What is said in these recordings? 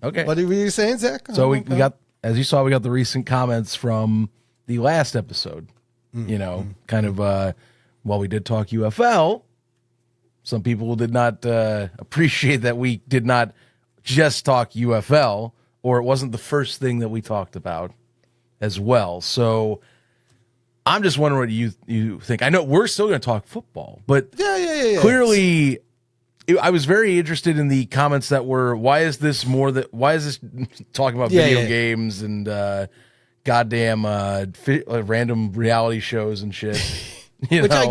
Okay. What were you saying, Zach? So we got, as you saw, we got the recent comments from the last episode. Kind of, while we did talk UFL, some people did not appreciate that we did not just talk UFL, or it wasn't the first thing that we talked about as well. So I'm just wondering what you think. I know we're still going to talk football, but clearly I was very interested in the comments that were, why is this talking about video games and goddamn random reality shows and shit. Which I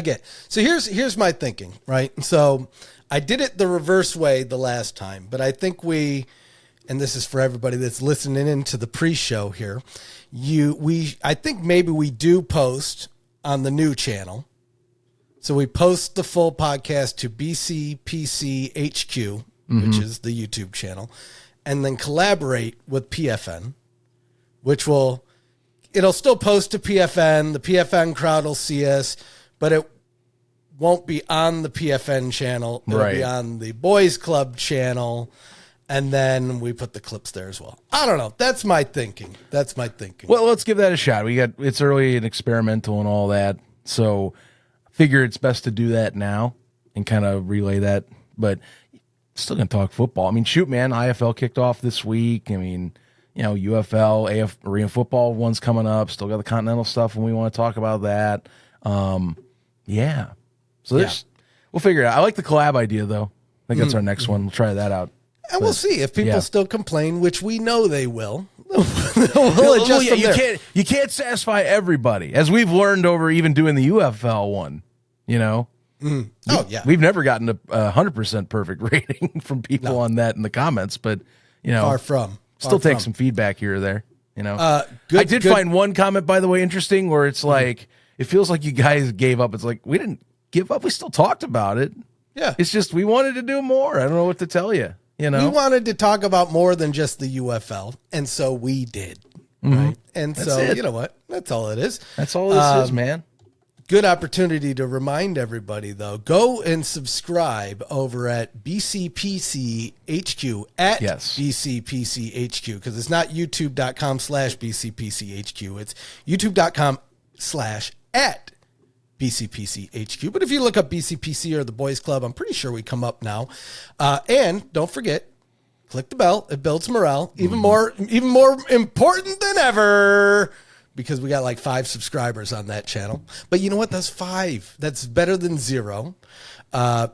get. So here's my thinking, right? So I did it the reverse way the last time, but I think and this is for everybody that's listening into the pre-show here, I think maybe we do post on the new channel. So we post the full podcast to bcpc HQ, which is the YouTube channel, and then collaborate with PFN, which it'll still post to PFN. The PFN crowd will see us, but it won't be on the PFN channel. It'll be on the Boys Club channel. And then we put the clips there as well. I don't know. That's my thinking. Well, let's give that a shot. It's early and experimental and all that. So figure it's best to do that now and kind of relay that. But still going to talk football. I mean, shoot, man, IFL kicked off this week. I mean, UFL, AF Arena football one's coming up. Still got the Continental stuff and we want to talk about that. So we'll figure it out. I like the collab idea, though. I think that's our next one. We'll try that out. And we'll see if people still complain, which we know they will. We'll adjust from there. You can't satisfy everybody, as we've learned over even doing the UFL one. We've never gotten a 100% perfect rating from people on that in the comments, but far from. Still take some feedback here or there. I did find one comment, by the way, interesting, where it's like it feels like you guys gave up. It's like we didn't give up. We still talked about it. Yeah, it's just we wanted to do more. I don't know what to tell you. We wanted to talk about more than just the UFL, and so we did. Right? And That's so, it. you know what? That's all it is. That's all this is, man. Good opportunity to remind everybody, though. Go and subscribe over at BCPC HQ, at BCPC HQ, because it's not youtube.com/BCPC HQ. It's youtube.com/at BCPC HQ. But if you look up BCPC or the Boys Club, I'm pretty sure we come up now. And don't forget, click the bell. It builds morale. Even more important than ever, because we got like 5 subscribers on that channel. But you know what? That's 5. That's better than 0.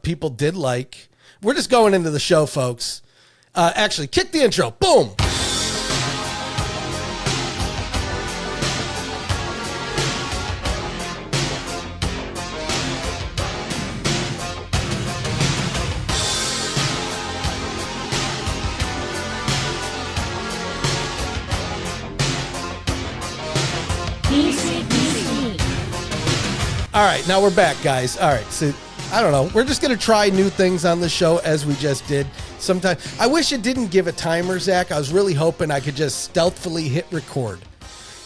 People did like. We're just going into the show, folks. Actually, kick the intro. Boom. All right, now we're back, guys. All right, so I don't know. We're just going to try new things on the show as we just did. Sometimes I wish it didn't give a timer, Zach. I was really hoping I could just stealthily hit record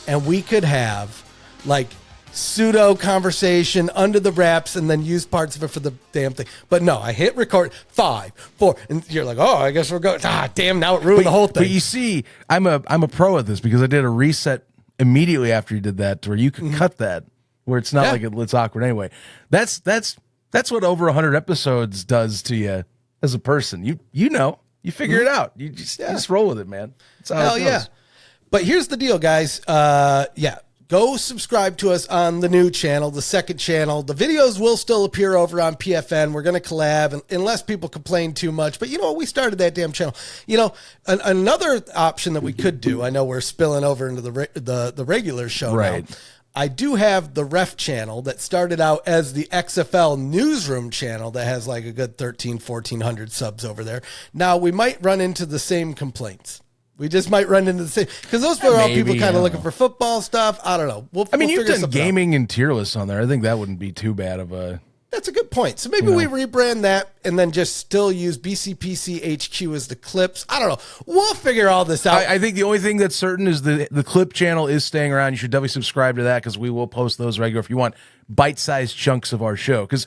and we could have like pseudo conversation under the wraps and then use parts of it for the damn thing. But no, I hit record 5, 4, and you're like, oh, I guess we're going. Damn, now it ruined the whole thing. But you see, I'm a pro at this because I did a reset immediately after you did that to where you could cut that. Where it's not like it's awkward anyway. That's what over 100 episodes does to you as a person. You figure it out. You just roll with it, man. That's how Hell it goes. yeah. But here's the deal, guys. Go subscribe to us on the new channel, the second channel. The videos will still appear over on PFN. We're going to collab unless people complain too much. But you know what? We started that damn channel. Another option that we could do, I know we're spilling over into the regular show now. I do have the Ref channel that started out as the XFL Newsroom channel that has like a good 1,400 subs over there. Now, we might run into the same complaints. We just might run into the same, because those are all people kind of looking for football stuff. I don't know. We'll you've done gaming and tier lists on there. I think that wouldn't be too bad of a... That's a good point. So maybe we rebrand that and then just still use BCPC HQ as the clips. I don't know. We'll figure all this out. I think the only thing that's certain is the clip channel is staying around. You should definitely subscribe to that because we will post those regular if you want bite-sized chunks of our show. Because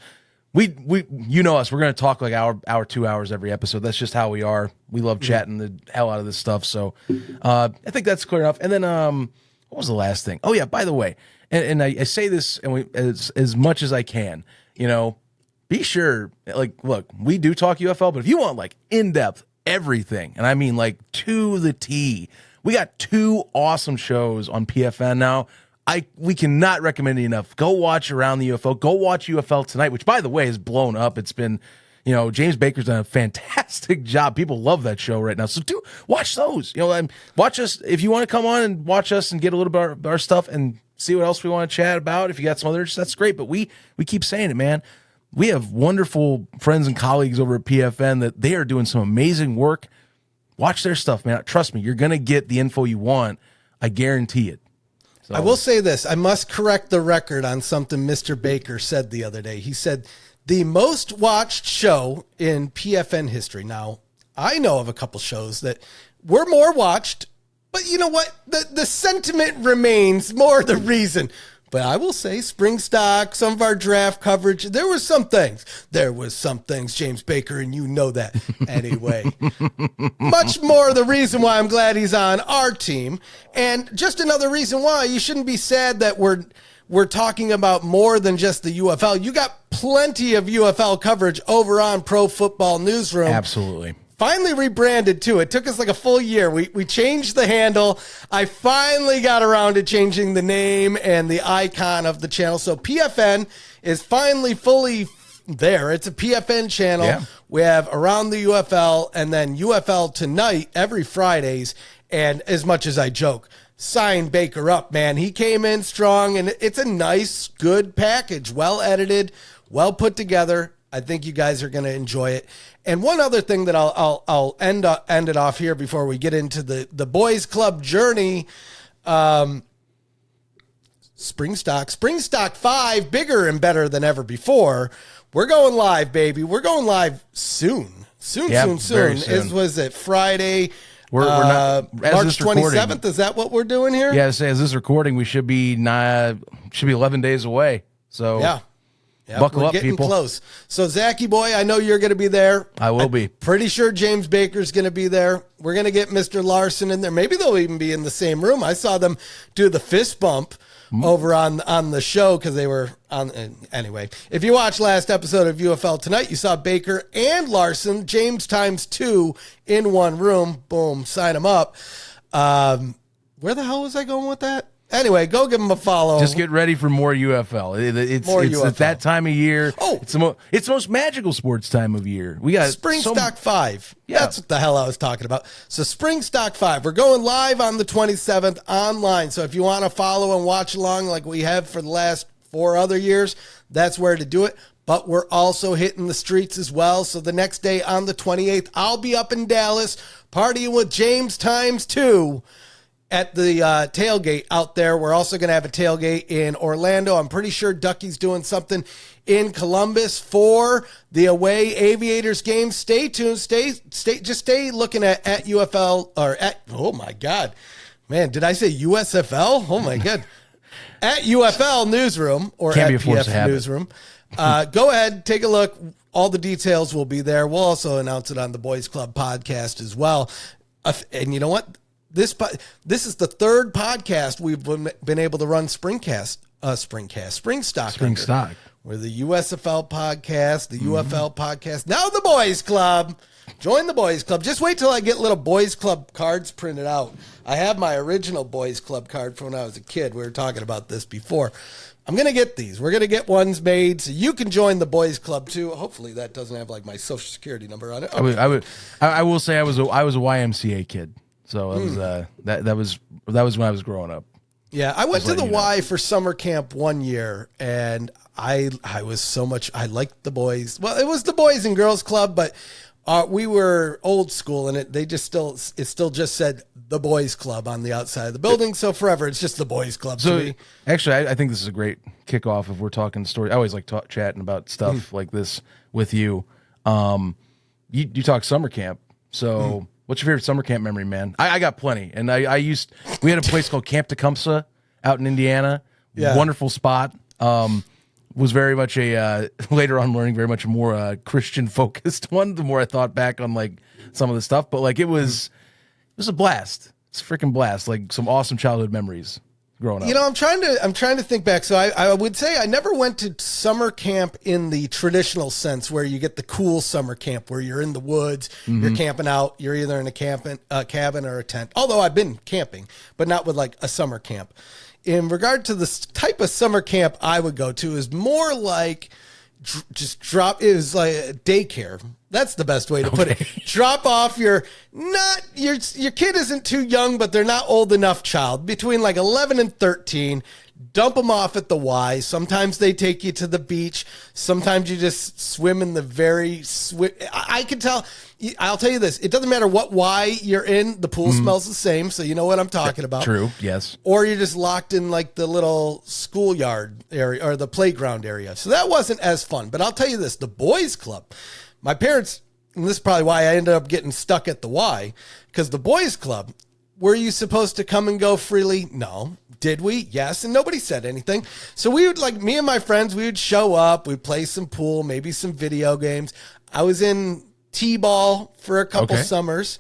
you know us. We're going to talk like hour, 2 hours every episode. That's just how we are. We love chatting the hell out of this stuff. So I think that's clear enough. And then what was the last thing? Oh yeah, by the way, and I say this and as much as I can, be sure, like, look, we do talk UFL, but if you want like in depth everything, and I mean like to the T, we got 2 awesome shows on PFN now. We cannot recommend it enough. Go watch Around the UFO. Go watch UFL Tonight, which, by the way, is blown up. It's been, James Baker's done a fantastic job. People love that show right now. So watch those. Watch us if you want to come on and watch us and get a little bit of our stuff and see what else we want to chat about. If you got some others, that's great. But we keep saying it, man. We have wonderful friends and colleagues over at PFN that they are doing some amazing work. Watch their stuff, man. Trust me, you're going to get the info you want. I guarantee it. So. I will say this. I must correct the record on something Mr. Baker said the other day. He said the most watched show in PFN history. Now, I know of a couple shows that were more watched, but you know what? The sentiment remains more the reason. But I will say Spring Stock, some of our draft coverage, there was some things, James Baker, and you know that. Anyway, much more the reason why I'm glad he's on our team. And just another reason why you shouldn't be sad that we're talking about more than just the UFL. You got plenty of UFL coverage over on Pro Football Newsroom. Absolutely. Finally rebranded too. It took us like a full year. We changed the handle. I finally got around to changing the name and the icon of the channel. So PFN is finally fully there. It's a PFN channel. Yeah. We have Around the UFL and then UFL Tonight every Fridays. And as much as I joke, sign Baker up, man. He came in strong and it's a nice, good package. Well edited, well put together. I think you guys are going to enjoy it. And one other thing that I'll end it off here before we get into the boys club journey. Spring Stock 5, bigger and better than ever before. We're going live, baby. We're going live soon. Soon. Was it Friday? We're not, March 27th. Is that what we're doing here? Yeah, as this recording, we should be 11 days away. So yeah. Yep, buckle up, getting people. Close. So, Zachy boy, I know you're going to be there. I will be. Pretty sure James Baker's going to be there. We're going to get Mr. Larson in there. Maybe they'll even be in the same room. I saw them do the fist bump over on the show because they were on. Anyway, if you watched last episode of UFL Tonight, you saw Baker and Larson, James times 2 in one room. Boom, sign them up. Where the hell was I going with that? Anyway, go give them a follow. Just get ready for more UFL. It's UFL. At that time of year. Oh, it's the most magical sports time of year. We got Spring Stock 5. Yeah. That's what the hell I was talking about. So Spring Stock 5. We're going live on the 27th online. So if you want to follow and watch along like we have for the last 4 other years, that's where to do it. But we're also hitting the streets as well. So the next day on the 28th, I'll be up in Dallas partying with James times 2. At the tailgate out there. We're also going to have a tailgate in Orlando. I'm pretty sure Ducky's doing something in Columbus for the away Aviators game. Stay tuned. Just stay looking at UFL or at, oh my God, man, did I say USFL? Oh my God. At UFL Newsroom or Can't at be a force PF Newsroom. Go ahead, take a look. All the details will be there. We'll also announce it on the Boys Club podcast as well. And you know what? This is the 3rd podcast we've been able to run Spring Stock. We're the USFL podcast, the UFL podcast, now the Boys Club. Join the Boys Club. Just wait till I get little Boys Club cards printed out. I have my original Boys Club card from when I was a kid. We were talking about this before. I'm going to get these. We're going to get ones made so you can join the Boys Club too. Hopefully that doesn't have like my social security number on it. Okay. I will say I was a YMCA kid. So it was, that was when I was growing up. Yeah, I went to the Y for summer camp one year, and I was so much. I liked the boys. Well, it was the Boys and Girls Club, but we were old school, and it still just said the Boys Club on the outside of the building. So forever, it's just the Boys Club. So to me. Actually, I think this is a great kickoff if we're talking story. I always like chatting about stuff like this with you. You talk summer camp, so. What's your favorite summer camp memory, man? I got plenty. And we had a place called Camp Tecumseh out in Indiana. Yeah. Wonderful spot. was very much a later on learning very much a more Christian focused one. The more I thought back on like some of the stuff, but like it was a blast. It's a freaking blast. Like some awesome childhood memories growing up. You know, I'm trying to think back. So I would say I never went to summer camp in the traditional sense where you get the cool summer camp where you're in the woods, you're camping out, you're either in a cabin or a tent. Although I've been camping, but not with like a summer camp. In regard to the type of summer camp I would go to is more like just drop. It was like daycare. That's the best way to put it. Drop off your kid isn't too young, but they're not old enough child between like 11 and 13. Dump them off at the Y. Sometimes they take you to the beach. Sometimes you just swim in the I can tell. I'll tell you this. It doesn't matter what Y you're in. The pool smells the same. So you know what I'm talking about. True. Yes. Or you're just locked in like the little schoolyard area or the playground area. So that wasn't as fun. But I'll tell you this. The boys club, my parents, and this is probably why I ended up getting stuck at the Y, because the boys club, were you supposed to come and go freely? No. Did we? Yes. And nobody said anything. So we would, like, me and my friends, we would show up, we'd play some pool, maybe some video games. I was in T-ball for a couple summers,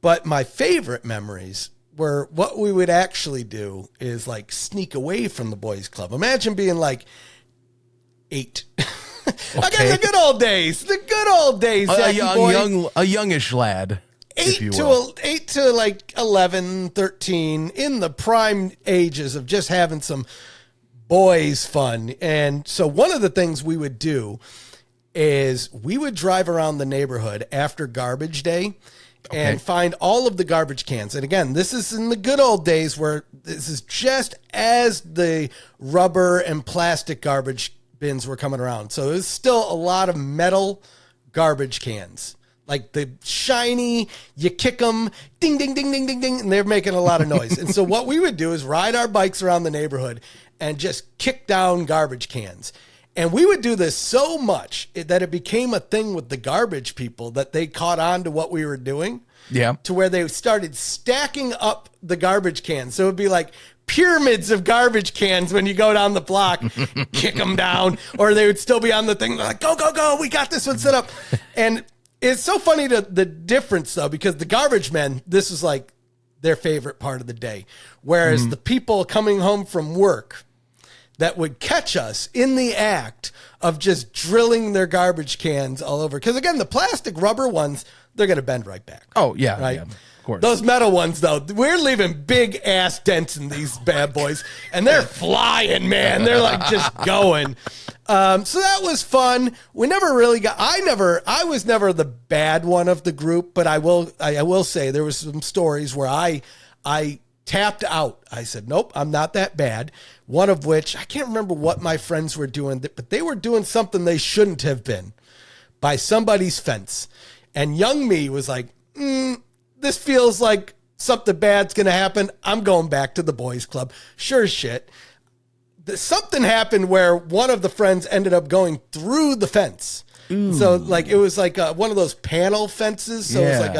but my favorite memories were what we would actually do is like sneak away from the boys club. Imagine being like 8. I got the good old days. The good old days. A youngish lad. 8 to like 11, 13, in the prime ages of just having some boys fun. And so one of the things we would do is we would drive around the neighborhood after garbage day and find all of the garbage cans. And again, this is in the good old days where this is just as the rubber and plastic garbage bins were coming around. So there's still a lot of metal garbage cans. Like the shiny, you kick them, ding, ding, ding, ding, ding, ding, and they're making a lot of noise. And so what we would do is ride our bikes around the neighborhood and just kick down garbage cans. And we would do this so much that it became a thing with the garbage people that they caught on to what we were doing. Yeah. To where they started stacking up the garbage cans. So it would be like pyramids of garbage cans when you go down the block, kick them down, or they would still be on the thing. They're like, go, go, go. We got this one set up. And it's so funny the difference, though, because the garbage men, this is like their favorite part of the day. Whereas the people coming home from work that would catch us in the act of just drilling their garbage cans all over. Because, again, the plastic rubber ones, they're going to bend right back. Oh, yeah. Right? Yeah, of course. Those metal ones, though, we're leaving big-ass dents in these bad boys. And they're flying, man. They're, like, just going. So that was fun. We never really got, I was never the bad one of the group, but I will say there was some stories where I tapped out. I said, nope, I'm not that bad. One of which, I can't remember what my friends were doing, but they were doing something they shouldn't have been by somebody's fence. And young me was like, this feels like something bad's going to happen. I'm going back to the boys club. Sure as shit. Something happened where one of the friends ended up going through the fence. Ooh. So like, it was like one of those panel fences. So it was like,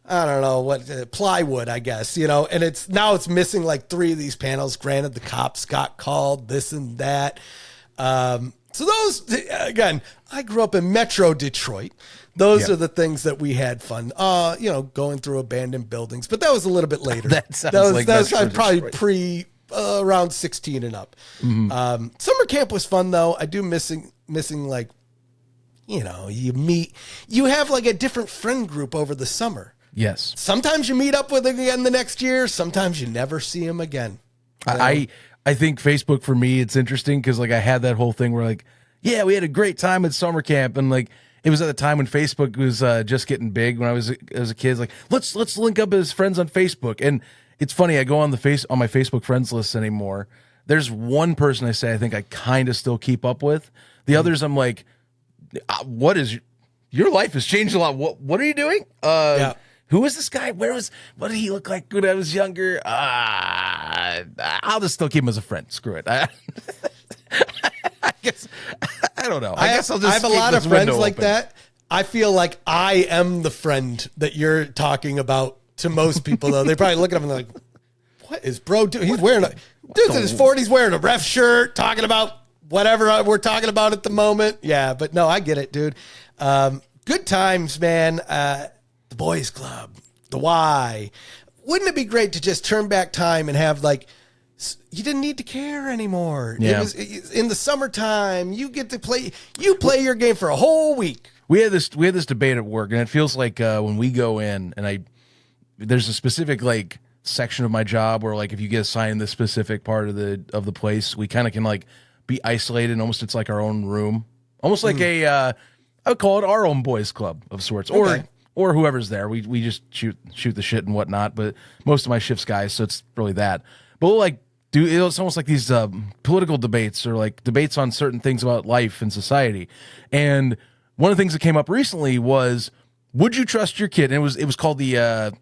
I don't know what, plywood, I guess, you know, and it's missing like 3 of these panels. Granted, the cops got called, this and that. So those, again, I grew up in Metro Detroit. Those are the things that we had fun, you know, going through abandoned buildings, but that was a little bit later. that was probably around 16 and up. Summer camp was fun though. I do missing like, you know, you have like a different friend group over the summer. Yes. Sometimes you meet up with them again the next year. Sometimes you never see them again. I think Facebook for me, it's interesting because like I had that whole thing where like, yeah, we had a great time at summer camp, and like it was at the time when Facebook was just getting big. When I was as a kid, like let's link up as friends on Facebook. And it's funny, I go on my Facebook friends list anymore. There's one person I say I think I kind of still keep up with. The others I'm like, what is your life has changed a lot. What are you doing? Who is this guy? What did he look like when I was younger? I'll just still keep him as a friend. Screw it. I guess I don't know. I guess I'll just. I have a lot of friends like that. I feel like I am the friend that you're talking about to most people, though. They probably look at him and they're like, "What is bro doing? He's wearing dude's in his 40s wearing a ref shirt, talking about whatever we're talking about at the moment. Yeah, but no, I get it, dude. Good times, man. The boys club, the Y. Wouldn't it be great to just turn back time and have like, you didn't need to care anymore. Yeah. It was in the summertime. You get to play. You play your game for a whole week. We had this debate at work, and it feels like when we go in, and there's a specific like section of my job where like if you get assigned this specific part of the place, we kind of can like be isolated, and almost it's like our own room, almost like I would call it our own boys club of sorts, or whoever's there. We just shoot the shit and whatnot. But most of my shift's guys, so it's really that. But we'll like it's almost like these political debates or like debates on certain things about life and society. And one of the things that came up recently was, would you trust your kid? And it was called the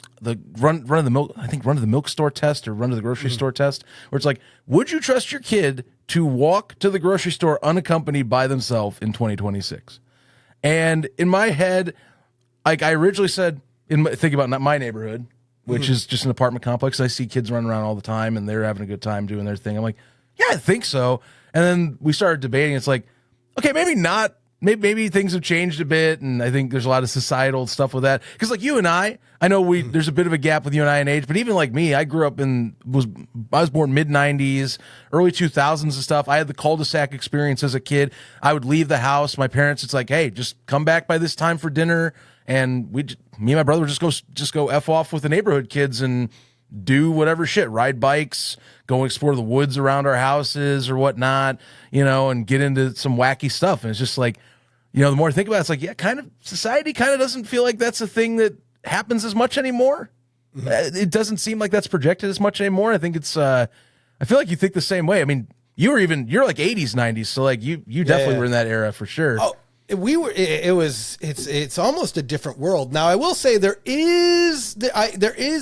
run of the milk, I think run of the milk store test or run to the grocery store test, where it's like, would you trust your kid to walk to the grocery store unaccompanied by themselves in 2026? And in my head, like I originally said, think about my neighborhood, which is just an apartment complex. I see kids running around all the time and they're having a good time doing their thing. I'm like, yeah, I think so. And then we started debating. It's like, okay, maybe not. Maybe things have changed a bit, and I think there's a lot of societal stuff with that. Because like you and I know there's a bit of a gap with you and I in age, but even like me, I grew up I was born mid '90s, early 2000s and stuff. I had the cul-de-sac experience as a kid. I would leave the house. My parents, it's like, hey, just come back by this time for dinner, and me and my brother would just go f off with the neighborhood kids and do whatever shit, ride bikes, go explore the woods around our houses or whatnot, and get into some wacky stuff. And it's just like, the more I think about it, it's like, yeah, kind of society kind of doesn't feel like that's a thing that happens as much anymore. It doesn't seem like that's projected as much anymore. I think it's, I feel like you think the same way. I mean, you're like 80s, 90s. So like you definitely were in that era for sure. Oh, it's almost a different world. Now I will say there is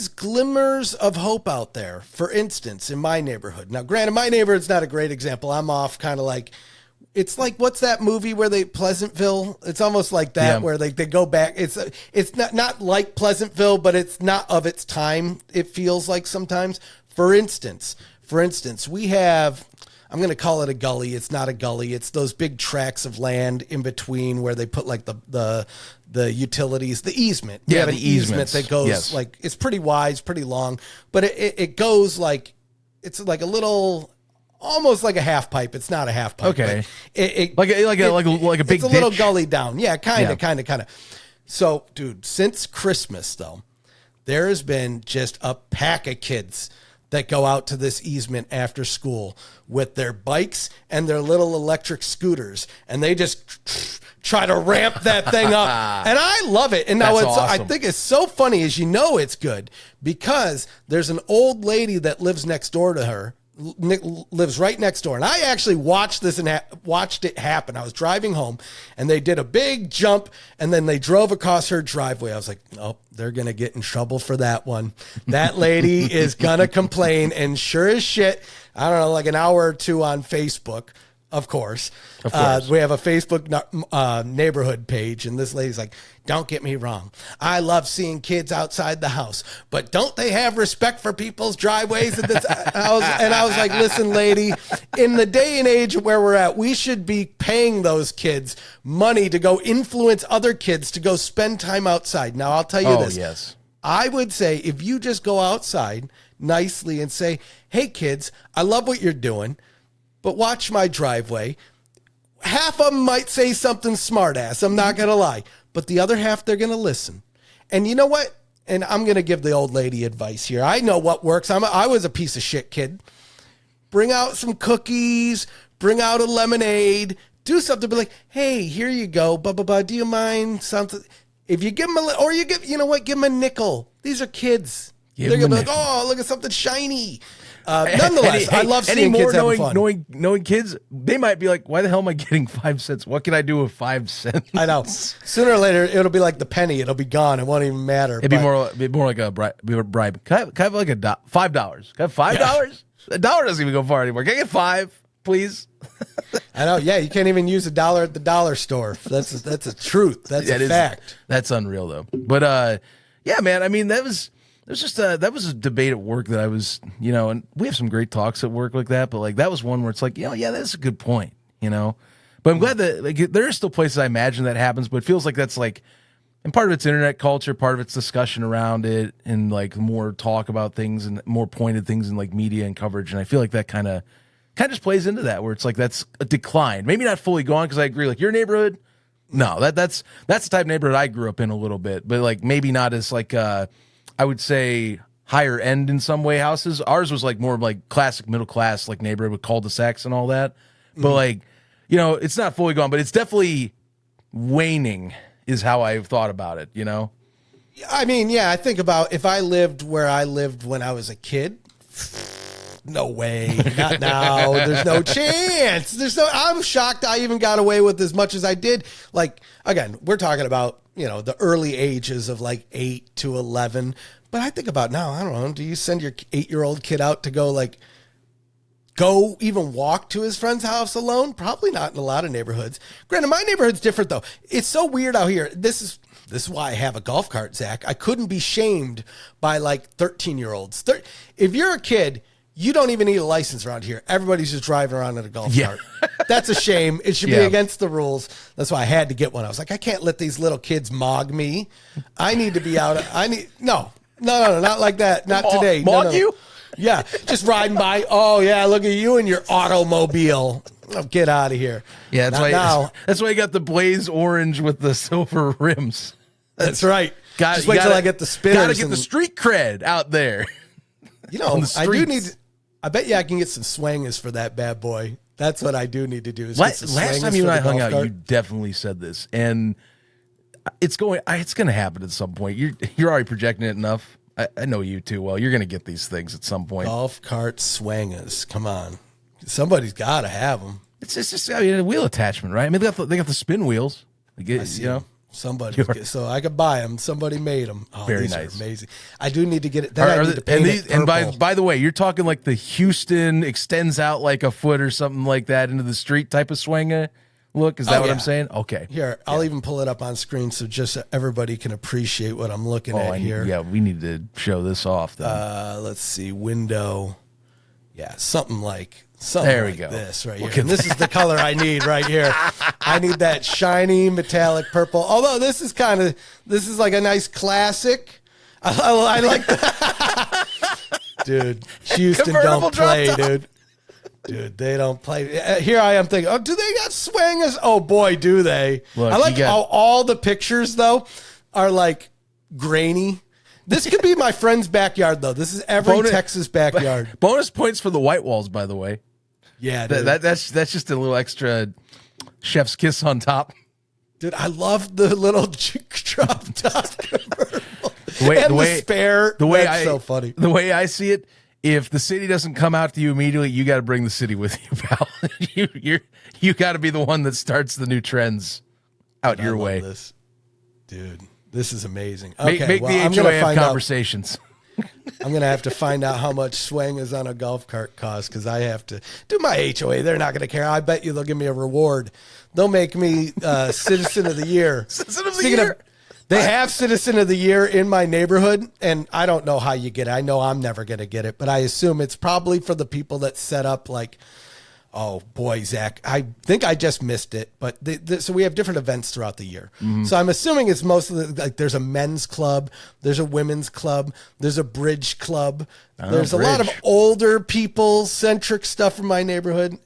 glimmers of hope out there. For instance, in my neighborhood. Now, granted, my neighborhood's not a great example. I'm off kind of like, it's like, what's that movie where Pleasantville? It's almost like that, where they go back. It's not like Pleasantville, but it's not of its time. It feels like sometimes. For instance, we have, I'm going to call it a gully. It's not a gully. It's those big tracts of land in between where they put like the utilities, the easement. Yeah, the easement that goes like, it's pretty wide, it's pretty long, but it goes like, it's like a little, almost like a half pipe. It's not a half pipe. Okay. Like a big it's a little gully down. Yeah, kind of. So, dude, since Christmas though, there has been just a pack of kids that go out to this easement after school with their bikes and their little electric scooters, and they just try to ramp that thing up. And I love it. And now awesome. I think it's so funny is it's good because there's an old lady that lives next door to her, lives right next door. And I actually watched this and watched it happen. I was driving home and they did a big jump and then they drove across her driveway. I was like, oh, they're going to get in trouble for that one. That lady is going to complain. And sure as shit, I don't know, like an hour or two on Facebook. Of course. We have a Facebook neighborhood page, and this lady's like, don't get me wrong. I love seeing kids outside the house, but don't they have respect for people's driveways? And I was like, listen, lady, in the day and age where we're at, we should be paying those kids money to go influence other kids to go spend time outside. Now, I'll tell you this. Yes. I would say if you just go outside nicely and say, hey, kids, I love what you're doing, but watch my driveway. Half of them might say something smart ass. I'm not going to lie. But the other half, they're going to listen. And you know what? And I'm going to give the old lady advice here. I know what works. I was a piece of shit kid. Bring out some cookies. Bring out a lemonade. Do something. Be like, hey, here you go. Blah, blah, blah. Do you mind something? If you give them give them a nickel. These are kids. They're going to be like, oh, look at something shiny. Nonetheless, I love seeing kids having fun. Knowing kids, they might be like, why the hell am I getting 5 cents? What can I do with 5 cents? I know. Sooner or later, it'll be like the penny. It'll be gone. It won't even matter. It'd be more like a bribe. Can I have like $5? Can I have $5? Yeah. $1 doesn't even go far anymore. Can I get 5, please? I know. Yeah, you can't even use $1 at the dollar store. That's a truth. That's a fact. That's unreal though. But yeah, man. I mean, that was a debate at work that and we have some great talks at work like that, but like that was one where it's like, yeah, that's a good point. you know. But I'm glad that like, there are still places I imagine that happens, but it feels like that's like, and part of it's internet culture, part of it's discussion around it, and like more talk about things and more pointed things in like media and coverage. And I feel like that kind of just plays into that, where it's like that's a decline, maybe not fully gone, because I agree, like your neighborhood, no, that's the type of neighborhood I grew up in a little bit, but like maybe not as like I would say higher end in some way houses. Ours was like more like classic middle class like neighborhood with cul-de-sacs and all that, but like, you know, it's not fully gone, but it's definitely waning is how I've thought about it, you know? I mean, yeah, I think about if I lived where I lived when I was a kid, no way, not now. There's no chance. I'm shocked I even got away with as much as I did. Like, again, we're talking about, you know, the early ages of like 8 to 11. But I think about now, I don't know, do you send your 8-year-old kid out to go even walk to his friend's house alone? Probably not in a lot of neighborhoods. Granted, my neighborhood's different though. It's so weird out here. This is why I have a golf cart, Zach. I couldn't be shamed by like 13-year-olds. If you're a kid, you don't even need a license around here. Everybody's just driving around in a golf cart. That's a shame. It should be against the rules. That's why I had to get one. I was like, I can't let these little kids mog me. I need to be out. No, not like that. Not today. Mog you? Yeah, just riding by. Oh, yeah, look at you and your automobile. Oh, get out of here. Yeah, that's why you got the blaze orange with the silver rims. That's right. Just wait till I get the spinners. Got to get the street cred out there. You know, I do need to, I bet you I can get some swangers for that bad boy. That's what I do need to do. Is last time you and I hung out, you definitely said this, and it's going to happen at some point. You're already projecting it enough. I know you too well. You're going to get these things at some point. Golf cart swangers. Come on. Somebody's got to have them. It's just a wheel attachment, right? I mean, they got the spin wheels. You know, somebody. So I could buy them. Somebody made them. Oh, very these nice. Are amazing. I do need to get it. Then I need to paint it purple. And by the way, you're talking like the Houston extends out like a foot or something like that into the street type of swinger look. Is that what I'm saying? Okay. Here, I'll even pull it up on screen so just so everybody can appreciate what I'm looking at here. Yeah, we need to show this off then. Let's see. Window. Yeah, something like there we go. This right here. And this is the color I need right here. I need that shiny metallic purple. Although this is like a nice classic. I like that. Dude, Houston don't play, dude. Dude, they don't play. Here I am thinking, oh, do they got swingers? Oh, boy, do they. Look, I like how all the pictures, though, are like grainy. This could be my friend's backyard, though. This is every Texas backyard. Bonus points for the white walls, by the way. Yeah, that's just a little extra chef's kiss on top. Dude, I love the little drop top convertible. The spare. That's so funny. The way I see it, if the city doesn't come out to you immediately, you got to bring the city with you, pal. you got to be the one that starts the new trends out your way. This. Dude, this is amazing. Okay, make the HOA have conversations. I'm going to have to find out how much swing is on a golf cart cost because I have to do my HOA. They're not going to care. I bet you they'll give me a reward. They'll make me Citizen of the Year. Citizen of the Year? They have Citizen of the Year in my neighborhood, and I don't know how you get it. I know I'm never going to get it, but I assume it's probably for the people that set up like, oh, boy, Zach, I think I just missed it. But so we have different events throughout the year. Mm-hmm. So I'm assuming it's mostly like there's a men's club, there's a women's club, there's a bridge club. There's a lot of older people centric stuff in my neighborhood.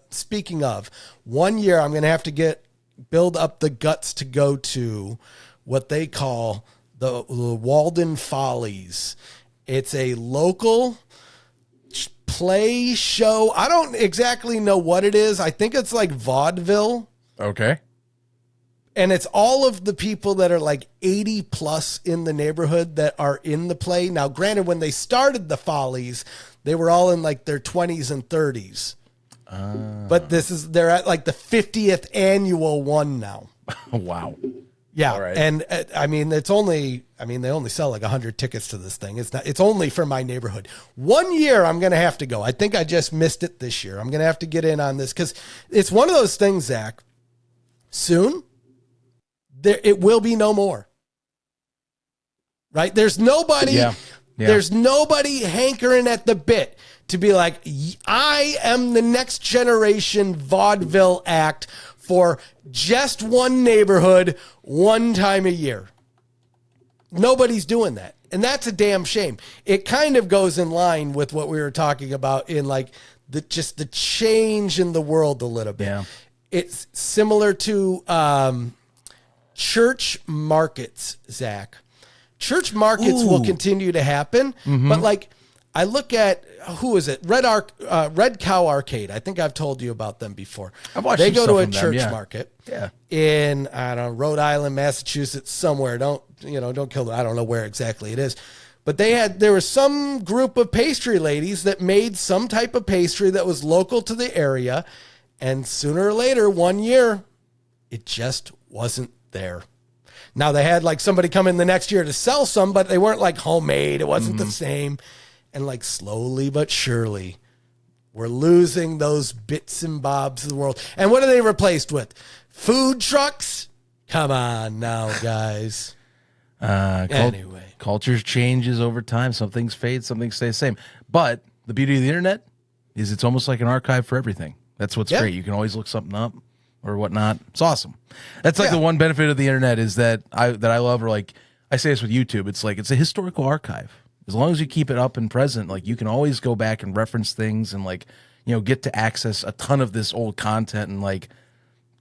Speaking of, one year I'm going to have to build up the guts to go to what they call the Walden Follies. It's a local play show. I don't exactly know what it is. I think it's like vaudeville. Okay. And it's all of the people that are like 80 plus in the neighborhood that are in the play. Now, granted, when they started the Follies, they were all in like their 20s and 30s. But they're at like the 50th annual one now. Wow. Yeah, right. And I mean, they only sell like 100 tickets to this thing. It's only for my neighborhood. One year I'm going to have to go. I think I just missed it this year. I'm going to have to get in on this because it's one of those things, Zach. Soon, it will be no more. Right? There's nobody. Yeah. Yeah. There's nobody hankering at the bit to be like, I am the next generation vaudeville act for just one neighborhood one time a year. Nobody's doing that. And that's a damn shame. It kind of goes in line with what we were talking about in like the change in the world a little bit. Yeah. It's similar to church markets, Zach. Church markets will continue to happen, but like I look at who is it? Red Cow Arcade. I think I've told you about them before. I've watched They some go stuff to a from them, church yeah. market Yeah. in I don't know, Rhode Island, Massachusetts, somewhere. Don't kill them. I don't know where exactly it is. But there was some group of pastry ladies that made some type of pastry that was local to the area, and sooner or later, one year, it just wasn't there. Now they had like somebody come in the next year to sell some, but they weren't like homemade. It wasn't the same. And like slowly but surely, we're losing those bits and bobs of the world. And what are they replaced with? Food trucks? Come on now, guys. Anyway. Culture changes over time. Some things fade, some things stay the same. But the beauty of the internet is it's almost like an archive for everything. That's what's great. You can always look something up or whatnot. It's awesome. That's like the one benefit of the internet is that I love, or like I say this with YouTube. It's like it's a historical archive. As long as you keep it up and present, like you can always go back and reference things and like, get to access a ton of this old content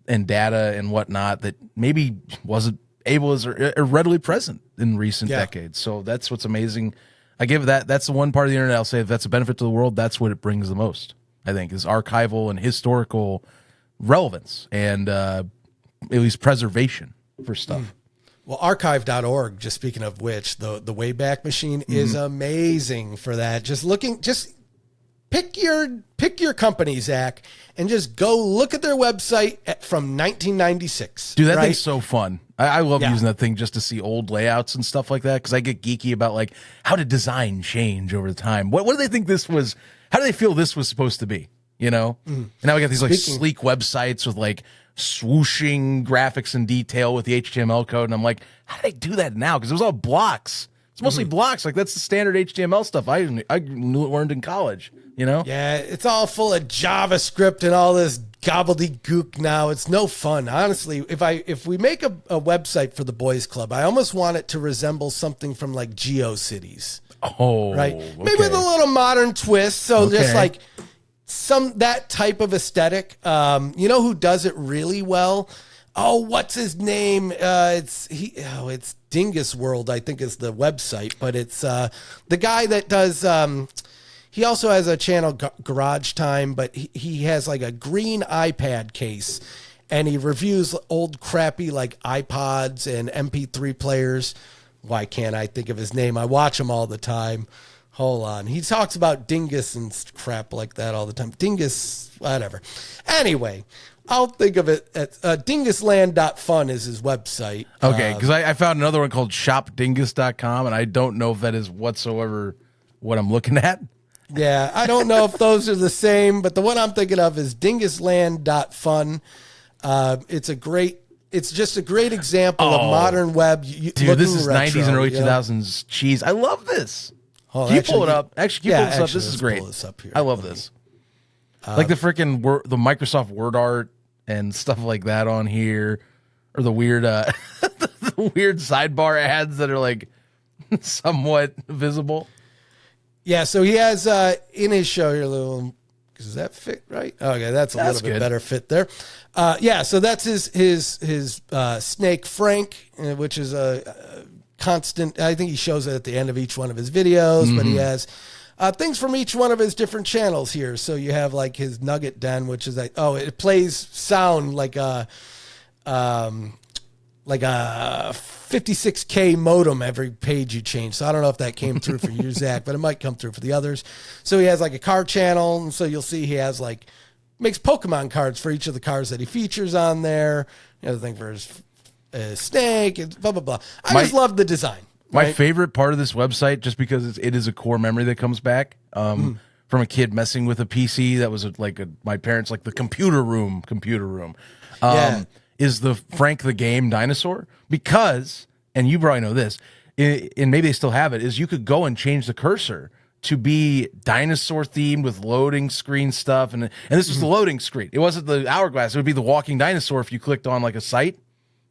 and data and whatnot that maybe wasn't able as or readily present in recent decades. So that's what's amazing. I give that's the one part of the internet I'll say if that's a benefit to the world, that's what it brings the most, I think, is archival and historical relevance and at least preservation for stuff. Well, archive.org, just speaking of which, the Wayback Machine is amazing for that. Just pick your company, Zach, and just go look at their website from 1996. Dude, that thing's so fun. I love using that thing just to see old layouts and stuff like that because I get geeky about like how did design change over time? What do they think this was? How do they feel this was supposed to be? And now we got these like sleek websites with like swooshing graphics and detail with the HTML code, and I'm like, how do they do that now? Because it was all blocks. It's mostly blocks. Like that's the standard HTML stuff I learned in college. Yeah, it's all full of JavaScript and all this gobbledygook now. It's no fun. Honestly, if we make a website for the boys club, I almost want it to resemble something from like GeoCities. Oh, right. Okay. Maybe with a little modern twist. So just like that type of aesthetic. You know who does it really well? Oh, what's his name? It's Dingus World, I think is the website, but it's the guy that does. He also has a channel, Garage Time, but he has like a green iPad case, and he reviews old crappy like iPods and MP3 players. Why can't I think of his name? I watch him all the time. Hold on. He talks about Dingus and crap like that all the time. Dingus, whatever. Anyway, I'll think of it at dingusland.fun is his website. Okay, because I found another one called shopdingus.com, and I don't know if that is whatsoever what I'm looking at. Yeah, I don't know if those are the same, but the one I'm thinking of is dingusland.fun. It's just a great example of modern web. Dude, this is retro, 90s and early 2000s cheese. I love this. Oh, can you pull it up? Actually, can you pull this up? This is great. This up here. I love this. Like the freaking the Microsoft Word art and stuff like that on here, or the weird the weird sidebar ads that are like somewhat visible. Yeah, so he has in his show here, little. Does that fit right? Okay, that's a little bit better fit there. So that's his Snake Frank, which is a constant. I think he shows it at the end of each one of his videos, but he has things from each one of his different channels here. So you have like his Nugget Den, which is like it plays sound like a 56K modem every page you change. So I don't know if that came through for you, Zach, but it might come through for the others. So he has like a car channel. And so you'll see he has makes Pokemon cards for each of the cars that he features on there. Another thing for his snake and blah, blah, blah. I just love the design. My favorite part of this website, just because it is a core memory that comes back from a kid messing with a PC that was my parents, like the computer room. Is the Frank the Game dinosaur, because, and you probably know this, and maybe they still have it, is you could go and change the cursor to be dinosaur themed with loading screen stuff. And this was the loading screen. It wasn't the hourglass. It would be the walking dinosaur if you clicked on like a site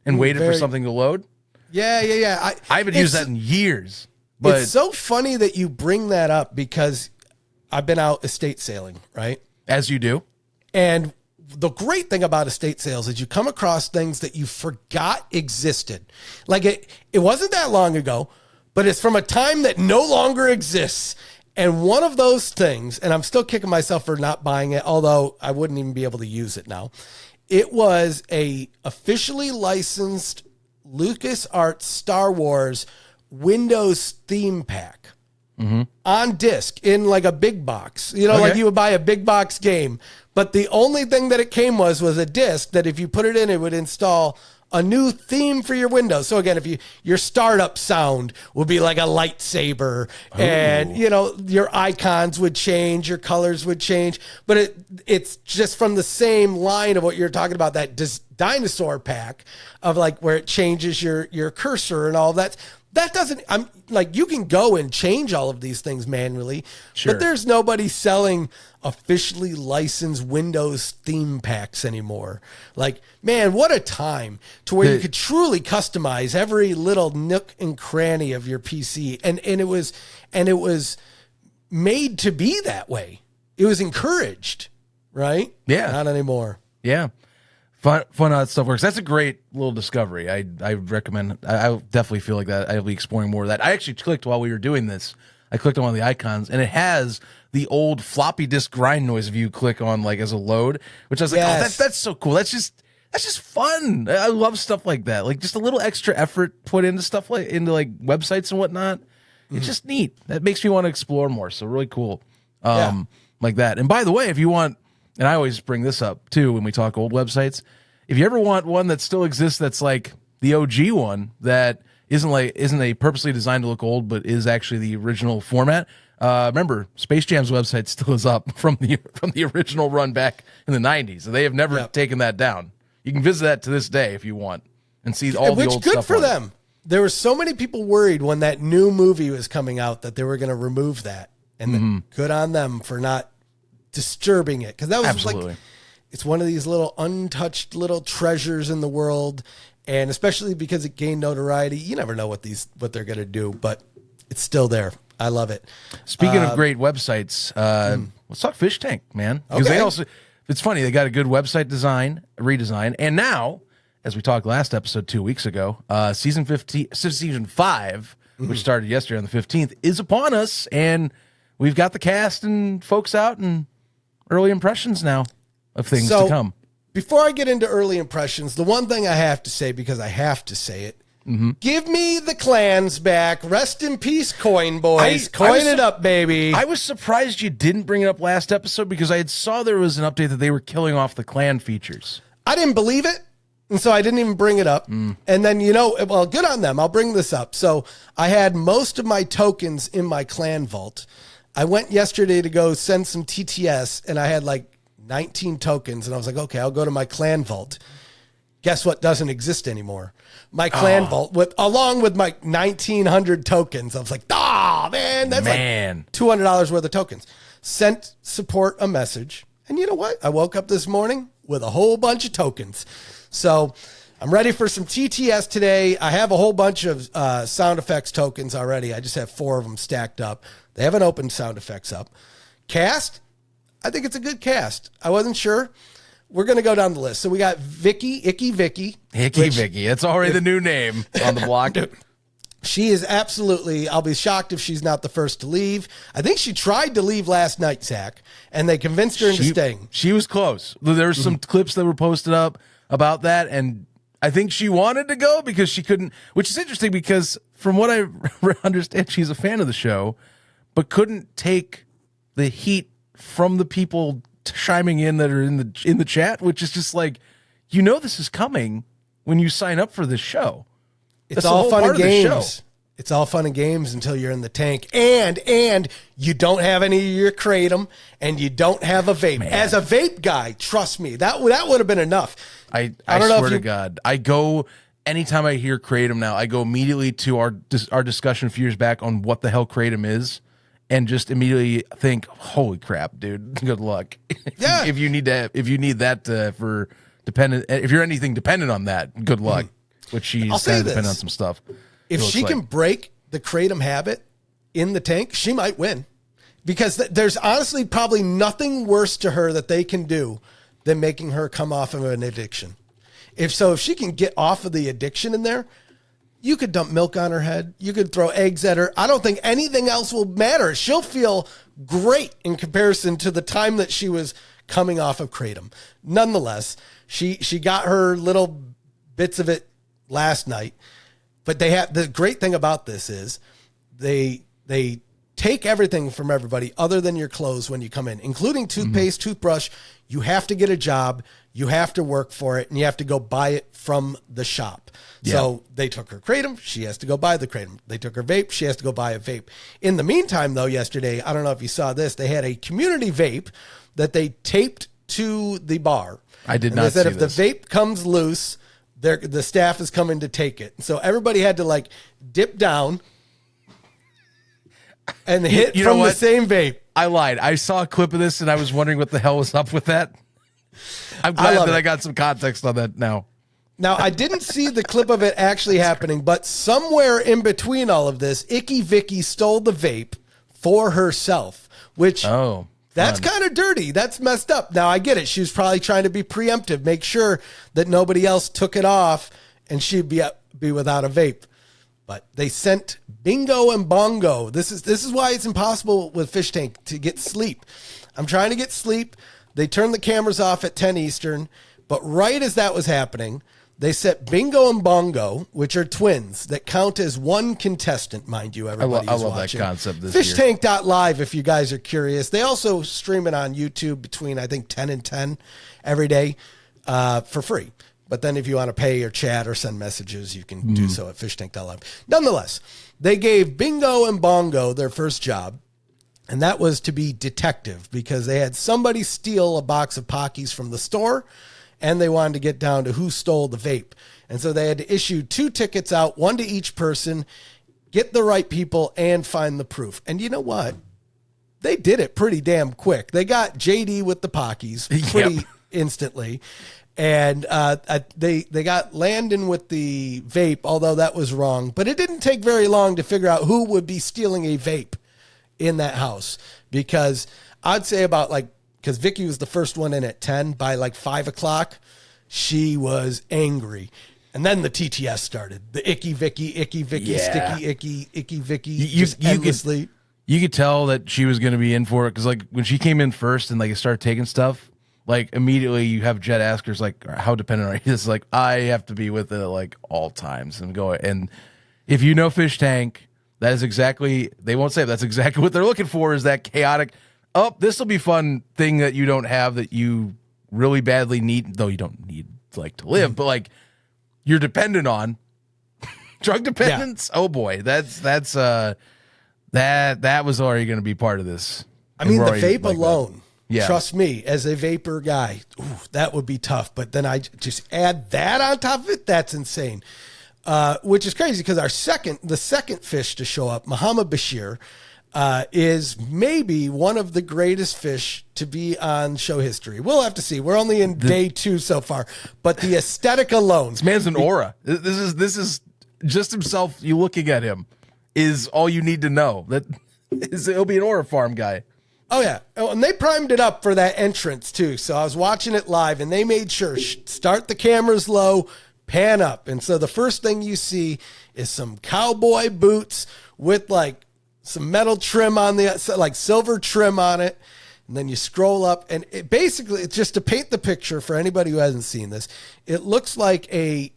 and waited for something to load. Yeah. I haven't used that in years. But it's so funny that you bring that up because I've been out estate sailing, right? As you do. And the great thing about estate sales is you come across things that you forgot existed. Like it wasn't that long ago, but it's from a time that no longer exists. And one of those things, and I'm still kicking myself for not buying it, although I wouldn't even be able to use it now. It was a officially licensed LucasArts Star Wars Windows theme pack on disc in like a big box. You know, like you would buy a big box game. But the only thing that it came was a disc that if you put it in, it would install a new theme for your Windows. So again, if your startup sound would be like a lightsaber, and you know your icons would change, your colors would change, but it's just from the same line of what you're talking about, that dinosaur pack of like where it changes your cursor and all that. That doesn't, I'm like, you can go and change all of these things manually, but there's nobody selling officially licensed Windows theme packs anymore. Like, man, what a time to where you could truly customize every little nook and cranny of your PC. And it was made to be that way. It was encouraged, right? Yeah. Not anymore. Yeah. Fun how that stuff works. That's a great little discovery. I recommend. I definitely feel like that. I'll be exploring more of that. I actually clicked while we were doing this. I clicked on one of the icons, and it has the old floppy disk grind noise if you click on like as a load, which I was like, oh, that's so cool. That's just fun. I love stuff like that. Like just a little extra effort put into stuff like websites and whatnot. It's just neat. That makes me want to explore more. So really cool. Like that. And by the way, if you want. And I always bring this up too when we talk old websites. If you ever want one that still exists, that's like the OG one that isn't a purposely designed to look old, but is actually the original format. Remember, Space Jam's website still is up from the original run back in the 90s. So they have never taken that down. You can visit that to this day if you want and see all the old stuff. Which good for them. There were so many people worried when that new movie was coming out that they were going to remove that, and then good on them for not disturbing it, because that was like, it's one of these little untouched little treasures in the world, and especially because it gained notoriety, you never know what they're gonna do, but it's still there. I love it. Speaking of great websites, let's talk Fishtank, man. Because they also, it's funny, they got a good website redesign, and now, as we talked last episode 2 weeks ago, season 5, which started yesterday on the 15th, is upon us, and we've got the cast and folks out and early impressions now of things to come. Before I get into early impressions, the one thing I have to say, because I have to say it, give me the clans back. Rest in peace, Coin Boys. Coin it up, baby. I was surprised you didn't bring it up last episode because I saw there was an update that they were killing off the clan features. I didn't believe it, and so I didn't even bring it up. And then, well, good on them. I'll bring this up. So I had most of my tokens in my clan vault. I went yesterday to go send some TTS, and I had like 19 tokens, and I was like, okay, I'll go to my clan vault. Guess what doesn't exist anymore? My clan vault, along with my 1,900 tokens. I was like, man, that's like $200 worth of tokens. Sent support a message, and you know what? I woke up this morning with a whole bunch of tokens. So I'm ready for some TTS today. I have a whole bunch of sound effects tokens already. I just have 4 of them stacked up. They haven't opened sound effects up. Cast, I think it's a good cast. I wasn't sure. We're going to go down the list. So we got Icky Vicky. That's already the new name on the block. She is absolutely, I'll be shocked if she's not the first to leave. I think she tried to leave last night, Zach, and they convinced her into staying. She was close. There were some clips that were posted up about that, and I think she wanted to go because she couldn't, which is interesting because from what I understand, she's a fan of the show, but couldn't take the heat from the people chiming in that are in the chat, which is just like, this is coming when you sign up for this show. It's all fun and games. It's all fun and games until you're in the tank, and you don't have any of your kratom, and you don't have a vape. Man. As a vape guy, trust me, that would have been enough. I swear to God, I go anytime I hear Kratom now, I go immediately to our discussion a few years back on what the hell Kratom is, and just immediately think, "Holy crap, dude! Good luck." Yeah. if you need that for dependent, if you're anything dependent on that, good luck. Which she's kind of dependent on some stuff. If she can break the Kratom habit in the tank, she might win, because there's honestly probably nothing worse to her that they can do than making her come off of an addiction. If she can get off of the addiction in there, you could dump milk on her head. You could throw eggs at her. I don't think anything else will matter. She'll feel great in comparison to the time that she was coming off of Kratom. Nonetheless, she got her little bits of it last night, but the great thing about this is they take everything from everybody other than your clothes when you come in, including toothpaste, toothbrush. You have to get a job, you have to work for it, and you have to go buy it from the shop. Yeah. So they took her Kratom, she has to go buy the Kratom. They took her vape, she has to go buy a vape. In the meantime, though, yesterday, I don't know if you saw this, they had a community vape that they taped to the bar. I did not see this. They said if the vape comes loose, the staff is coming to take it. So everybody had to like dip down and hit from the same vape. I lied. I saw a clip of this and I was wondering what the hell was up with that. I'm glad that I got some context on that now. Now, I didn't see the clip of it actually happening, but somewhere in between all of this, Icky Vicky stole the vape for herself, which that's kind of dirty. That's messed up. Now, I get it. She was probably trying to be preemptive, make sure that nobody else took it off and she'd be without a vape. But they sent Bingo and Bongo. This is why it's impossible with Fishtank to get sleep. I'm trying to get sleep. They turned the cameras off at 10 Eastern, but right as that was happening, they set Bingo and Bongo, which are twins that count as one contestant, mind you. Everybody I love watching. That concept this Fishtank.live if you guys are curious. They also stream it on YouTube between, I think, 10 and 10 every day for free. But then if you want to pay or chat or send messages, you can do so at Fishtank.live. Nonetheless, they gave Bingo and Bongo their first job, and that was to be detective, because they had somebody steal a box of Pockies from the store, and they wanted to get down to who stole the vape. And so they had to issue 2 tickets out, one to each person, get the right people, and find the proof. And you know what? They did it pretty damn quick. They got JD with the Pockies pretty instantly. And they got Landon with the vape, although that was wrong. But it didn't take very long to figure out who would be stealing a vape in that house. Because I'd say because Vicky was the first one in at 10, by like 5 o'clock, she was angry. And then the TTS started. The Icky Vicky, Sticky Icky Vicky, endlessly. You could tell that she was going to be in for it, because like when she came in first and like started taking stuff, like immediately you have Jet ask her, like, how dependent are you? It's like, I have to be with it at like all times and go. And if you know Fish Tank, that is exactly, they won't say it, that's exactly what they're looking for, is that chaotic, this will be fun thing that you don't have that you really badly need, though you don't need like to live, but like you're dependent on. Drug dependence. Yeah. Oh boy, that was already going to be part of this. I mean, the vape alone. Yeah. Trust me, as a vapor guy, that would be tough. But then I just add that on top of it. That's insane. Which is crazy, because the second fish to show up, Muhammad Bashir, is maybe one of the greatest fish to be on show history. We'll have to see. We're only in day 2 so far, but the aesthetic alone. This man's an aura. This is just himself. You looking at him is all you need to know. He'll be an aura farm guy. Oh, yeah. Oh, and they primed it up for that entrance, too. So I was watching it live, and they made sure, start the cameras low, pan up. And so the first thing you see is some cowboy boots with, like, some metal trim on like silver trim on it. And then you scroll up, and it's just to paint the picture for anybody who hasn't seen this, it looks like a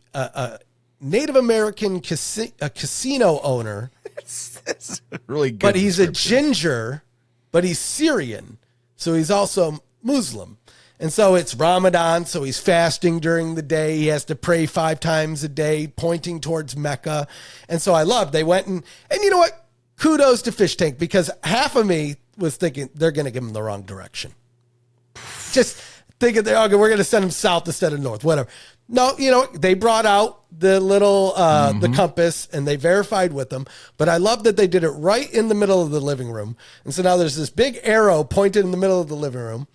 Native American casino owner. That's really good. But he's a ginger. But he's Syrian, so he's also Muslim. And so it's Ramadan, so he's fasting during the day. He has to pray 5 times a day, pointing towards Mecca. And so they went and you know what? Kudos to Fish Tank, because half of me was thinking they're going to give him the wrong direction. Just thinking, we're going to send him south instead of north, whatever. No, they brought out the little the compass and they verified with them. But I love that they did it right in the middle of the living room. And so now there's this big arrow pointed in the middle of the living room.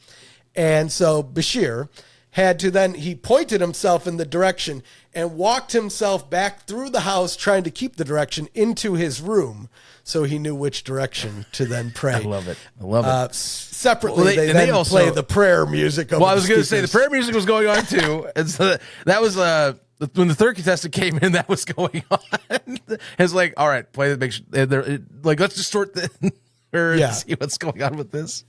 And so Bashir he pointed himself in the direction and walked himself back through the house trying to keep the direction into his room so he knew which direction to then pray. I love it. Separately, they also play the prayer music. Well, I was going to say the prayer music was going on too. And so that was when the third contestant came in, that was going on. It's like, all right, play the make sure, let's distort this and see what's going on with this.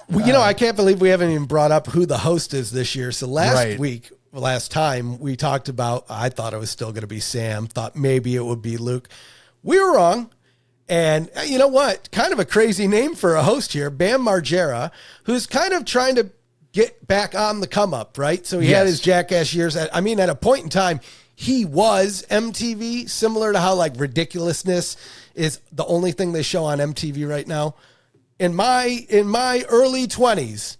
Well, I can't believe we haven't even brought up who the host is this year. So last time we talked about, I thought it was still going to be Sam, thought maybe it would be Luke. We were wrong. And you know what? Kind of a crazy name for a host here, Bam Margera, who's kind of trying to get back on the come up, right? So he had his Jackass years. At a point in time, he was MTV, similar to how like ridiculousness is the only thing they show on MTV right now. In my early 20s,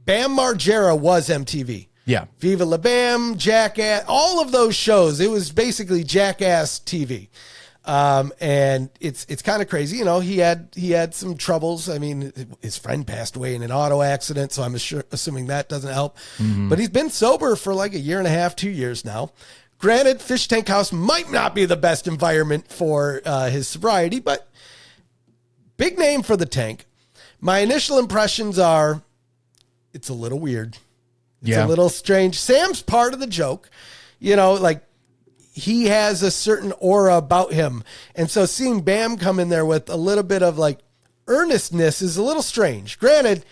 Bam Margera was MTV. Yeah. Viva La Bam, Jackass, all of those shows. It was basically Jackass TV. And it's kind of crazy. He had some troubles. I mean, his friend passed away in an auto accident, so I'm assuming that doesn't help. Mm-hmm. But he's been sober for like a year and a half, 2 years now. Granted, Fish Tank House might not be the best environment for his sobriety, but big name for the tank. My initial impressions are, it's a little weird. It's a little strange. Sam's part of the joke, like he has a certain aura about him. And so seeing Bam come in there with a little bit of like earnestness is a little strange. Granted,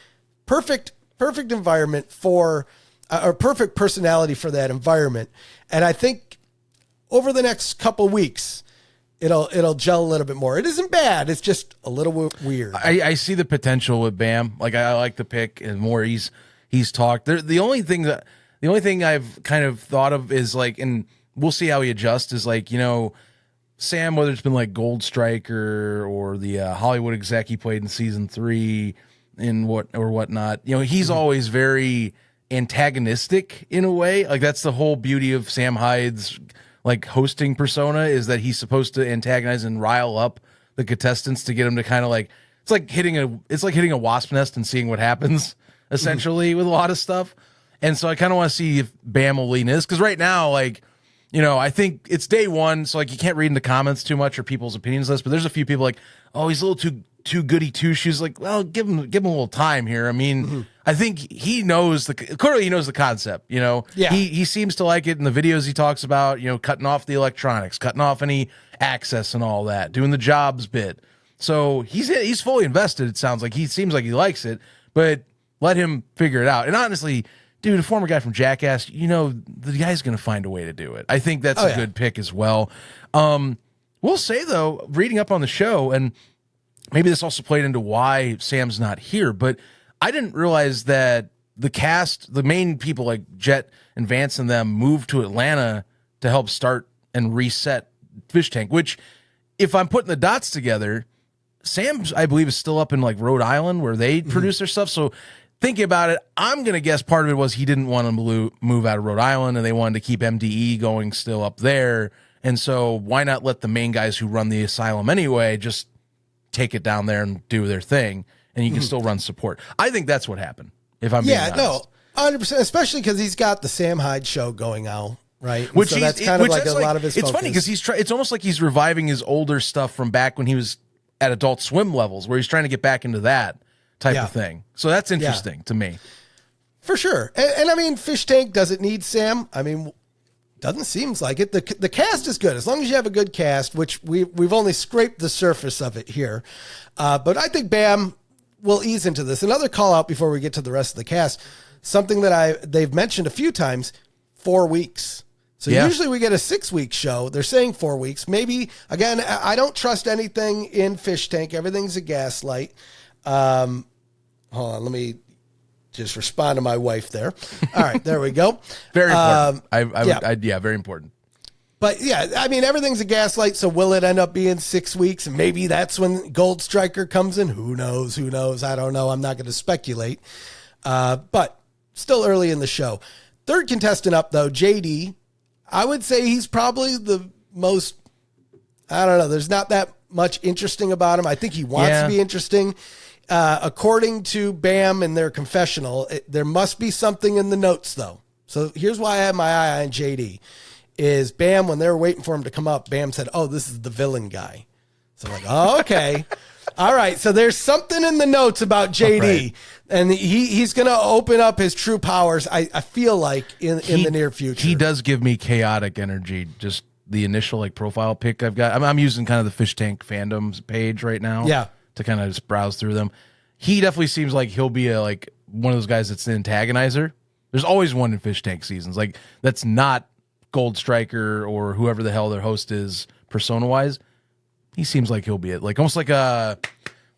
perfect environment or perfect personality for that environment. And I think over the next couple weeks, it'll gel a little bit more. It isn't bad. It's just a little weird. I see the potential with Bam. Like I like the pick, and more he's talked. The only thing I've kind of thought of is like, and we'll see how he adjusts. Is like Sam, whether it's been like Gold Striker or the Hollywood exec he played in season 3 and whatnot. He's always very antagonistic in a way. Like that's the whole beauty of Sam Hyde's like hosting persona, is that he's supposed to antagonize and rile up the contestants to get them to kind of like, it's like hitting a wasp nest and seeing what happens essentially with a lot of stuff. And so I kind of want to see if Bam will lean this, because right now, like, I think it's day one, so like you can't read in the comments too much or people's opinions list, but there's a few people like, oh, he's a little too goody two shoes. Like, well, give him a little time here. I mean, I think he knows clearly he knows the concept, Yeah. He seems to like it in the videos he talks about, cutting off the electronics, cutting off any access and all that, doing the jobs bit. So he's fully invested. It sounds like he seems like he likes it, but let him figure it out. And honestly, dude, a former guy from Jackass, the guy's going to find a way to do it. I think that's a good pick as well. We'll say, though, reading up on the show, and maybe this also played into why Sam's not here, but I didn't realize that the cast, the main people like Jet and Vance and them, moved to Atlanta to help start and reset Fish Tank, which, if I'm putting the dots together, Sam's, I believe, is still up in like Rhode Island where they produce their stuff. So thinking about it, I'm going to guess part of it was he didn't want to move out of Rhode Island and they wanted to keep MDE going still up there. And so why not let the main guys who run the asylum anyway just take it down there and do their thing, and you can still run support. I think that's what happened, if I'm being honest. No, 100%, especially because he's got the Sam Hyde show going out, right? Which so that's kind of like a lot of his focus. It's funny because it's almost like he's reviving his older stuff from back when he was at Adult Swim levels, where he's trying to get back into that type of thing. So that's interesting to me. For sure. And I mean, Fish Tank doesn't need Sam. I mean, doesn't seem like it. The cast is good. As long as you have a good cast, which we've only scraped the surface of it here. But I think Bam will ease into this. Another call out before we get to the rest of the cast, something that they've mentioned a few times, 4 weeks. So usually we get a 6-week show. They're saying 4 weeks. Maybe, again, I don't trust anything in Fish Tank. Everything's a gaslight. Hold on, let me just respond to my wife there. All right, there we go. Very important. Very important. But yeah, I mean, everything's a gaslight. So will it end up being 6 weeks? And maybe that's when Gold Striker comes in. Who knows? I don't know. I'm not going to speculate. But still early in the show. third contestant up, though, JD, I would say he's probably the most, I don't know, there's not that much interesting about him. I think he wants to be interesting. According to BAM and their confessional, there must be something in the notes, though. So here's why I have my eye on JD. Is BAM, when they were waiting for him to come up, BAM said, oh, this is the villain guy. So I'm like, oh, okay. All right. So there's something in the notes about JD. Right. And he's going to open up his true powers, I feel like, in the near future. He does give me chaotic energy, just the initial like profile pic I've got. I'm using kind of the Fishtank fandoms page right now. Yeah. To kind of just browse through them. He definitely seems like he'll be like one of those guys that's an antagonizer. There's always one in Fishtank seasons. Like that's not Gold Striker or whoever the hell their host is persona-wise. He seems like he'll be it. Like almost like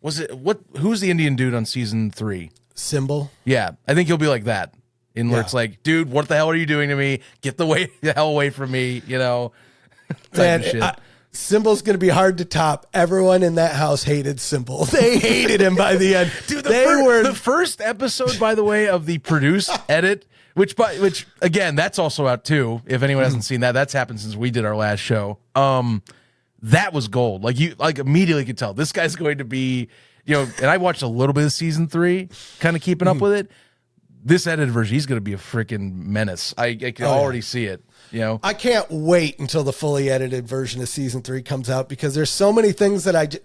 who's the Indian dude on season 3? Symbol. Yeah. I think he'll be like that. Where it's like, dude, what the hell are you doing to me? Get the hell away from me, you know. Man, Symbol's going to be hard to top. Everyone in that house hated Symbol. They hated him by the end. Dude, the first episode, by the way, of the produce edit, which again, that's also out too. If anyone hasn't seen that, that's happened since we did our last show. That was gold. Like you immediately could tell this guy's going to be, and I watched a little bit of season 3, kind of keeping up with it. This edited version, he's going to be a freaking menace. I can already see it. I can't wait until the fully edited version of season 3 comes out because there's so many things that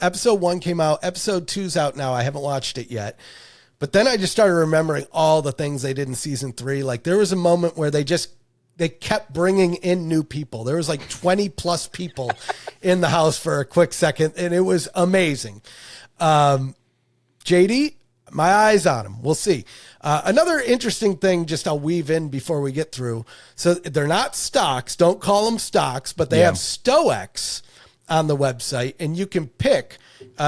episode 1 came out, episode 2's out now. I haven't watched it yet, but then I just started remembering all the things they did in season 3. Like there was a moment where they kept bringing in new people. There was like 20 plus people in the house for a quick second, and it was amazing. JD, my eyes on him. We'll see. Another interesting thing, just I'll weave in before we get through. So they're not stocks. Don't call them stocks, but they have Stoex on the website, and you can pick.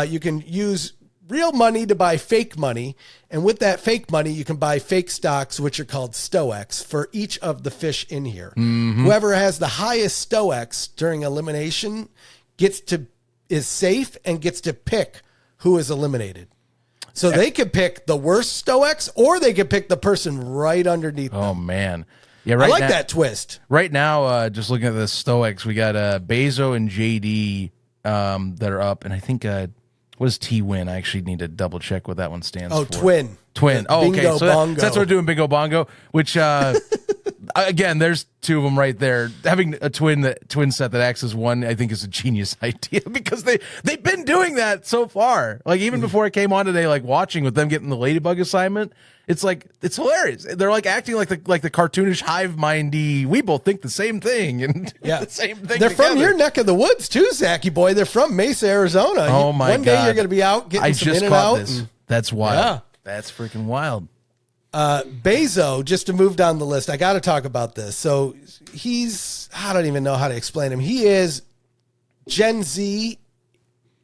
You can use real money to buy fake money, and with that fake money, you can buy fake stocks, which are called Stoex, for each of the fish in here. Mm-hmm. Whoever has the highest Stoex during elimination is safe and gets to pick who is eliminated. So they could pick the worst Stoex, or they could pick the person right underneath them. Oh, man. Yeah, I like that twist. Right now, just looking at the Stoex, we got Bezo and JD that are up. And I think, what does T-Win? I actually need to double check what that one stands for. Twin. Oh, okay. Bingo So bongo. that's what we're doing, Bingo Bongo, which, again, there's 2 of them right there. Having a twin set that acts as one, I think, is a genius idea because they've been doing that so far. Like even before I came on today, like watching with them getting the Ladybug assignment, it's like it's hilarious. They're like acting like the cartoonish hive mindy. We both think the same thing and the same thing. They're together. from your neck of the woods too, Zachy boy. They're from Mesa, Arizona. Oh my God! One day you're going to be out getting some in and out. This. That's wild. Yeah. That's freaking wild. Bezo, just to move down the list, I got to talk about this. So I don't even know how to explain him. He is Gen Z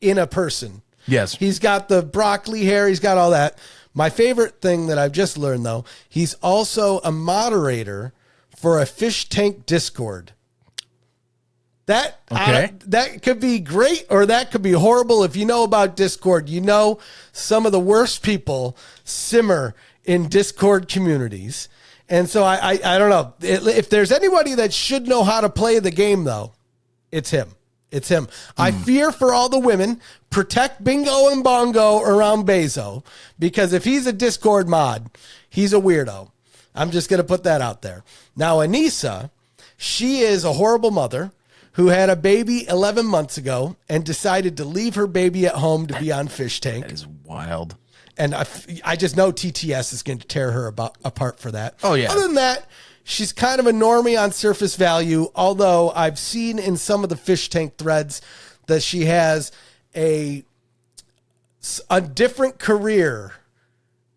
in a person. Yes. He's got the broccoli hair. He's got all that. My favorite thing that I've just learned, though, he's also a moderator for a Fishtank Discord. That could be great or that could be horrible. If you know about Discord, some of the worst people simmer in Discord communities. And so I don't know. If there's anybody that should know how to play the game, though, it's him. It's him. I fear for all the women. Protect Bingo and Bongo around Bezo, because if he's a Discord mod, he's a weirdo. I'm just going to put that out there. Now, Anissa, she is a horrible mother who had a baby 11 months ago and decided to leave her baby at home to be on Fishtank. That is wild. And I just know TTS is going to tear her apart for that. Oh, yeah. Other than that, she's kind of a normie on surface value, although I've seen in some of the Fishtank threads that she has a different career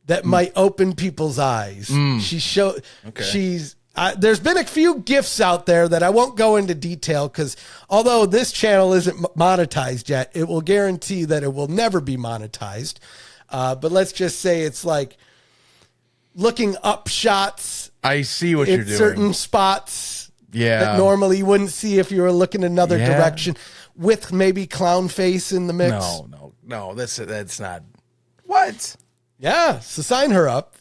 that might open people's eyes. There's been a few gifts out there that I won't go into detail because although this channel isn't monetized yet, it will guarantee that it will never be monetized. But let's just say it's like looking up shots. I see what you're doing. Certain spots that normally you wouldn't see if you were looking another direction with maybe clown face in the mix. No. That's not. What? Yeah. So sign her up.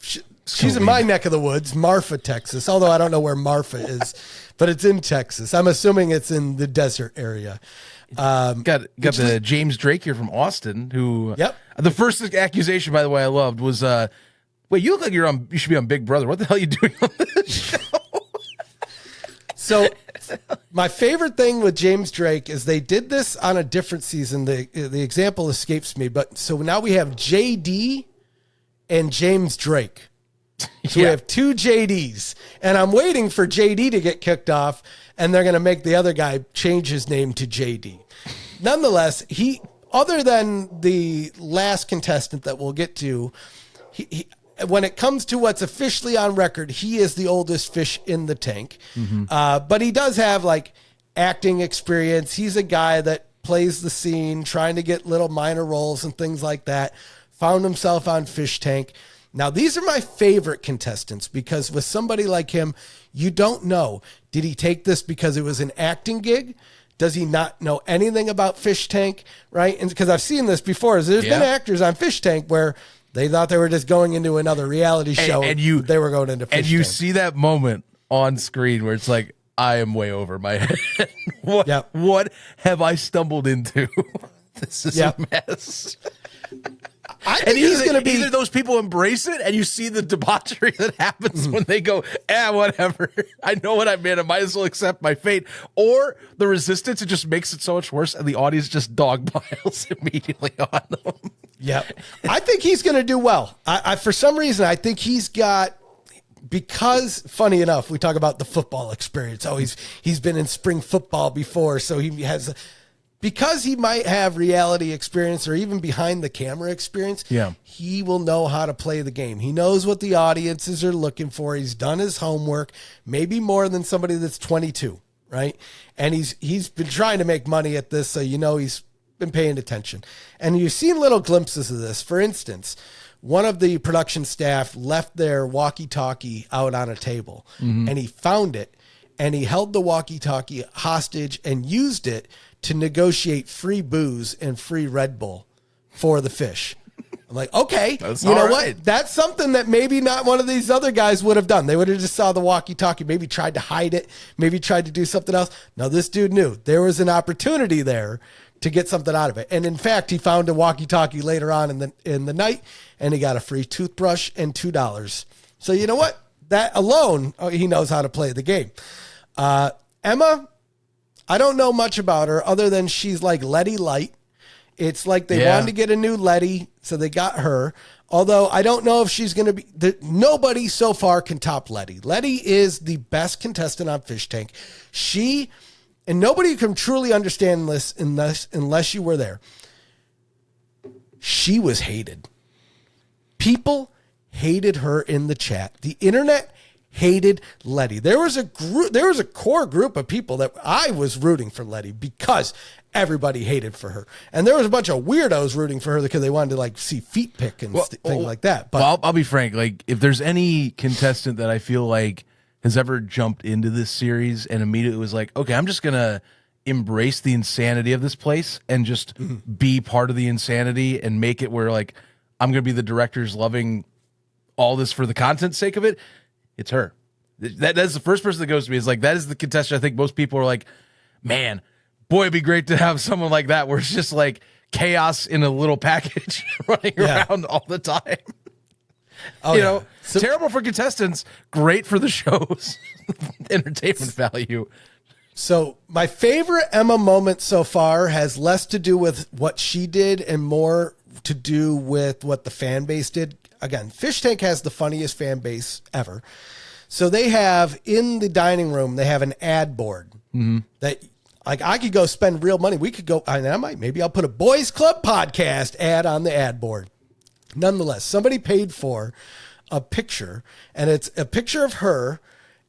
She's in my neck of the woods, Marfa, Texas, although I don't know where Marfa is, but it's in Texas. I'm assuming it's in the desert area. Got the James Drake here from Austin, who Yep. The first accusation, by the way, I loved was, wait, you look like you should be on Big Brother. What the hell are you doing on this show? So my favorite thing with James Drake is they did this on a different season. The example escapes me, but so now we have JD and James Drake. So we have two JDs, and I'm waiting for JD to get kicked off, and they're going to make the other guy change his name to JD. Nonetheless, other than the last contestant that we'll get to, he when it comes to what's officially on record, he is the oldest fish in the tank. Mm-hmm. But he does have like acting experience. He's a guy that plays the scene, trying to get little minor roles and things like that. Found himself on Fishtank. Now, these are my favorite contestants because with somebody like him, you don't know. Did he take this because it was an acting gig? Does he not know anything about Fishtank? Right? And because I've seen this before. There's been actors on Fishtank where they thought they were just going into another reality show, and they were going into Fishtank. And you see that moment on screen where it's like, I am way over my head. What have I stumbled into? This is a mess. I think he's going to be either those people embrace it, and you see the debauchery that happens when they go, whatever. I know what I made. I might as well accept my fate. Or the resistance, it just makes it so much worse, and the audience just dog piles immediately on them. Yep. I think he's going to do well. I for some reason, I think he's got, because funny enough, we talk about the football experience. Oh, he's been in spring football before, so he has, because he might have reality experience or even behind the camera experience. He will know how to play the game. He knows what the audiences are looking for. He's done his homework, maybe more than somebody that's 22, right? And he's been trying to make money at this, so he's been paying attention. And you've seen little glimpses of this. For instance, one of the production staff left their walkie-talkie out on a table, and he found it, and he held the walkie-talkie hostage and used it to negotiate free booze and free Red Bull for the fish. I'm like, okay, you know what? That's something that maybe not one of these other guys would have done. They would have just saw the walkie-talkie, maybe tried to hide it, maybe tried to do something else. No, this dude knew there was an opportunity there to get something out of it. And in fact, he found a walkie-talkie later on in the night, and he got a free toothbrush and $2. So you know what? That alone, he knows how to play the game. Emma, I don't know much about her other than she's like Letty Light. It's like they wanted to get a new Letty, so they got her. Although I don't know if she's going to be... nobody so far can top Letty. Letty is the best contestant on Fishtank. And nobody can truly understand this unless you were there. She was hated. People hated her in the chat. The internet hated Letty. There was a core group of people that I was rooting for Letty because everybody hated for her. And there was a bunch of weirdos rooting for her because they wanted to like see feet pick and things like that. But I'll be frank, like if there's any contestant that I feel like has ever jumped into this series and immediately was like, okay, I'm just going to embrace the insanity of this place and just be part of the insanity and make it where like I'm going to be the directors loving all this for the content's sake of it. It's her. That's the first person that goes to me. Is like, that is the contestant. I think most people are like, man, boy, it'd be great to have someone like that where it's just like chaos in a little package running around all the time. Terrible for contestants, great for the show's entertainment value. So my favorite Emma moment so far has less to do with what she did and more to do with what the fan base did. Again, Fishtank has the funniest fan base ever. So they have in the dining room, they have an ad board that like I could go spend real money. We could go, and maybe I'll put a Boys Club podcast ad on the ad board. Nonetheless, somebody paid for a picture, and it's a picture of her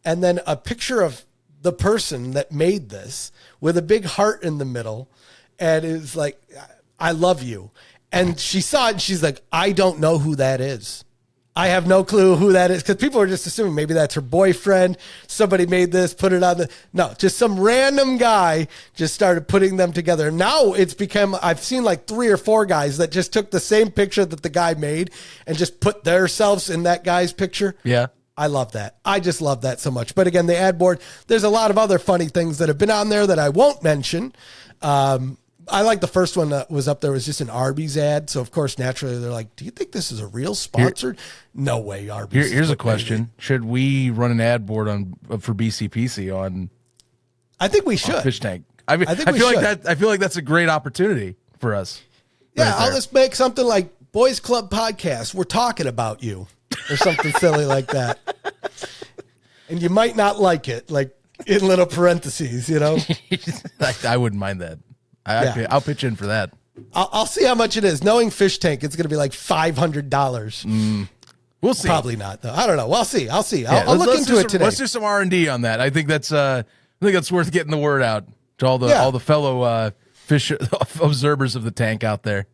and then a picture of the person that made this with a big heart in the middle. And it's like, I love you. And she saw it and she's like, I don't know who that is. I have no clue who that is because people are just assuming maybe that's her boyfriend. Somebody made this, put it on no, just some random guy just started putting them together. Now it's become, I've seen like 3 or 4 guys that just took the same picture that the guy made and just put themselves in that guy's picture. Yeah. I love that. I just love that so much. But again, the ad board, there's a lot of other funny things that have been on there that I won't mention. I like the first one that was up there was just an Arby's ad. So, of course, naturally, they're like, do you think this is a real sponsored? No way, Arby's. Here's a question. Should we run an ad board for BCPC on I think we should. Fishtank? I feel like that's a great opportunity for us. Yeah, I'll just make something like Boys Club Podcast. We're talking about you or something silly like that. And you might not like it, like in little parentheses, you know? I wouldn't mind that. I'll pitch in for that. I'll see how much it is. Knowing Fishtank, it's going to be like $500. We'll see. Probably not, though. I don't know. I'll see. I'll look into it today. Let's do some R&D on that. I think that's worth getting the word out to all the fellow fish observers of the tank out there.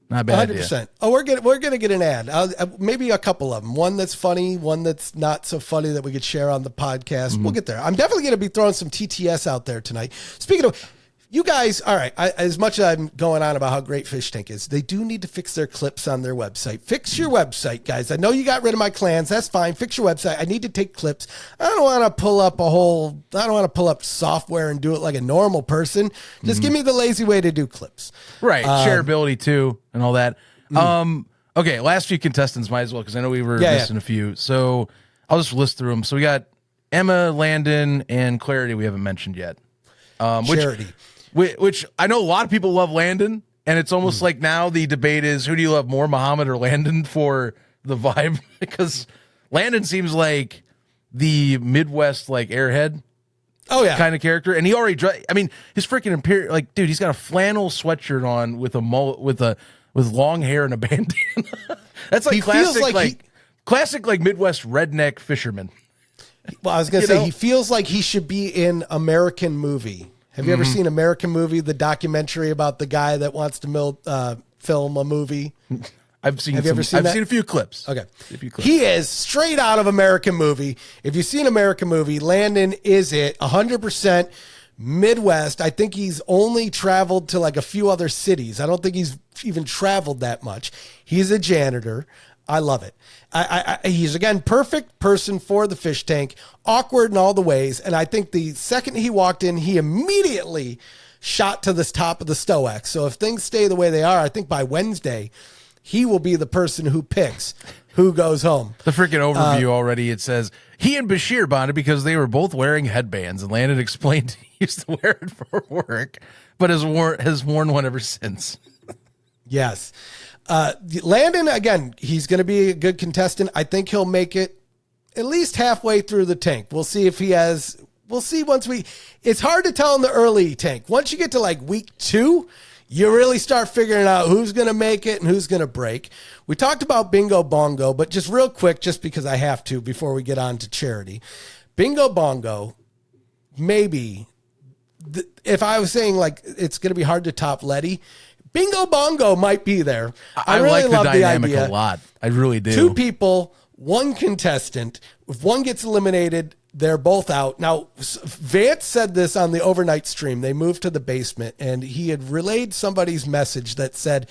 Not a bad 100%. Idea. Oh, we're gonna get an ad. Maybe a couple of them. One that's funny, one that's not so funny that we could share on the podcast. We'll get there. I'm definitely gonna be throwing some TTS out there tonight. Speaking of. You guys, all right, as much as I'm going on about how great Fishtank is, they do need to fix their clips on their website. Fix your website, guys. I know you got rid of my clans. That's fine. Fix your website. I need to take clips. I don't want to pull up software and do it like a normal person. Just give me the lazy way to do clips. Right. Shareability too and all that. Okay, last few contestants might as well because I know we were missing a few. So I'll just list through them. So we got Emma, Landon, and Clarity we haven't mentioned yet. Charity. Which I know a lot of people love Landon, and it's almost like now the debate is who do you love more, Muhammad or Landon, for the vibe? Because Landon seems like the Midwest like airhead, kind of character, and he already his freaking imperial dude, he's got a flannel sweatshirt on with a mullet with long hair and a bandana. That's like classic Midwest redneck fisherman. Well, I was gonna say he feels like he should be in American Movie. Have you ever seen American Movie, the documentary about the guy that wants to film a movie? I've seen a few clips. Okay. He is straight out of American Movie. If you've seen American Movie, Landon is it 100% Midwest. I think he's only traveled to like a few other cities. I don't think he's even traveled that much. He's a janitor. I love it. He's, again, perfect person for the fish tank, awkward in all the ways. And I think the second he walked in, he immediately shot to the top of the Stoic. So if things stay the way they are, I think by Wednesday, he will be the person who picks who goes home. The freaking overview already, it says, he and Bashir bonded because they were both wearing headbands. And Landon explained he used to wear it for work, but has worn one ever since. Yes. Landon, again, he's going to be a good contestant. I think he'll make it at least halfway through the tank. We'll see if he has, we'll see it's hard to tell in the early tank. Once you get to like week 2, you really start figuring out who's going to make it and who's going to break. We talked about Bingo Bongo, but just real quick, just because I have to before we get on to charity. Bingo Bongo, maybe, if I was saying like it's going to be hard to top Letty, Bingo Bongo might be there. I really like the dynamic a lot. I really do. 2 people, 1 contestant. If one gets eliminated, they're both out. Now, Vance said this on the overnight stream. They moved to the basement, and he had relayed somebody's message that said,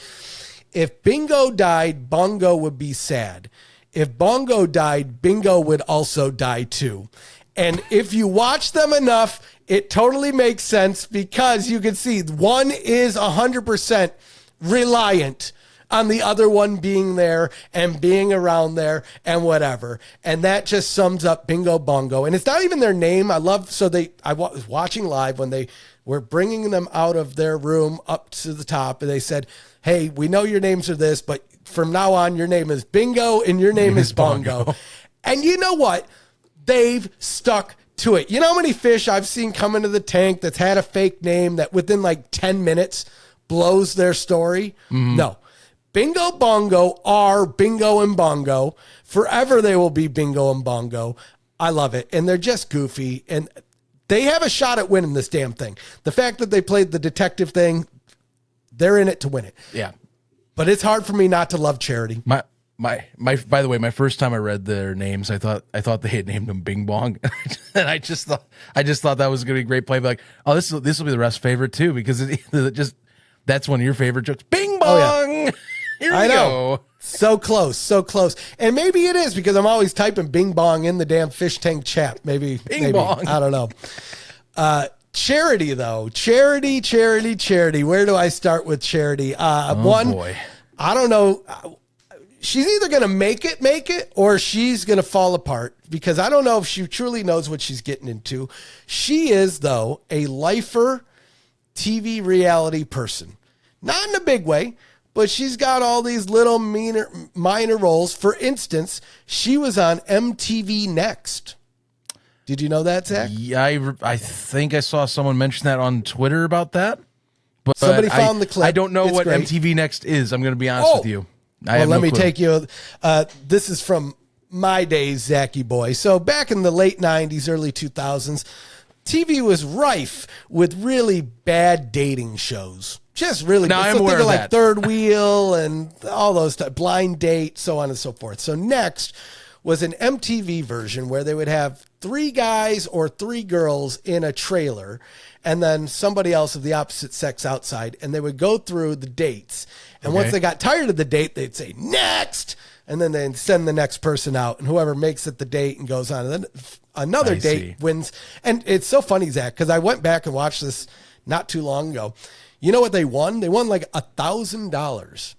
if Bingo died, Bongo would be sad. If Bongo died, Bingo would also die too. And if you watch them enough, it totally makes sense because you can see one is 100% reliant on the other one being there and being around there and whatever. And that just sums up Bingo Bongo. And it's not even their name. I was watching live when they were bringing them out of their room up to the top. And they said, hey, we know your names are this, but from now on, your name is Bingo and your name is Bongo. And you know what? They've stuck to it. You know how many fish I've seen come into the tank that's had a fake name that within like 10 minutes blows their story? No. Bingo Bongo are Bingo and Bongo. Forever they will be Bingo and Bongo. I love it. And they're just goofy. And they have a shot at winning this damn thing. The fact that they played the detective thing, they're in it to win it. Yeah. But it's hard for me not to love Charity. By the way, my first time I read their names, I thought they had named them Bing Bong, and I just thought that was gonna be a great play. Like, oh, this will be the rest favorite too, because it just that's one of your favorite jokes. Bing Bong. Oh, yeah. Here we go. So close. And maybe it is because I'm always typing Bing Bong in the damn fish tank chat. Maybe Bing Bong. I don't know. Charity though. Charity. Where do I start with Charity? Boy. I don't know. She's either going to make it, or she's going to fall apart, because I don't know if she truly knows what she's getting into. She is, though, a lifer TV reality person. Not in a big way, but she's got all these little minor roles. For instance, she was on MTV Next. Did you know that, Zach? Yeah, I think I saw someone mention that on Twitter about that. But somebody found the clip. I don't know it's what great. MTV Next is. I'm going to be honest with you. Well, let me take you. This is from my days, Zachy boy. So back in the late 90s, early 2000s, TV was rife with really bad dating shows. Just really now, bad. I'm aware of like that. Third Wheel and all those stuff, Blind Date, so on and so forth. So Next was an MTV version where they would have 3 guys or 3 girls in a trailer, and then somebody else of the opposite sex outside, and they would go through the dates. And once they got tired of the date, they'd say, next, and then they'd send the next person out, and whoever makes it the date and goes on. And then another date wins. And it's so funny, Zach, because I went back and watched this not too long ago. You know what they won? They won like $1,000.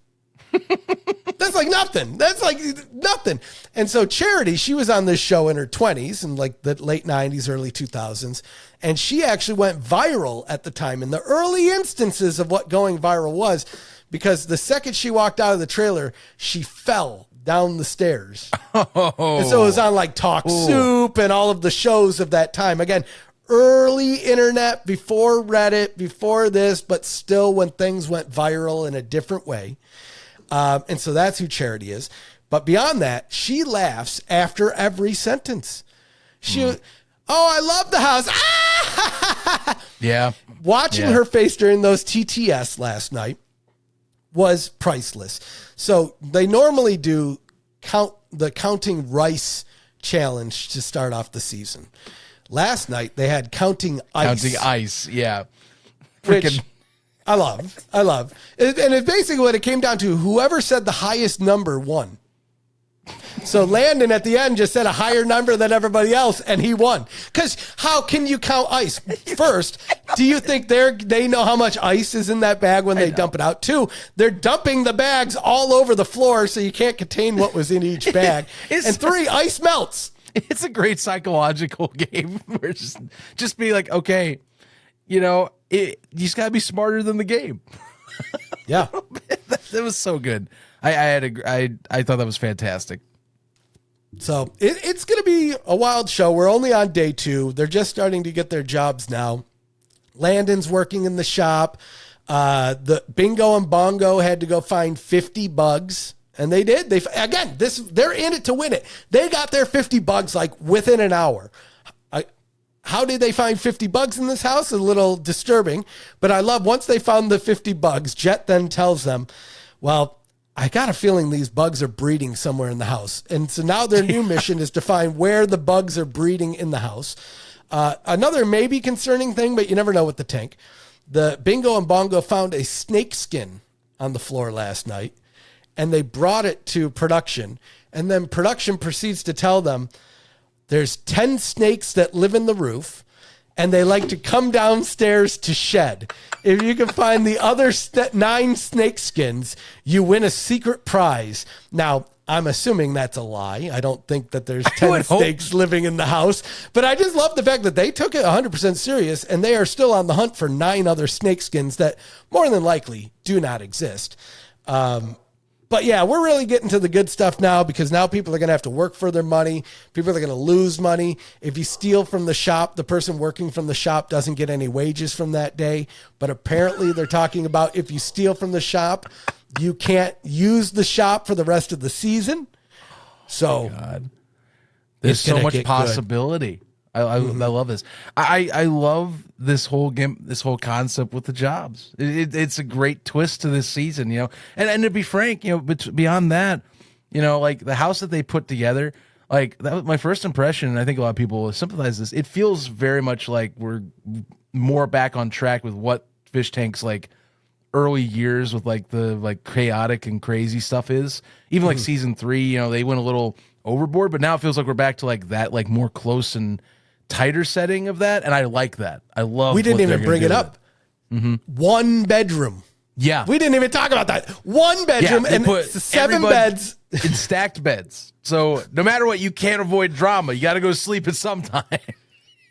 That's like nothing. That's like nothing. And so Charity, she was on this show in her 20s, in like the late 90s, early 2000s. And she actually went viral at the time. In the early instances of what going viral was, because the second she walked out of the trailer, she fell down the stairs. Oh. And so it was on like Talk Soup and all of the shows of that time. Again, early internet, before Reddit, before this, but still when things went viral in a different way. And so that's who Charity is. But beyond that, she laughs after every sentence. Oh, I love the house. Ah! Yeah. Watching her face during those TTS last night was priceless. So they normally do the counting rice challenge to start off the season. Last night they had counting ice. Counting ice, yeah. Which I love. And it's basically what it came down to. Whoever said the highest number won. So Landon at the end just said a higher number than everybody else, and he won. Because how can you count ice? First, do you think they know how much ice is in that bag when they dump it out? 2, they're dumping the bags all over the floor, so you can't contain what was in each bag. And 3, ice melts. It's a great psychological game where just be like, okay, you just got to be smarter than the game. Yeah. That was so good. I thought that was fantastic. So it's going to be a wild show. We're only on day 2. They're just starting to get their jobs now. Landon's working in the shop. The Bingo and Bongo had to go find 50 bugs, and they did. They're in it to win it. They got their 50 bugs like within an hour. How did they find 50 bugs in this house? A little disturbing, but I love once they found the 50 bugs, Jet then tells them, well, I got a feeling these bugs are breeding somewhere in the house. And so now their new mission is to find where the bugs are breeding in the house. Another maybe concerning thing, but you never know with the tank. The Bingo and Bongo found a snake skin on the floor last night, and they brought it to production. And then production proceeds to tell them there's 10 snakes that live in the roof, and they like to come downstairs to shed. If you can find the other 9 snake skins, you win a secret prize. Now, I'm assuming that's a lie. I don't think that there's 10 snakes living in the house, but I just love the fact that they took it 100% serious, and they are still on the hunt for 9 other snake skins that more than likely do not exist. But yeah, we're really getting to the good stuff now, because now people are going to have to work for their money. People are going to lose money. If you steal from the shop, the person working from the shop doesn't get any wages from that day. But apparently they're talking about if you steal from the shop, you can't use the shop for the rest of the season. So God. There's so much possibility. I love this. I love this whole game, this whole concept with the jobs. It's a great twist to this season, and to be frank, but beyond that, You know, like the house that they put together, like that was my first impression. And I think a lot of people will sympathize this. It feels very much like we're more back on track with what Fishtank's like early years with like the like chaotic and crazy stuff is. Even like season 3, you know, they went a little overboard, but now it feels like we're back to like that, like more close and tighter setting of that. And I like that. I love. We didn't even bring it up. One bedroom. Yeah, we didn't even talk about that. One bedroom and put 7 beds in stacked beds. So no matter what, you can't avoid drama. You got to go sleep at some time.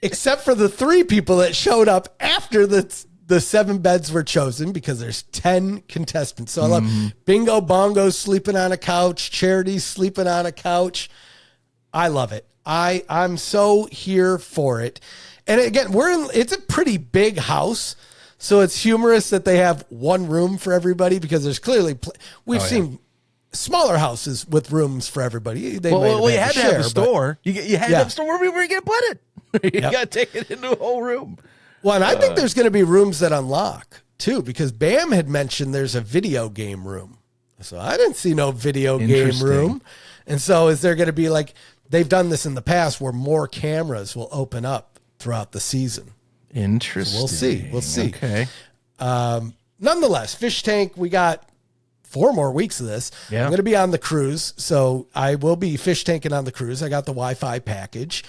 Except for the 3 people that showed up after the 7 beds were chosen, because there's 10 contestants. So I love Bingo Bongo sleeping on a couch, Charity sleeping on a couch. I love it. I'm so here for it. And again, it's a pretty big house. So it's humorous that they have one room for everybody, because there's clearly we've seen smaller houses with rooms for everybody. They you had to have a store. You had to have a store where you can put it. You got to take it into a whole room. Well, and I think there's going to be rooms that unlock too, because Bam had mentioned there's a video game room. So I didn't see no video game room. And so is there going to be like, they've done this in the past where more cameras will open up throughout the season. Interesting. So we'll see. Okay. Nonetheless, Fish Tank, we got 4 more weeks of this. Yeah. I'm going to be on the cruise, so I will be fish tanking on the cruise. I got the Wi-Fi package.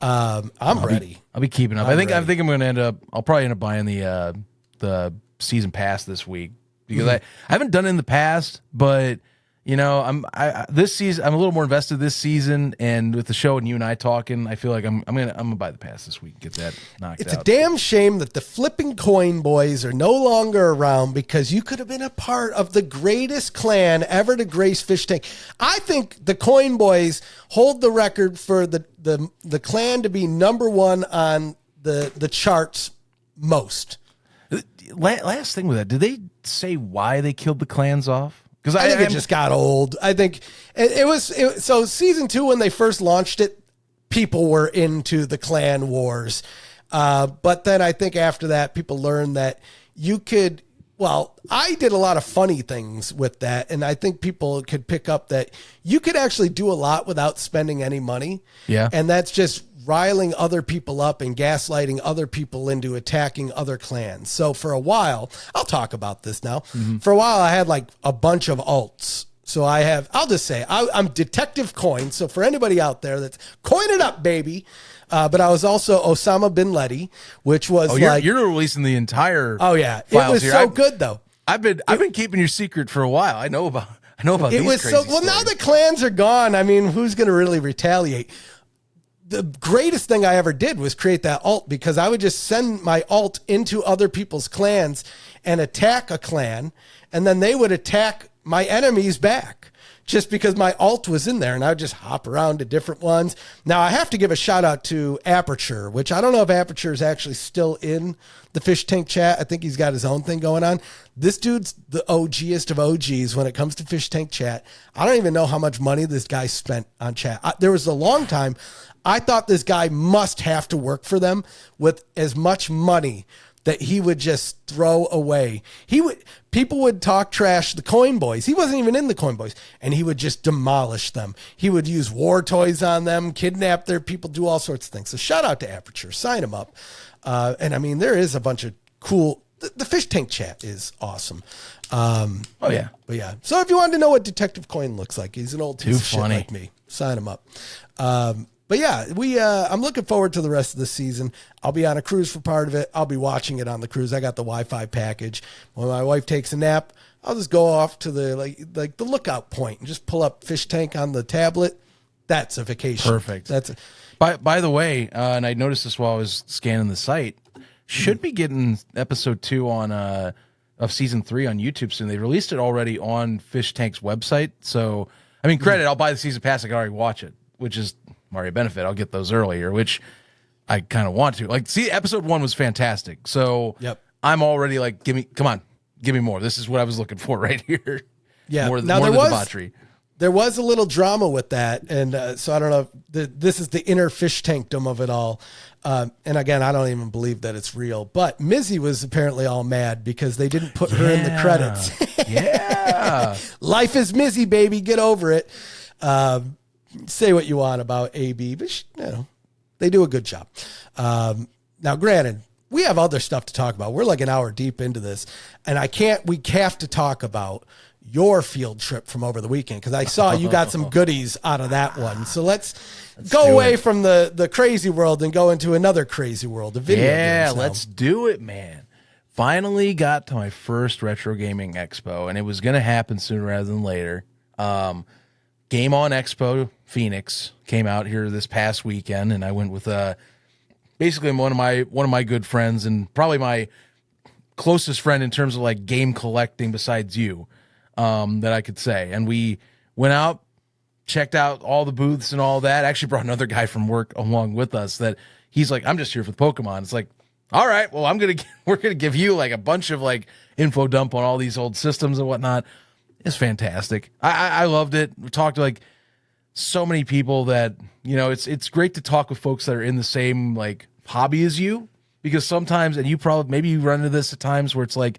I'm ready. I'll be keeping up. I think I'm going to end up. I'll probably end up buying the season pass this week, because I haven't done it in the past, but you know, this season I'm a little more invested this season, and with the show and you and I talking, I feel like I'm gonna buy the pass this week, get that knocked out. It's a damn shame that the flipping coin boys are no longer around, because you could have been a part of the greatest clan ever to grace Fish Tank. I think the coin boys hold the record for the clan to be number 1 on the charts most. Last thing with that, did they say why they killed the clans off? Because I think it just got old. I think it was so season 2, when they first launched it, people were into the clan wars. But then I think after that, people learned that you could, well, I did a lot of funny things with that. And I think people could pick up that you could actually do a lot without spending any money. Yeah. And that's just riling other people up and gaslighting other people into attacking other clans. So for a while, I'll talk about this now. For a while, I had like a bunch of alts. So I'll just say, I'm Detective Coin. So for anybody out there that's coin it up, baby. But I was also Osama Bin Laden, which was you're releasing the entire. Oh yeah. It was so good though. I've been keeping your secret for a while. I know about it. These Was crazy so well. stories. Now the clans are gone. I mean, who's going to really retaliate? The greatest thing I ever did was create that alt, because I would just send my alt into other people's clans and attack a clan, and then they would attack my enemies back just because my alt was in there, and I would just hop around to different ones. Now I have to give a shout out to Aperture, which I don't know if Aperture is actually still in the Fish Tank chat. I think he's got his own thing going on. This dude's the OGest of OGs when it comes to Fish Tank chat. I don't even know how much money this guy spent on chat. There was a long time I thought this guy must have to work for them with as much money that he would just throw away. People would talk trash the Coin Boys. He wasn't even in the Coin Boys, and he would just demolish them. He would use war toys on them, kidnap their people, do all sorts of things. So shout out to Aperture, sign him up. And I mean, there is a bunch of cool. The Fish Tank chat is awesome. But yeah. So if you wanted to know what Detective Coin looks like, he's an old piece of shit like me. Sign him up. But yeah, I'm looking forward to the rest of the season. I'll be on a cruise for part of it. I'll be watching it on the cruise. I got the Wi-Fi package. When my wife takes a nap, I'll just go off to the like the lookout point and just pull up Fish Tank on the tablet. That's a vacation. Perfect. By the way, and I noticed this while I was scanning the site, should be getting episode 2 on of season 3 on YouTube soon. They released it already on Fish Tank's website. So I mean, credit. I'll buy the season pass. I can already watch it, which is Mario benefit. I'll get those earlier, which I kind of want to. Like, see, episode 1 was fantastic. So I'm already like, give me more. This is what I was looking for right here. Yeah. More than debauchery. there was a little drama with that. And so I don't know if this is the inner fish tankdom of it all. And again, I don't even believe that it's real. But Mizzy was apparently all mad because they didn't put her in the credits. Yeah. Life is Mizzy, baby. Get over it. Say what you want about AB, but they do a good job. Now, granted, we have other stuff to talk about. We're like an hour deep into this, and we have to talk about your field trip from over the weekend, because I saw you got some goodies out of that one. So let's go away from the crazy world and go into another crazy world of video games. Yeah, let's do it, man. Finally got to my first Retro Gaming Expo, and it was going to happen sooner rather than later. Game On Expo Phoenix came out here this past weekend, and I went with basically one of my good friends, and probably my closest friend in terms of like game collecting besides you, that I could say. And we went out, checked out all the booths and all that. Actually brought another guy from work along with us that he's like, I'm just here for the Pokemon. It's like, all right, well, we're gonna give you like a bunch of like info dump on all these old systems and whatnot. It's fantastic. I loved it. We talked to like so many people that, it's great to talk with folks that are in the same like hobby as you, because sometimes, and maybe you run into this at times where it's like,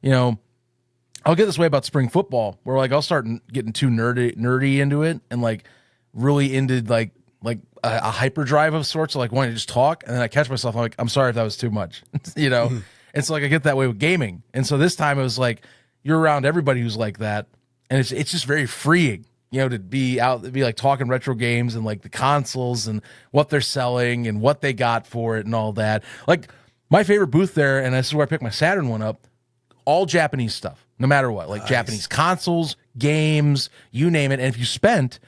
I'll get this way about spring football, where like I'll start getting too nerdy into it, and like really into like a hyperdrive of sorts, of like wanting to just talk, and then I catch myself, I'm like, I'm sorry if that was too much, And so like I get that way with gaming, and so this time it was like you're around everybody who's like that, and it's just very freeing, to be like talking retro games and like the consoles and what they're selling and what they got for it and all that. Like my favorite booth there, and this is where I picked my Saturn one up, all Japanese stuff, no matter what, like nice. Japanese consoles, games, you name it. And if you spent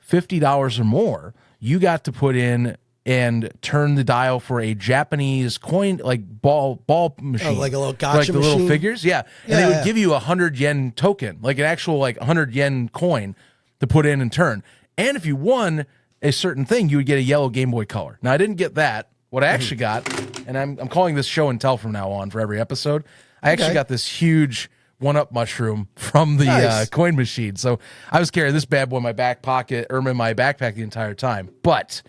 $50 or more, you got to put in and turn the dial for a Japanese coin, like ball machine. Oh, like a little gotcha like the machine? Little figures, yeah. And they would give you 100 yen token, like an actual like 100 yen coin to put in and turn. And if you won a certain thing, you would get a yellow Game Boy Color. Now, I didn't get that. What I actually got, and I'm calling this show and tell from now on for every episode, I actually got this huge one-up mushroom from the coin machine. So I was carrying this bad boy in my back pocket, or in my backpack the entire time. But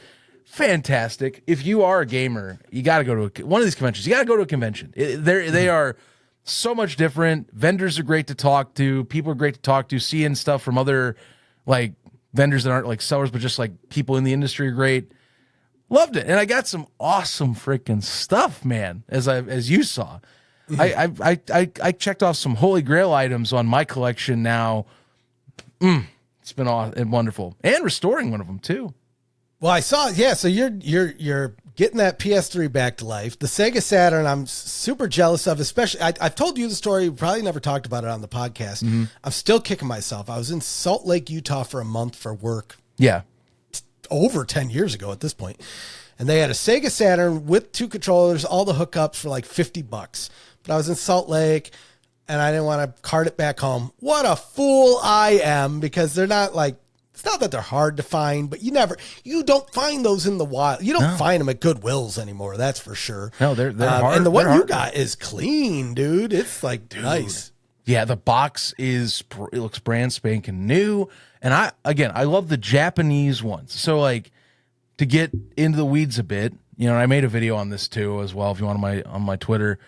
fantastic. If you are a gamer, you got to go to one of these conventions. You got to go to a convention. They are so much different. Vendors are great to talk to. People are great to talk to. Seeing stuff from other like vendors that aren't like sellers, but just like people in the industry are great. Loved it. And I got some awesome freaking stuff, man, as you saw. I checked off some Holy Grail items on my collection now. It's been awesome and wonderful, and restoring one of them too. Well, I saw, yeah. So you're getting that PS3 back to life. The Sega Saturn, I'm super jealous of. Especially, I've told you the story. Probably never talked about it on the podcast. Mm-hmm. I'm still kicking myself. I was in Salt Lake, Utah, for a month for work. Yeah, over 10 years ago at this point, and they had a Sega Saturn with 2 controllers, all the hookups for like $50. But I was in Salt Lake, and I didn't want to cart it back home. What a fool I am, because they're not like, it's not that they're hard to find, but you don't find those in the wild. You don't find them at Goodwills anymore. That's for sure. No, they're hard. And the one you got is clean, dude. It's like nice. Yeah, the box it looks brand spanking new. And I love the Japanese ones. So like, to get into the weeds a bit, and I made a video on this too as well, if you want on my Twitter.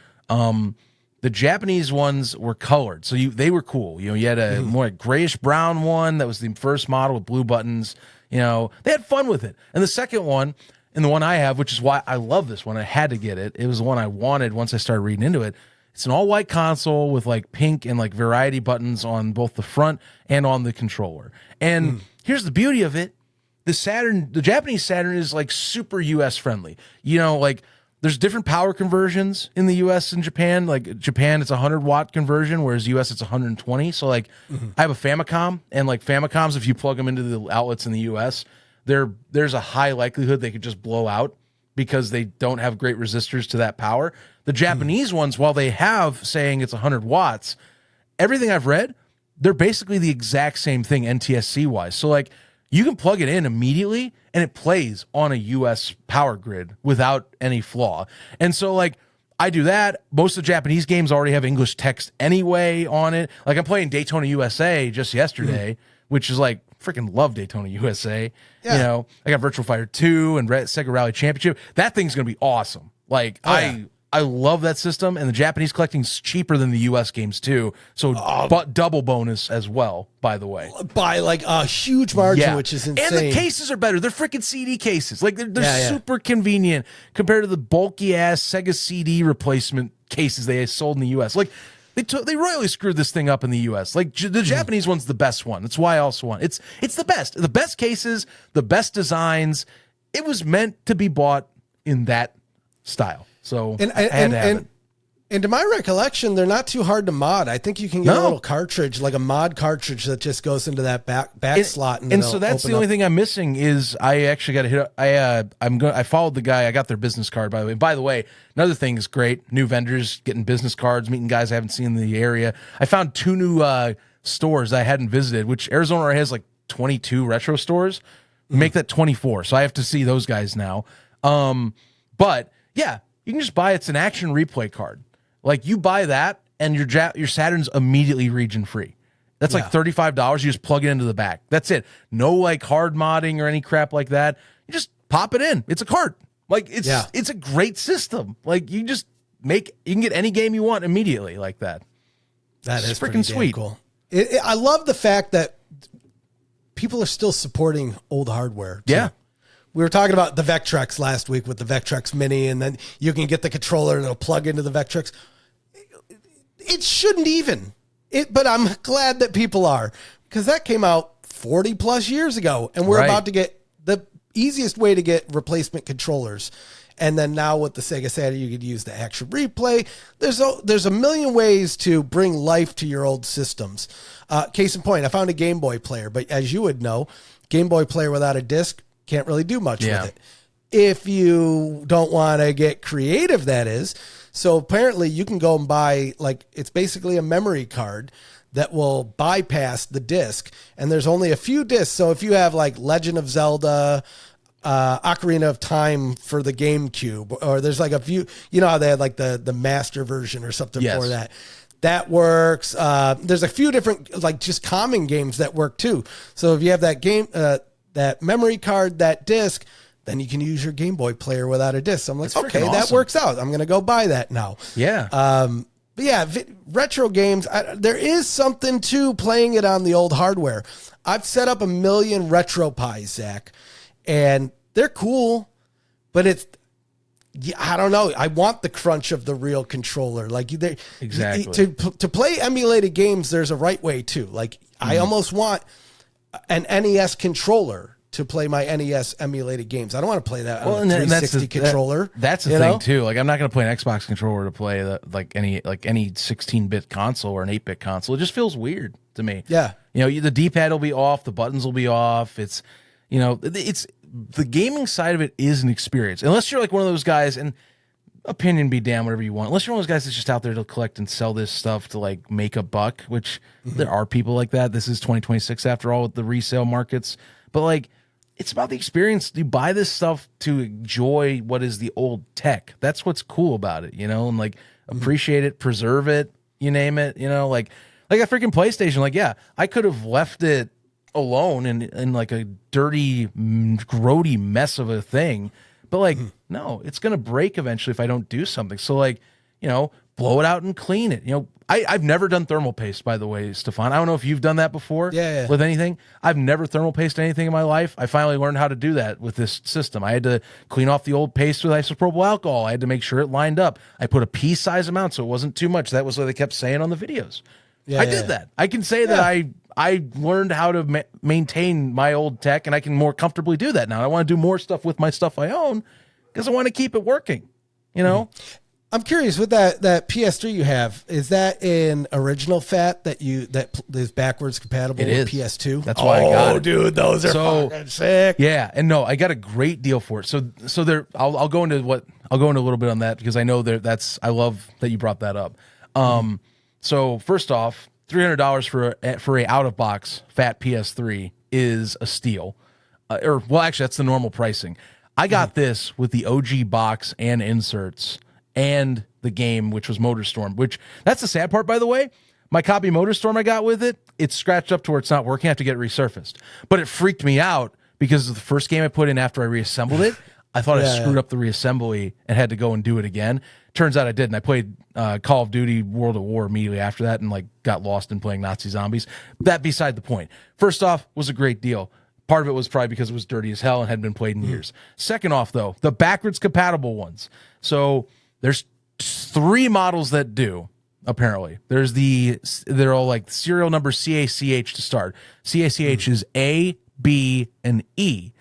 The Japanese ones were colored, so they were cool. You had a more like grayish brown one that was the first model with blue buttons. They had fun with it. And the second one, and the one I have, which is why I love this one, I had to get it. It was the one I wanted once I started reading into it. It's an all-white console with like pink and like variety buttons on both the front and on the controller. And here's the beauty of it: the Japanese Saturn is like super US friendly. Like, there's different power conversions in the US and Japan. Like Japan, it's a 100-watt conversion, whereas US, it's 120. So like, I have a Famicom, and like Famicoms, if you plug them into the outlets in the US, there's a high likelihood they could just blow out because they don't have great resistors to that power. The Japanese ones, while they have saying it's 100 watts, everything I've read, they're basically the exact same thing NTSC wise. So like, you can plug it in immediately and it plays on a US power grid without any flaw. And so like, I do that. Most of the Japanese games already have English text anyway on it. Like, I'm playing Daytona USA just yesterday, which is like freaking love Daytona USA. Yeah. You know, I got Virtual Fighter 2 and Sega Rally Championship. That thing's going to be awesome. Like, I love that system, and the Japanese collecting's cheaper than the U.S. games too. So, but double bonus as well, by the way. By like a huge margin, which is insane. And the cases are better. They're freaking CD cases. Like they're super convenient compared to the bulky ass Sega CD replacement cases they sold in the U.S. Like they royally screwed this thing up in the U.S. Like the Japanese one's the best one. That's why I also want it's the best cases, the best designs. It was meant to be bought in that style. So and to my recollection, they're not too hard to mod. I think you can get a little cartridge, like a mod cartridge that just goes into that back slot. And so that's the only thing I'm missing is I actually got to hit. I followed the guy. I got their business card, by the way. By the way, another thing is great. New vendors getting business cards, meeting guys I haven't seen in the area. I found 2 new stores I hadn't visited, which Arizona has like 22 retro stores. Make that 24. So I have to see those guys now. But yeah, you can just buy it's an action replay card. Like you buy that and your Saturn's immediately region free. That's like $35. You just plug it into the back. That's it. No like hard modding or any crap like that. You just pop it in. It's a card. Like it's a great system. Like you can get any game you want immediately like that. That is freaking sweet. Cool. I love the fact that people are still supporting old hardware too. Yeah. We were talking about the Vectrex last week with the Vectrex Mini, and then you can get the controller and it'll plug into the Vectrex. It shouldn't even. But I'm glad that people are, because that came out 40 plus years ago, and we're about to get the easiest way to get replacement controllers. And then now with the Sega Saturn, you could use the Action Replay. There's a million ways to bring life to your old systems. Case in point, I found a Game Boy player, but as you would know, Game Boy player without a disc, can't really do much with it. If you don't want to get creative, that is. So apparently you can go and buy, like, it's basically a memory card that will bypass the disc. And there's only a few discs. So if you have like Legend of Zelda, Ocarina of Time for the GameCube, or there's like a few, you know how they had like the master version or something for that. That works. There's a few different, like, just common games that work too. So if you have that game, that memory card, that disc, then you can use your Game Boy player without a disc. So I'm like, okay, awesome. That works out. I'm going to go buy that now. Yeah. But yeah, retro games, there is something to playing it on the old hardware. I've set up 1 million retro pies, Zach, and they're cool, but I don't know. I want the crunch of the real controller. Like exactly to play emulated games, there's a right way too. Like I almost want an NES controller to play my NES emulated games. I don't want to play that on a 360 controller. That's the thing too. Like I'm not going to play an Xbox controller to play like any 16-bit console or an 8-bit console. It just feels weird to me. Yeah. You know, the D-pad will be off, the buttons will be off. It's, you know, it's the gaming side of it is an experience. Unless you're like one of those guys, and opinion be damn, whatever you want. Unless you're one of those guys that's just out there to collect and sell this stuff to like make a buck, which there are people like that. This is 2026 after all with the resale markets. But like, it's about the experience. You buy this stuff to enjoy what is the old tech. That's what's cool about it, you know, and like appreciate it, preserve it, you name it, you know, like a freaking PlayStation. Like, yeah, I could have left it alone in like a dirty, grody mess of a thing. But like, no, it's going to break eventually if I don't do something. So like, you know, blow it out and clean it. You know, I've never done thermal paste, by the way, Stefan. I don't know if you've done that before with anything. I've never thermal pasted anything in my life. I finally learned how to do that with this system. I had to clean off the old paste with isopropyl alcohol. I had to make sure it lined up. I put a pea-size amount so it wasn't too much. That was what they kept saying on the videos. I did that. I can say that I learned how to maintain my old tech, and I can more comfortably do that now. I want to do more stuff with my stuff I own because I want to keep it working, you know? I'm curious with that PS3 you have, is that an original FAT that is backwards compatible with PS2? That's why I got it. Oh, dude, those are fucking sick. Yeah, and no, I got a great deal for it. So there, I'll go into a little bit on that because I know I love that you brought that up. So first off, $300 for a out of box fat PS3 is a steal. Actually, that's the normal pricing. I got this with the OG box and inserts and the game, which was MotorStorm, which that's the sad part, by the way. My copy of MotorStorm I got with it, it's scratched up to where it's not working. I have to get it resurfaced. But it freaked me out because the first game I put in after I reassembled it, I thought I screwed up the reassembly and had to go and do it again. Turns out I didn't. I played Call of Duty World at War immediately after that and like got lost in playing Nazi zombies. That beside the point. First off, was a great deal. Part of it was probably because it was dirty as hell and hadn't been played in years. Second off, though, the backwards compatible ones. So there's 3 models that do, apparently. They're all like serial number CACH to start. CACH is A, B, and E.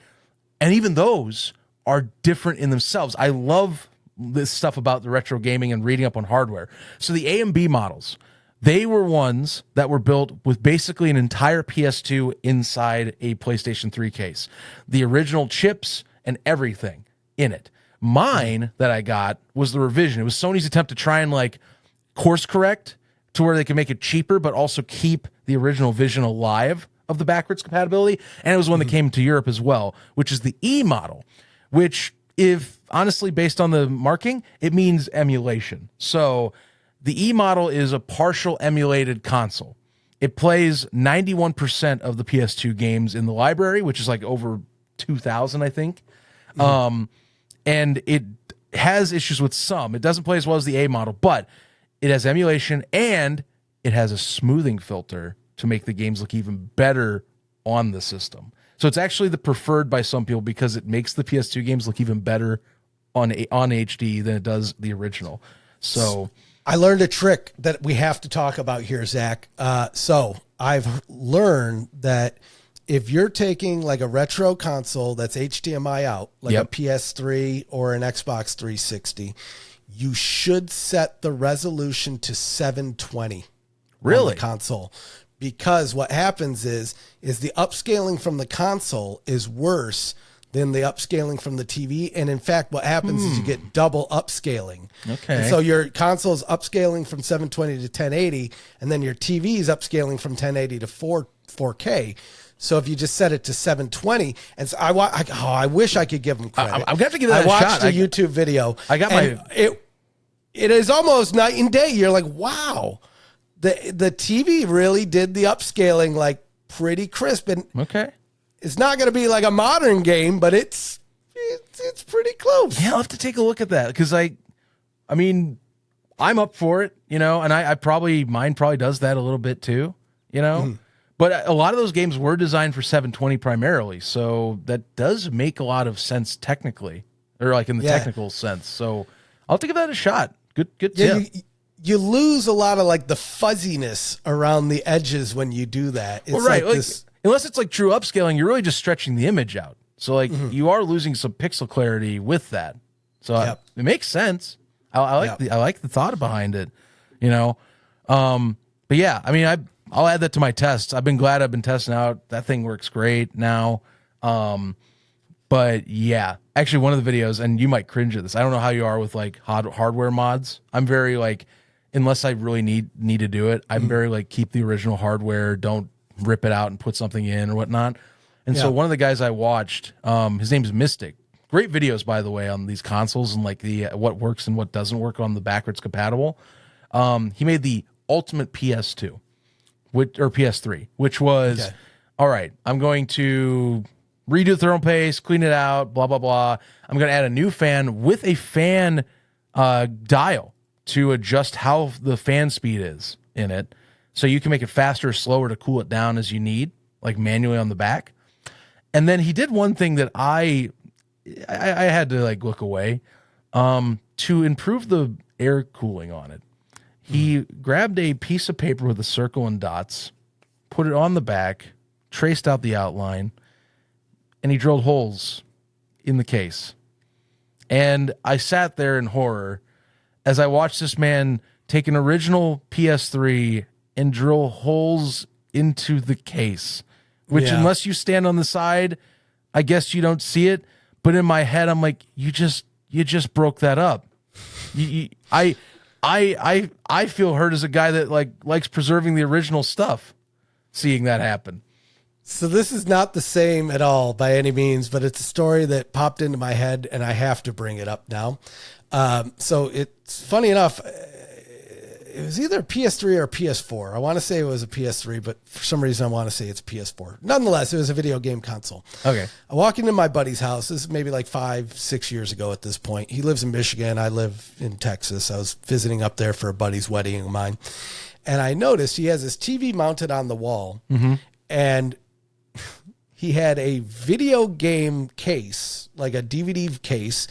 And even those are different in themselves. I love this stuff about the retro gaming and reading up on hardware. So the A and B models, they were ones that were built with basically an entire PS2 inside a PlayStation 3 case. The original chips and everything in it. Mine that I got was the revision. It was Sony's attempt to try and like course correct to where they could make it cheaper, but also keep the original vision alive of the backwards compatibility. And it was one that came to Europe as well, which is the E model, which if honestly, based on the marking, it means emulation. So the E model is a partial emulated console. It plays 91% of the PS2 games in the library, which is like over 2,000, I think. And it has issues with some. It doesn't play as well as the A model, but it has emulation and it has a smoothing filter to make the games look even better on the system. So it's actually the preferred by some people because it makes the PS2 games look even better on HD than it does the original. So I learned a trick that we have to talk about here, Zach. So I've learned that if you're taking like a retro console that's HDMI out, like a PS3 or an Xbox 360, you should set the resolution to 720 on the console. Because what happens is the upscaling from the console is worse than the upscaling from the TV. And in fact, what happens is you get double upscaling. Okay. And so your console is upscaling from 720 to 1080, and then your TV is upscaling from 1080 to 4K. So if you just set it to 720, and so I wish I could give them credit. I'm going to have to give that a shot. I watched a YouTube video. I got it is almost night and day. You're like, wow. The TV really did the upscaling like pretty crisp, and it's not going to be like a modern game, but it's pretty close. Yeah, I'll have to take a look at that because I mean, I'm up for it, you know, and mine probably does that a little bit too, you know. But a lot of those games were designed for 720 primarily, so that does make a lot of sense technically, or like in the technical sense. So I'll have to give that a shot. Good tip. You lose a lot of like the fuzziness around the edges when you do that. It's like unless it's like true upscaling, you're really just stretching the image out. So like you are losing some pixel clarity with that. So it makes sense. I like the thought behind it, you know. But yeah, I mean, I'll add that to my tests. I've been testing out. That thing works great now. But yeah, actually one of the videos, and you might cringe at this. I don't know how you are with like hardware mods. I'm very like, unless I really need to do it, I'm very like, keep the original hardware, don't rip it out and put something in or whatnot. And so one of the guys I watched, his name's Mystic. Great videos, by the way, on these consoles and like the what works and what doesn't work on the backwards compatible. He made the ultimate PS2, or PS3, which was, all right, I'm going to redo the thermal paste, clean it out, blah, blah, blah. I'm going to add a new fan with a fan dial to adjust how the fan speed is in it. So you can make it faster or slower to cool it down as you need, like manually on the back. And then he did one thing that I had to like look away to improve the air cooling on it. He grabbed a piece of paper with a circle and dots, put it on the back, traced out the outline, and he drilled holes in the case. And I sat there in horror as I watched this man take an original PS3 and drill holes into the case, which unless you stand on the side, I guess you don't see it. But in my head, I'm like, you just broke that up. I feel hurt as a guy that like likes preserving the original stuff, seeing that happen. So this is not the same at all by any means, but it's a story that popped into my head and I have to bring it up now. So it's funny enough, it was either a PS3 or a PS4. I want to say it was a PS3, but for some reason I want to say it's PS4. Nonetheless, it was a video game console. Okay. I walk into my buddy's house. This is maybe like 5-6 years ago at this point. He lives in Michigan. I live in Texas. I was visiting up there for a buddy's wedding of mine. And I noticed he has his TV mounted on the wall, and he had a video game case, like a DVD case,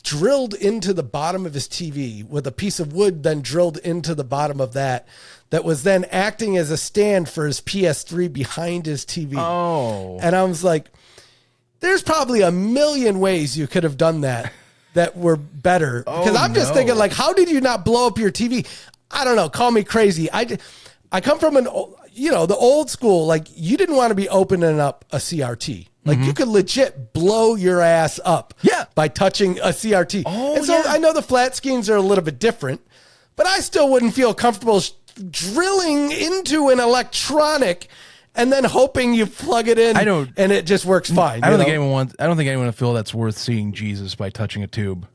drilled into the bottom of his TV with a piece of wood then drilled into the bottom of that was then acting as a stand for his PS3 behind his TV. Oh. And I was like, there's probably a million ways you could have done that were better. Because I'm just thinking, like, how did you not blow up your TV? I don't know. Call me crazy. I come from the old school, like you didn't want to be opening up a CRT. Like you could legit blow your ass up by touching a CRT. And so I know the flat screens are a little bit different, but I still wouldn't feel comfortable drilling into an electronic and then hoping you plug it in and it just works fine. I don't think anyone would feel that's worth seeing Jesus by touching a tube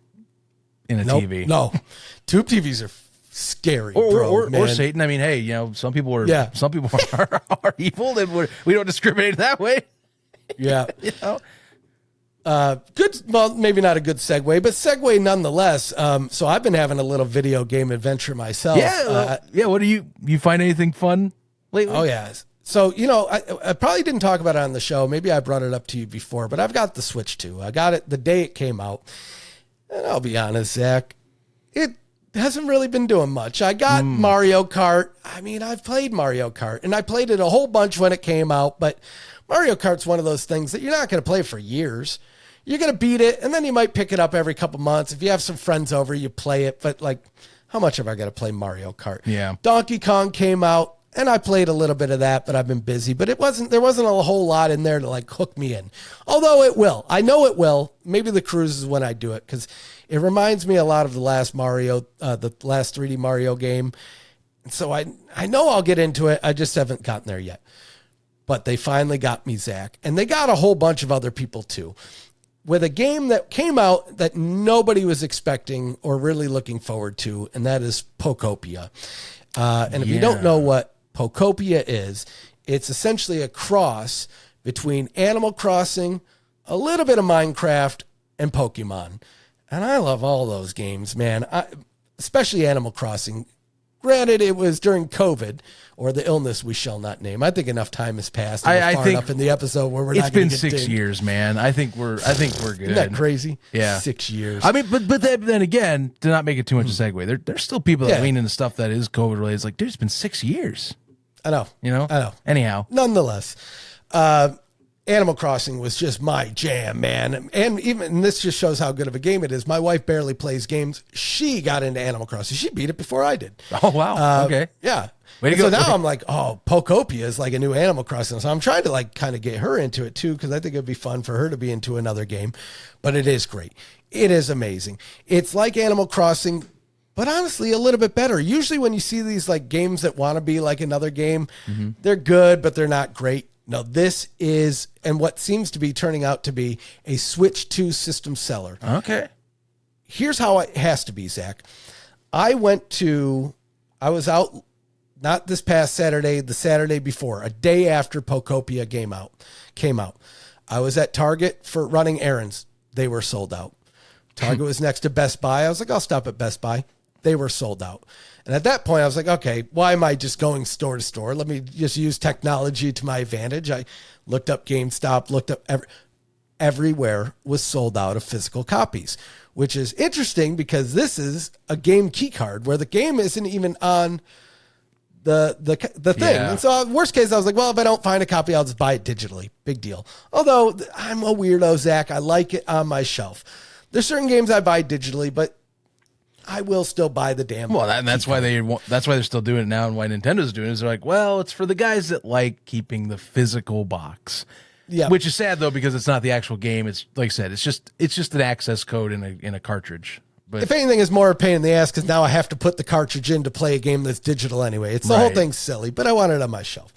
in a TV. No. Tube TVs are scary, or Satan. I mean, hey, some people are evil. We don't discriminate that way. Yeah. Good. Well, maybe not a good segue, but segue nonetheless. So I've been having a little video game adventure myself. What do you find anything fun lately? Oh yeah. So, I probably didn't talk about it on the show. Maybe I brought it up to you before, but I've got the Switch 2. I got it the day it came out. And I'll be honest, Zach, it hasn't really been doing much. I got Mario Kart. I mean, I've played Mario Kart, and I played it a whole bunch when it came out, but Mario Kart's one of those things that you're not going to play for years. You're going to beat it, and then you might pick it up every couple months. If you have some friends over, you play it, but like, how much have I got to play Mario Kart? Yeah. Donkey Kong came out, and I played a little bit of that, but I've been busy. But there wasn't a whole lot in there to like hook me in. Although it will. I know it will. Maybe the cruise is when I do it, because it reminds me a lot of the last Mario, the last 3D Mario game. And so I know I'll get into it. I just haven't gotten there yet. But they finally got me, Zach. And they got a whole bunch of other people too. With a game that came out that nobody was expecting or really looking forward to, and that is Pokopia. And if you don't know what Pokopia is, it's essentially a cross between Animal Crossing, a little bit of Minecraft, and Pokemon. And I love all those games, man. Especially Animal Crossing. Granted, it was during COVID, or the illness we shall not name. I think enough time has passed. I think enough in the episode where we're not. It's been 6 years, man. I think we're good. Isn't that crazy? Yeah, 6 years. I mean, but then again, to not make it too much a segue, there's still people that lean into stuff that is COVID related. It's like, dude, it's been 6 years. I know. I know. Anyhow, nonetheless, Animal Crossing was just my jam, man. And this just shows how good of a game it is. My wife barely plays games. She got into Animal Crossing. She beat it before I did. Oh, wow. Okay. Yeah. So now I'm like, oh, Pokopia is like a new Animal Crossing. So I'm trying to like kind of get her into it too, because I think it'd be fun for her to be into another game. But it is great. It is amazing. It's like Animal Crossing, but honestly, a little bit better. Usually when you see these like games that want to be like another game, they're good, but they're not great. No, this is, and what seems to be turning out to be, a Switch 2 system seller. Okay. Here's how it has to be, Zach. I was out, not this past Saturday, the Saturday before, a day after Pokopia came out. I was at Target for running errands. They were sold out. Target was next to Best Buy. I was like, I'll stop at Best Buy. They were sold out. And at that point, I was like, okay, why am I just going store to store? Let me just use technology to my advantage. I looked up GameStop, looked up everywhere was sold out of physical copies, which is interesting because this is a game key card where the game isn't even on the thing. Yeah. And so worst case, I was like, well, if I don't find a copy, I'll just buy it digitally. Big deal. Although I'm a weirdo, Zach. I like it on my shelf. There's certain games I buy digitally, but I will still buy the damn. Well, that's why they're still doing it now, and why Nintendo's doing it is they're like, well, it's for the guys that like keeping the physical box. Yeah, which is sad though because it's not the actual game. It's like I said, it's just an access code in a cartridge. But if anything, is more a pain in the ass because now I have to put the cartridge in to play a game that's digital anyway. It's the whole thing's silly, but I want it on my shelf.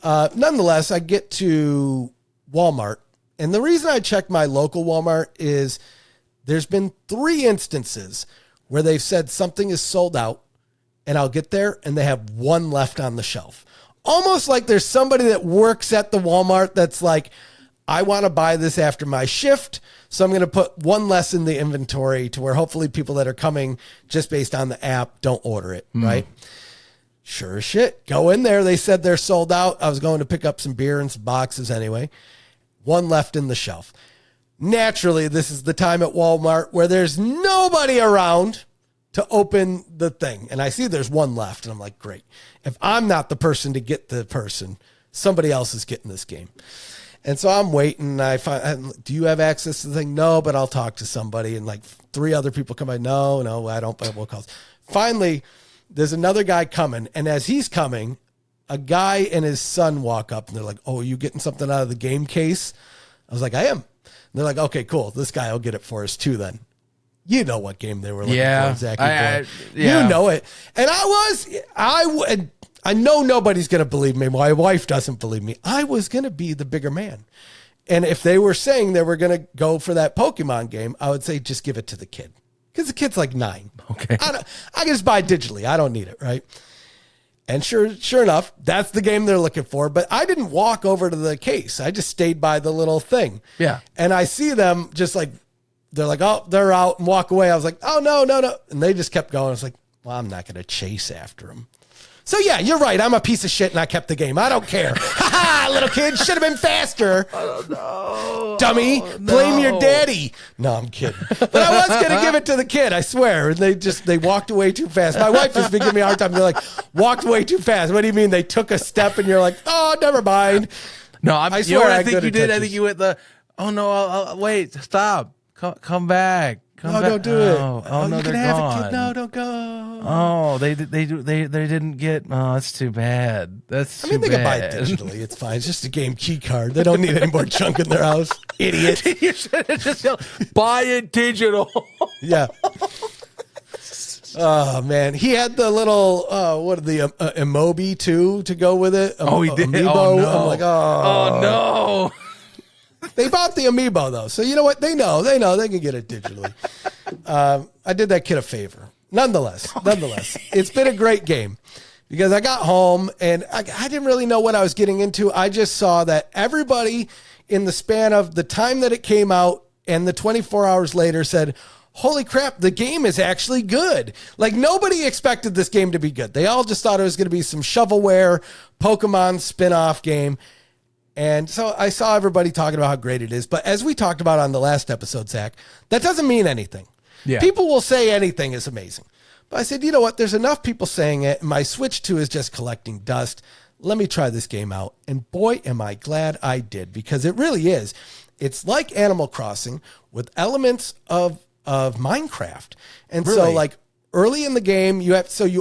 Nonetheless, I get to Walmart, and the reason I check my local Walmart is there's been 3 instances where they've said something is sold out, and I'll get there and they have one left on the shelf. Almost like there's somebody that works at the Walmart that's like, I want to buy this after my shift, so I'm going to put one less in the inventory to where hopefully people that are coming just based on the app don't order it, right? Sure as shit. Go in there. They said they're sold out. I was going to pick up some beer and some boxes anyway. One left in the shelf. Naturally, this is the time at Walmart where there's nobody around to open the thing. And I see there's one left. And I'm like, great. If I'm not the person to get the person, somebody else is getting this game. And so I'm waiting. I find, do you have access to the thing? No, but I'll talk to somebody. And like 3 other people come by. No, I don't. But we'll call. Finally, there's another guy coming. And as he's coming, a guy and his son walk up. And they're like, oh, are you getting something out of the game case? I was like, I am. And they're like, okay, cool. This guy will get it for us too then. You know what game they were looking for, exactly. You know it. And I know nobody's going to believe me. My wife doesn't believe me. I was going to be the bigger man. And if they were saying they were going to go for that Pokemon game, I would say just give it to the kid. Because the kid's like 9. Okay. I can just buy it digitally. I don't need it, right? And sure enough, that's the game they're looking for. But I didn't walk over to the case. I just stayed by the little thing. Yeah. And I see them just like, they're like, oh, they're out, and walk away. I was like, oh, no. And they just kept going. I was like, well, I'm not going to chase after them. So, yeah, you're right. I'm a piece of shit, and I kept the game. I don't care. Ha-ha, little kid. Should have been faster. Oh, no. Dummy. Blame your daddy. No, I'm kidding. But I was going to give it to the kid, I swear. And they walked away too fast. My wife has been giving me a hard time. They're like, walked away too fast. What do you mean? They took a step, and you're like, oh, never mind. No, I swear, I think you did. I think you went oh, no, I'll wait, stop. Come back. Don't do it. Oh, no, they're gone. Kid. No, don't go. Oh, they didn't get. Oh, that's too bad. That's too bad. They can buy it digitally. It's fine. It's just a game key card. They don't need any more junk in their house. Idiot. You should have just yelled, buy it digital. Yeah. Oh man, he had the little Emobi too to go with it. Oh, he did. Amiibo. Oh no. I'm like, oh no. They bought the Amiibo though, so you know what? They know they can get it digitally. I did that kid a favor. Nonetheless, it's been a great game because I got home and I didn't really know what I was getting into. I just saw that everybody in the span of the time that it came out and the 24 hours later said, holy crap, the game is actually good. Like nobody expected this game to be good. They all just thought it was going to be some shovelware Pokemon spin-off game. And so I saw everybody talking about how great it is. But as we talked about on the last episode, Zach, that doesn't mean anything. Yeah. People will say anything is amazing. But I said, you know what? There's enough people saying it. And my switch to is just collecting dust. Let me try this game out. And boy, am I glad I did, because it really is. It's like Animal Crossing with elements of Minecraft. And really? So like early in the game, you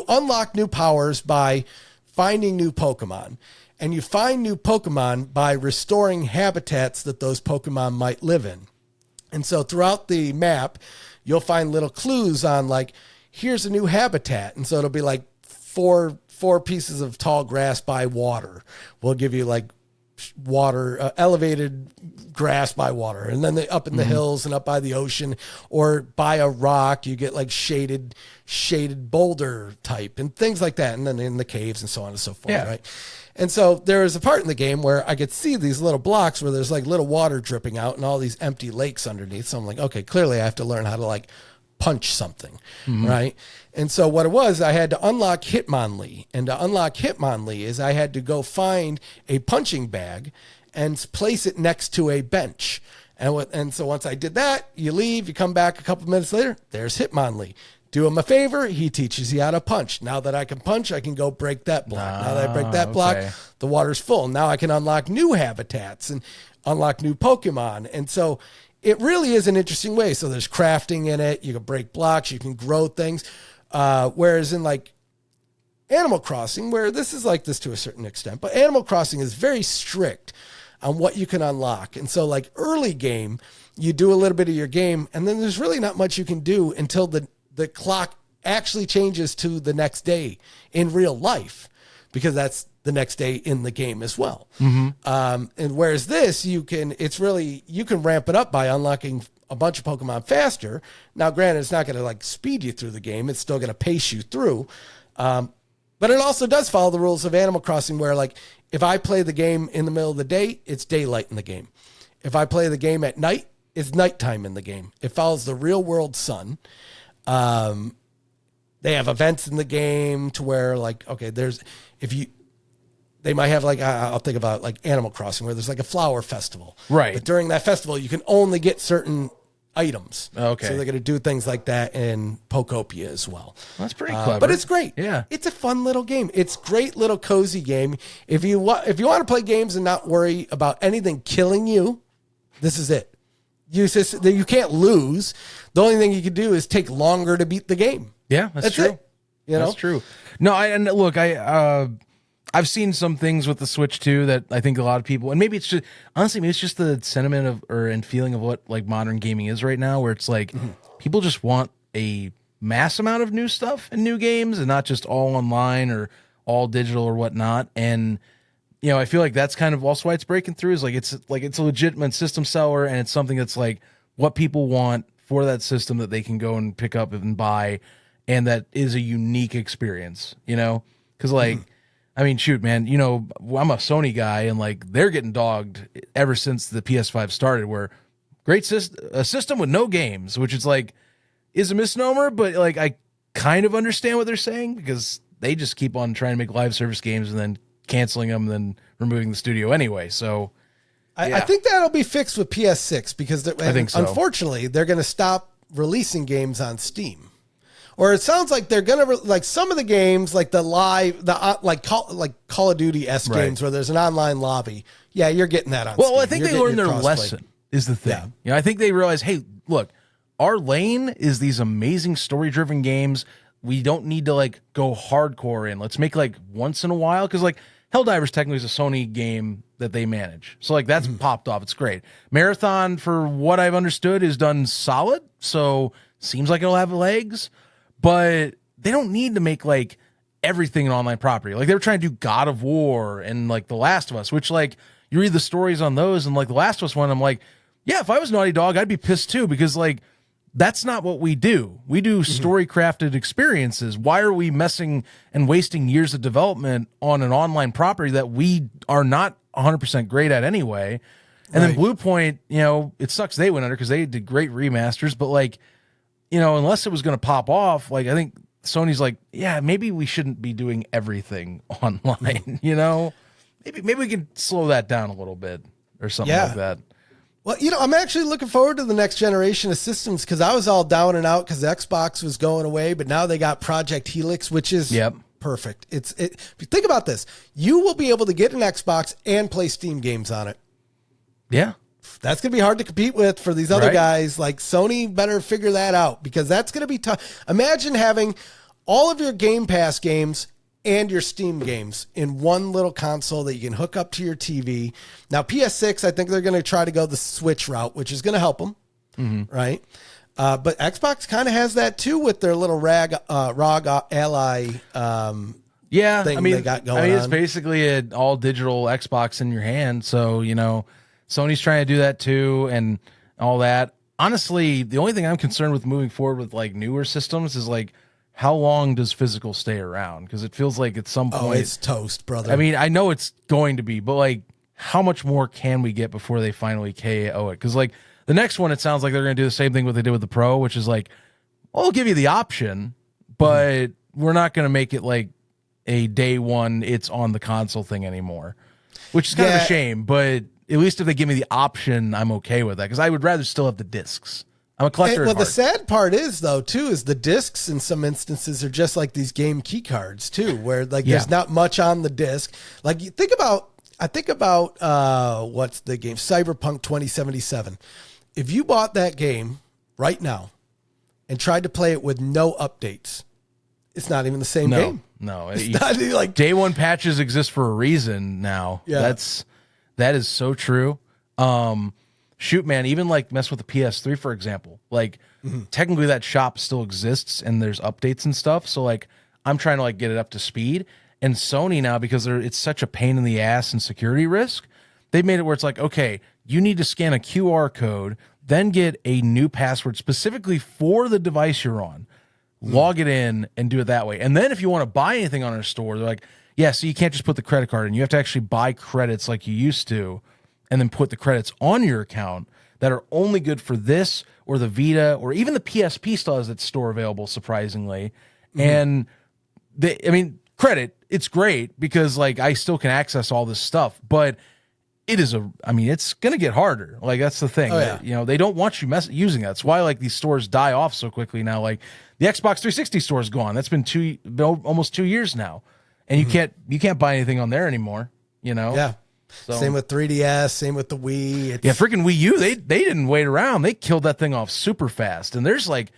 unlock new powers by finding new Pokemon. And you find new Pokemon by restoring habitats that those Pokemon might live in. And so throughout the map, you'll find little clues on like, here's a new habitat. And so it'll be like four pieces of tall grass by water. We'll give you like water, elevated grass by water. And then up in the hills and up by the ocean or by a rock, you get like shaded boulder type and things like that. And then in the caves and so on and so forth. Yeah. Right. And so there is a part in the game where I could see these little blocks where there's like little water dripping out and all these empty lakes underneath. So I'm like, okay, clearly I have to learn how to like punch something, right? And so what it was, I had to unlock Hitmonlee. And to unlock Hitmonlee is I had to go find a punching bag and place it next to a bench. And so once I did that, you leave, you come back a couple minutes later, there's Hitmonlee. Do him a favor, he teaches you how to punch. Now that I can punch, I can go break that block. Now that I break that block, the water's full. Now I can unlock new habitats and unlock new Pokemon. And so it really is an interesting way. So there's crafting in it. You can break blocks. You can grow things. Whereas in like Animal Crossing, where this is like this to a certain extent, but Animal Crossing is very strict on what you can unlock. And so like early game, you do a little bit of your game, and then there's really not much you can do until the clock actually changes to the next day in real life, because that's the next day in the game as well. And whereas this, you can ramp it up by unlocking a bunch of Pokemon faster. Now, granted, it's not going to like speed you through the game. It's still going to pace you through. But it also does follow the rules of Animal Crossing where like if I play the game in the middle of the day, it's daylight in the game. If I play the game at night, it's nighttime in the game. It follows the real world sun. They have events in the game to where like, okay, they might have like, I'll think about like Animal Crossing where there's like a flower festival. Right. But during that festival, you can only get certain items. Okay. So they're going to do things like that in Pokopia as well. That's pretty clever. But it's great. Yeah. It's a fun little game. It's great little cozy game. If you want to play games and not worry about anything killing you, this is it. You can't lose. The only thing you can do is take longer to beat the game. Yeah, that's true. It. That's true. No, I've seen some things with the Switch too that I think a lot of people, and maybe it's just the sentiment and feeling of what like modern gaming is right now, where it's like people just want a mass amount of new stuff and new games, and not just all online or all digital or whatnot. And I feel like that's kind of also why it's breaking through. Is it's a legitimate system seller, and it's something that's like what people want for that system that they can go and pick up and buy, and that is a unique experience. Because I mean, shoot, man, I'm a Sony guy, and like they're getting dogged ever since the PS5 started. Where a system with no games, which is like is a misnomer, but like I kind of understand what they're saying because they just keep on trying to make live service games and then canceling them and then removing the studio anyway. So I think that'll be fixed with PS6 because I think so. Unfortunately they're going to stop releasing games on Steam. Or it sounds like they're gonna like some of the games, like like Call of Duty-esque games where there's an online lobby. Yeah, you're getting that on. Well, Steam. I think they learned their lesson. Is the thing. Yeah. I think they realized, hey, look, our lane is these amazing story-driven games. We don't need to like go hardcore in. Let's make like once in a while because like Helldivers technically is a Sony game that they manage, so like that's popped off. It's great. Marathon, for what I've understood, is done solid. So seems like it'll have legs. But they don't need to make like everything an online property. Like they were trying to do God of War and like The Last of Us, which like you read the stories on those and like The Last of Us one, I'm like, yeah, if I was Naughty Dog, I'd be pissed too because like that's not what we do. We do story crafted experiences. Why are we messing and wasting years of development on an online property that we are not 100% great at anyway? And then Blue Point, it sucks they went under because they did great remasters, but like, unless it was going to pop off, like I think Sony's like, yeah, maybe we shouldn't be doing everything online. Maybe we can slow that down a little bit or something like that. Well, I'm actually looking forward to the next generation of systems because I was all down and out because Xbox was going away, but now they got Project Helix, which is perfect. If you think about this, you will be able to get an Xbox and play Steam games on it. Yeah. That's going to be hard to compete with for these other guys. Like Sony better figure that out because that's going to be tough. Imagine having all of your Game Pass games and your Steam games in one little console that you can hook up to your TV. Now, PS6, I think they're going to try to go the Switch route, which is going to help them, right? But Xbox kind of has that too with their little ROG Ally thing they got going on. It's basically an all digital Xbox in your hand. So, Sony's trying to do that too and all that. Honestly, the only thing I'm concerned with moving forward with like newer systems is like how long does physical stay around? Because it feels like at some point it's toast, brother. I mean, I know it's going to be, but like how much more can we get before they finally KO it? Because like the next one, it sounds like they're going to do the same thing what they did with the Pro, which is like, we'll give you the option, but we're not going to make it like a day one, it's on the console thing anymore, which is kind of a shame, but at least if they give me the option, I'm okay with that because I would rather still have the discs. I'm a collector. Well, the sad part is though, too, is the discs in some instances are just like these game key cards too, where like there's not much on the disc. Like you think about, what's the game? Cyberpunk 2077. If you bought that game right now and tried to play it with no updates, it's not even the same game. No, it's not like day one patches exist for a reason now. Yeah. That is so true. Shoot, man, even like mess with the PS3, for example, like technically that shop still exists and there's updates and stuff. So like I'm trying to like get it up to speed And Sony now, because it's such a pain in the ass and security risk, they've made it where it's like, okay, you need to scan a QR code, then get a new password specifically for the device you're on, log it in, and do it that way. And then if you want to buy anything on our store, they're like, yeah, so you can't just put the credit card in. You have to actually buy credits like you used to, and then put the credits on your account that are only good for this or the Vita, or even the PSP still has its store available, surprisingly. And credit, it's great because like I still can access all this stuff, but it's going to get harder. Like that's the thing. They don't want you using that. That's why like these stores die off so quickly now. Like the Xbox 360 store is gone. That's been almost 2 years now. And you can't buy anything on there anymore, Yeah. So. Same with 3DS, same with the Wii. Freaking Wii U, they didn't wait around. They killed that thing off super fast. And there's like,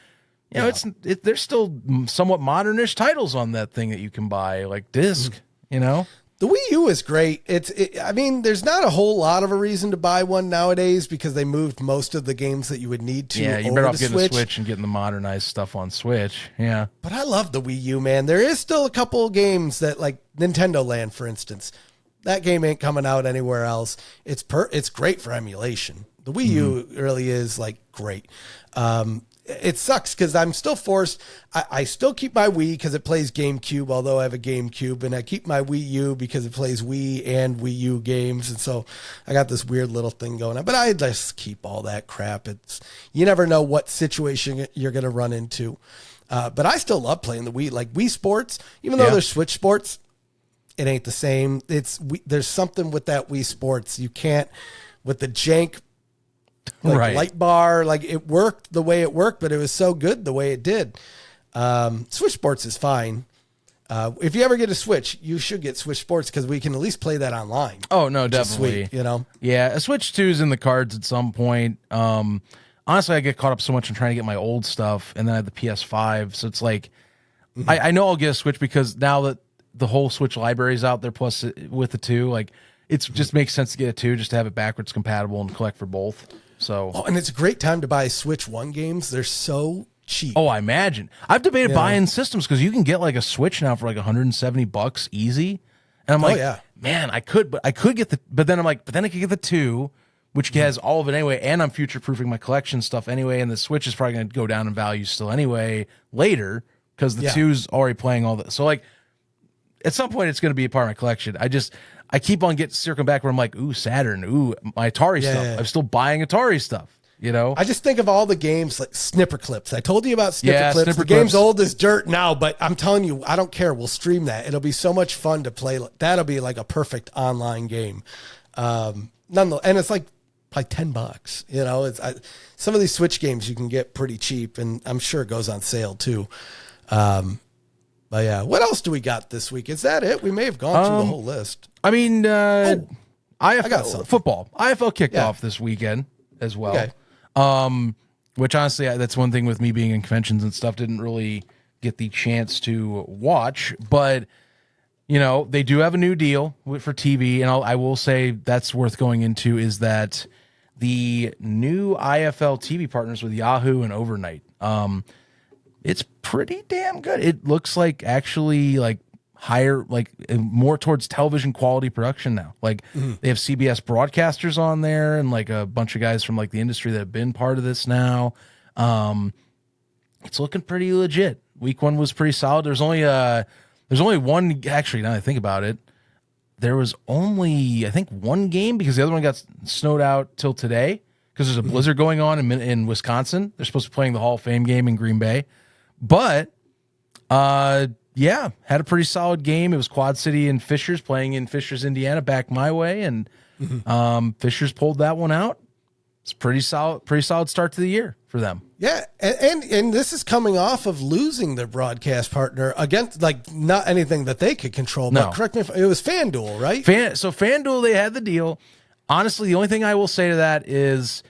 there's still somewhat modernish titles on that thing that you can buy, like disc, The Wii U is great. There's not a whole lot of a reason to buy one nowadays because they moved most of the games that you would need to. Yeah, you're better off getting a Switch and getting the modernized stuff on Switch. Yeah. But I love the Wii U, man. There is still a couple of games that, like Nintendo Land, for instance, that game ain't coming out anywhere else. It's great for emulation. The Wii U really is like great. It sucks because I'm still forced. I still keep my Wii because it plays GameCube, although I have a GameCube, and I keep my Wii U because it plays Wii and Wii U games, and so I got this weird little thing going on. But I just keep all that crap. You never know what situation you're going to run into. But I still love playing the Wii, like Wii Sports, even though there's Switch Sports. It ain't the same. There's something with that Wii Sports. You can't with the jank light bar. Like it worked the way it worked, but it was so good the way it did. Switch Sports is fine. If you ever get a Switch, you should get Switch Sports because we can at least play that online. Oh no, definitely. Sweet, Yeah, a Switch 2 is in the cards at some point. Honestly, I get caught up so much in trying to get my old stuff, and then I have the PS5, so it's like I know I'll get a Switch because now that the whole Switch library is out there, plus with the 2, like it just makes sense to get a 2 just to have it backwards compatible and collect for both. So, and it's a great time to buy Switch 1 games. They're so cheap. Oh, I imagine. I've debated buying systems because you can get like a Switch now for like $170 easy. And I'm like, man, I could get but then I could get the 2, which has all of it anyway, and I'm future proofing my collection stuff anyway, and the Switch is probably going to go down in value still anyway later because the 2's already playing all that. So like, at some point, it's going to be a part of my collection. I keep on circling back where I'm like, ooh, Saturn, ooh, my Atari stuff. Yeah. I'm still buying Atari stuff, I just think of all the games like Snipper Clips. I told you about Snipper Clips. The game's old as dirt now, but I'm telling you, I don't care. We'll stream that. It'll be so much fun to play. That'll be like a perfect online game. And it's like probably $10. Some of these Switch games you can get pretty cheap, and I'm sure it goes on sale too. But yeah, what else do we got this week? Is that it? We may have gone through the whole list. I mean, I got football. IFL kicked off this weekend as well. Okay. Which honestly, that's one thing with me being in conventions and stuff, didn't really get the chance to watch. But, they do have a new deal for TV. And I will say that's worth going into is that the new IFL TV partners with Yahoo and Overnight. It's pretty damn good. It looks like actually like higher, like more towards television quality production now. Like they have CBS broadcasters on there and like a bunch of guys from like the industry that have been part of this now. It's looking pretty legit. Week 1 was pretty solid. There's only one, actually, now that I think about it, there was only, I think, one game because the other one got snowed out till today because there's a blizzard going on in Wisconsin. They're supposed to be playing the Hall of Fame game in Green Bay. But, had a pretty solid game. It was Quad City and Fishers playing in Fishers, Indiana, back my way, and Fishers pulled that one out. It's pretty solid start to the year for them. Yeah, and this is coming off of losing their broadcast partner against like not anything that they could control. But correct me if it was FanDuel, right? So FanDuel, they had the deal. Honestly, the only thing I will say to that is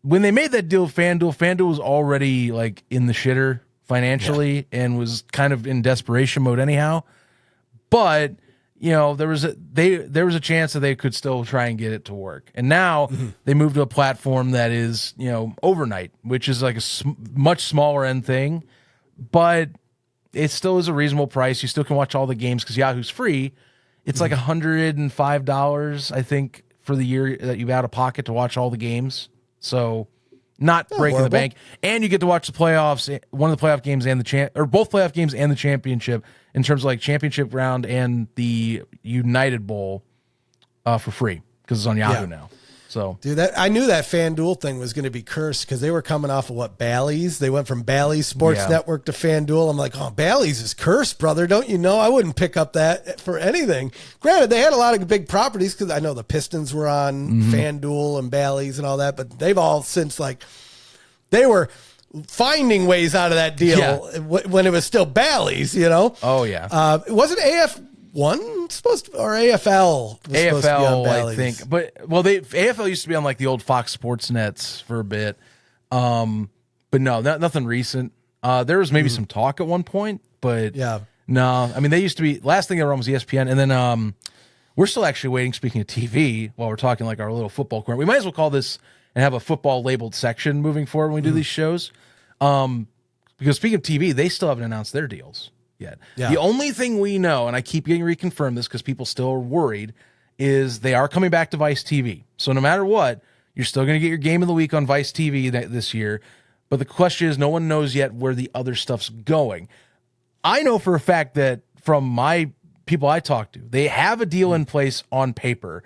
when they made that deal with FanDuel was already like in the shitter financially and was kind of in desperation mode anyhow. But there was a chance that they could still try and get it to work. And now they moved to a platform that is Overnight, which is like a much smaller end thing. But it still is a reasonable price. You still can watch all the games because Yahoo's free. It's like $105, I think, for the year that you've out of pocket to watch all the games. So not breaking the bank. And you get to watch the playoffs, one of the playoff games and both playoff games and the championship in terms of like championship round and the United Bowl for free because it's on Yahoo now. So, dude, I knew that FanDuel thing was going to be cursed because they were coming off of Bally's. They went from Bally's Sports Network to FanDuel. I'm like, oh, Bally's is cursed, brother. Don't you know? I wouldn't pick up that for anything. Granted, they had a lot of big properties because I know the Pistons were on FanDuel and Bally's and all that, but they've all since they were finding ways out of that deal when it was still Bally's, you know? Oh, yeah. It wasn't AF1 supposed to, or AFL was supposed to be on Bally's. I think. But AFL used to be on like the old Fox Sports nets for a bit. But no, nothing recent. There was maybe some talk at one point, but no. I mean, they used to be, last thing they were on was ESPN. And then we're still actually waiting, speaking of TV, while we're talking like our little football corner. We might as well call this and have a football labeled section moving forward when we do these shows. Because speaking of TV, they still haven't announced their deals yet. Yeah. The only thing we know, and I keep getting reconfirmed this because people still are worried, is they are coming back to Vice TV. So no matter what, you're still going to get your game of the week on Vice TV this year. But the question is, no one knows yet where the other stuff's going. I know for a fact that from my people I talk to, they have a deal in place on paper.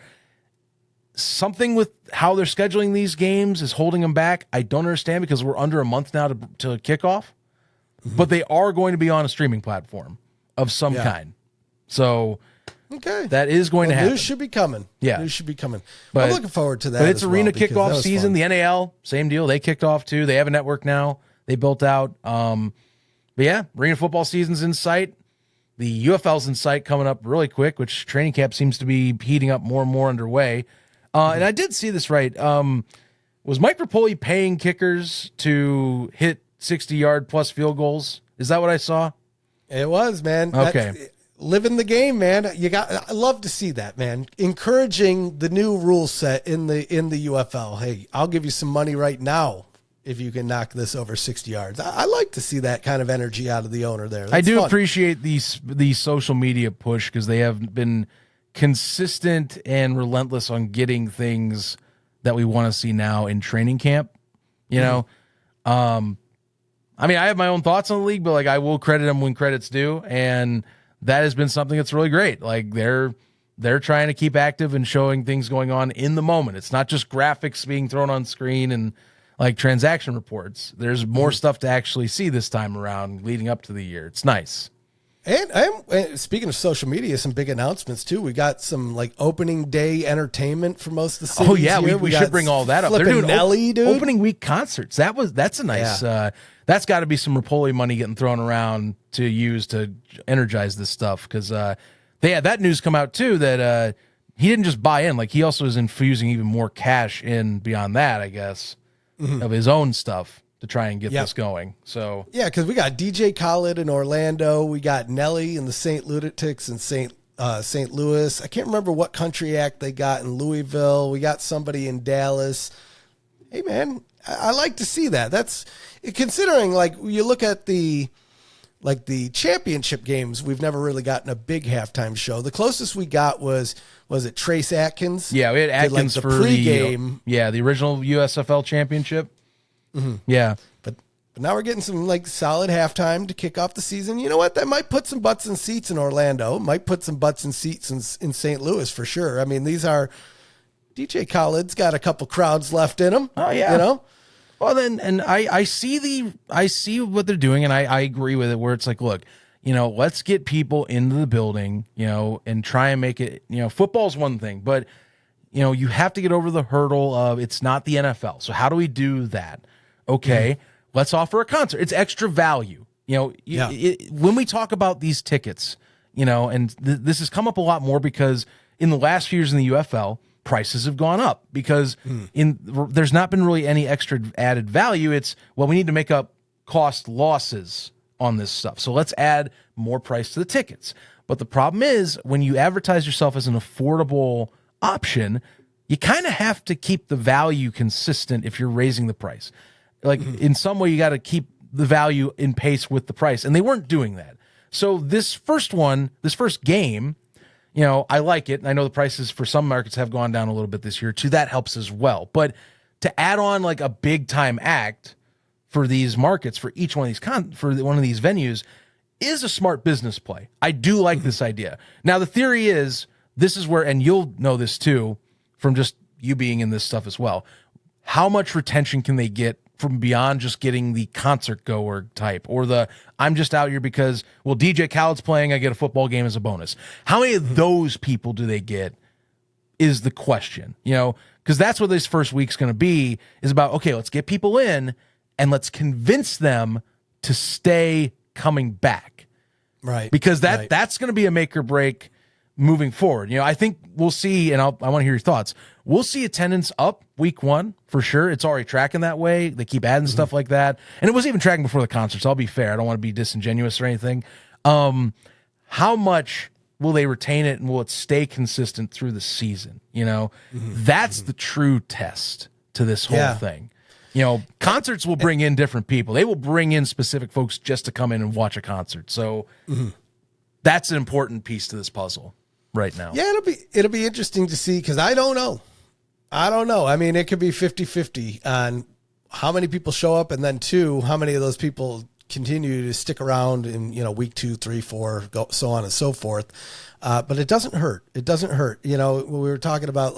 Something with how they're scheduling these games is holding them back. I don't understand because we're under a month now to kickoff. But they are going to be on a streaming platform of some kind. So that is going to happen. News should be coming. Yeah. News should be coming. But I'm looking forward to that. But it's arena kickoff season. Fun. The NAL, same deal. They kicked off too. They have a network now. They built out. But yeah, arena football season's in sight. The UFL's in sight coming up really quick, which training camp seems to be heating up more and more underway. And I did see this right. Was Mike Rapoli paying kickers to hit 60-yard plus field goals? Is that what I saw? It was, man. Okay. Living the game, man. I love to see that, man. Encouraging the new rule set in the UFL. Hey, I'll give you some money right now if you can knock this over 60 yards. I like to see that kind of energy out of the owner there. That's I do fun. Appreciate the social media push because they have been consistent and relentless on getting things that we want to see now in training camp. You know, I mean, I have my own thoughts on the league, but like I will credit them when credit's due, and that has been something that's really great. Like they're trying to keep active and showing things going on in the moment. It's not just graphics being thrown on screen and like transaction reports. There's more stuff to actually see this time around leading up to the year. It's nice. And speaking of social media, some big announcements too. We got some like opening day entertainment for most of the cities. Oh yeah, we should bring all that up. They're doing Nelly, dude. Opening week concerts. That's a nice. That's got to be some Rapoli money getting thrown around to use to energize this stuff because they had that news come out too that he didn't just buy in. Like he also is infusing even more cash in beyond that, I guess, of his own stuff to try and get this going. So yeah, because we got DJ Khaled in Orlando, we got Nelly and the St. Lunatics in St. Louis. I can't remember what country act they got in Louisville. We got somebody in Dallas. Hey man, I like to see that. That's considering like you look at the championship games. We've never really gotten a big halftime show. The closest we got was it Trace Atkins? Yeah, we had Atkins like for pregame. The original USFL championship. Yeah, but now we're getting some like solid halftime to kick off the season. You know what? That might put some butts in seats in Orlando. Might put some butts in seats in St. Louis for sure. I mean, these are DJ Khaled's got a couple crowds left in him. Oh yeah, you know. Well then, and I see what they're doing, and I agree with it. Where it's like, look, you know, let's get people into the building, you know, and try and make it. You know, football's one thing, but you know, you have to get over the hurdle of it's not the NFL. So how do we do that? Okay, let's offer a concert. It's extra value. You know, when we talk about these tickets, you know, and this has come up a lot more because in the last few years in the UFL, prices have gone up because there's not been really any extra added value. It's, well, we need to make up cost losses on this stuff. So let's add more price to the tickets. But the problem is when you advertise yourself as an affordable option, you kind of have to keep the value consistent if you're raising the price. Like in some way, you got to keep the value in pace with the price, and they weren't doing that. So this first game, I like it. And I know the prices for some markets have gone down a little bit this year too. That helps as well. But to add on like a big time act for these markets, for each one of these for one of these venues, is a smart business play. I do like this idea. Now the theory is, this is where, and you'll know this too from just you being in this stuff as well, how much retention can they get from beyond just getting the concert goer type, or the I'm just out here because, well, DJ Khaled's playing, I get a football game as a bonus. How many of those people do they get is the question, because that's what this first week's going to be, is about, okay, let's get people in and let's convince them to stay coming back. Right. Because that's going to be a make or break moving forward. I think we'll see, and I want to hear your thoughts. We'll see attendance up week 1 for sure. It's already tracking that way. They keep adding stuff like that. And it was even tracking before the concert, so I'll be fair. I don't want to be disingenuous or anything. How much will they retain it, and will it stay consistent through the season? That's the true test to this whole thing. Concerts will bring in different people. They will bring in specific folks just to come in and watch a concert. So that's an important piece to this puzzle right now. Yeah, it'll be interesting to see, because I don't know. I mean, it could be 50-50 on how many people show up, and then 2, how many of those people continue to stick around in, week 2, 3, 4, so on and so forth. But it doesn't hurt. It doesn't hurt. When we were talking about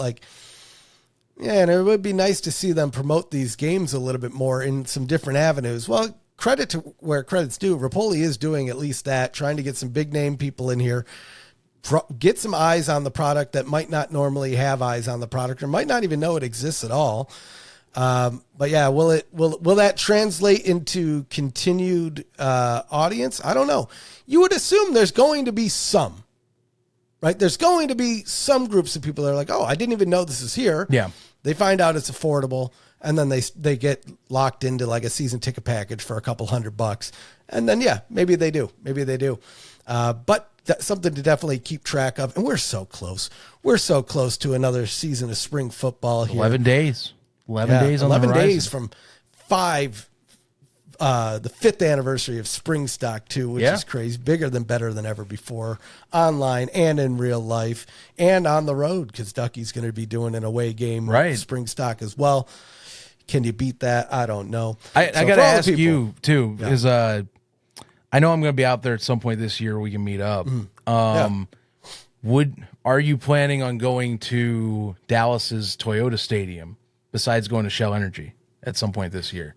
and it would be nice to see them promote these games a little bit more in some different avenues. Well, credit to where credit's due. Rapoli is doing at least that, trying to get some big name people in here, get some eyes on the product that might not normally have eyes on the product, or might not even know it exists at all. But yeah, will that translate into continued audience? I don't know. You would assume there's going to be some, right? There's going to be some groups of people that are like, oh, I didn't even know this is here. Yeah. They find out it's affordable, and then they get locked into like a season ticket package for a couple $100. And then, maybe they do. But that's something to definitely keep track of. And we're so close. We're so close to another season of spring football here. 11 days. 11 days on 11 the horizon. days from 5, the 5th anniversary of Spring Stock 2, which is crazy. Bigger than, better than ever before, online and in real life and on the road, because Ducky's going to be doing an away game with Spring Stock as well. Can you beat that? I don't know. I got to ask you, too, because I know I'm going to be out there at some point this year. We can meet up. Are you planning on going to Dallas's Toyota Stadium besides going to Shell Energy at some point this year?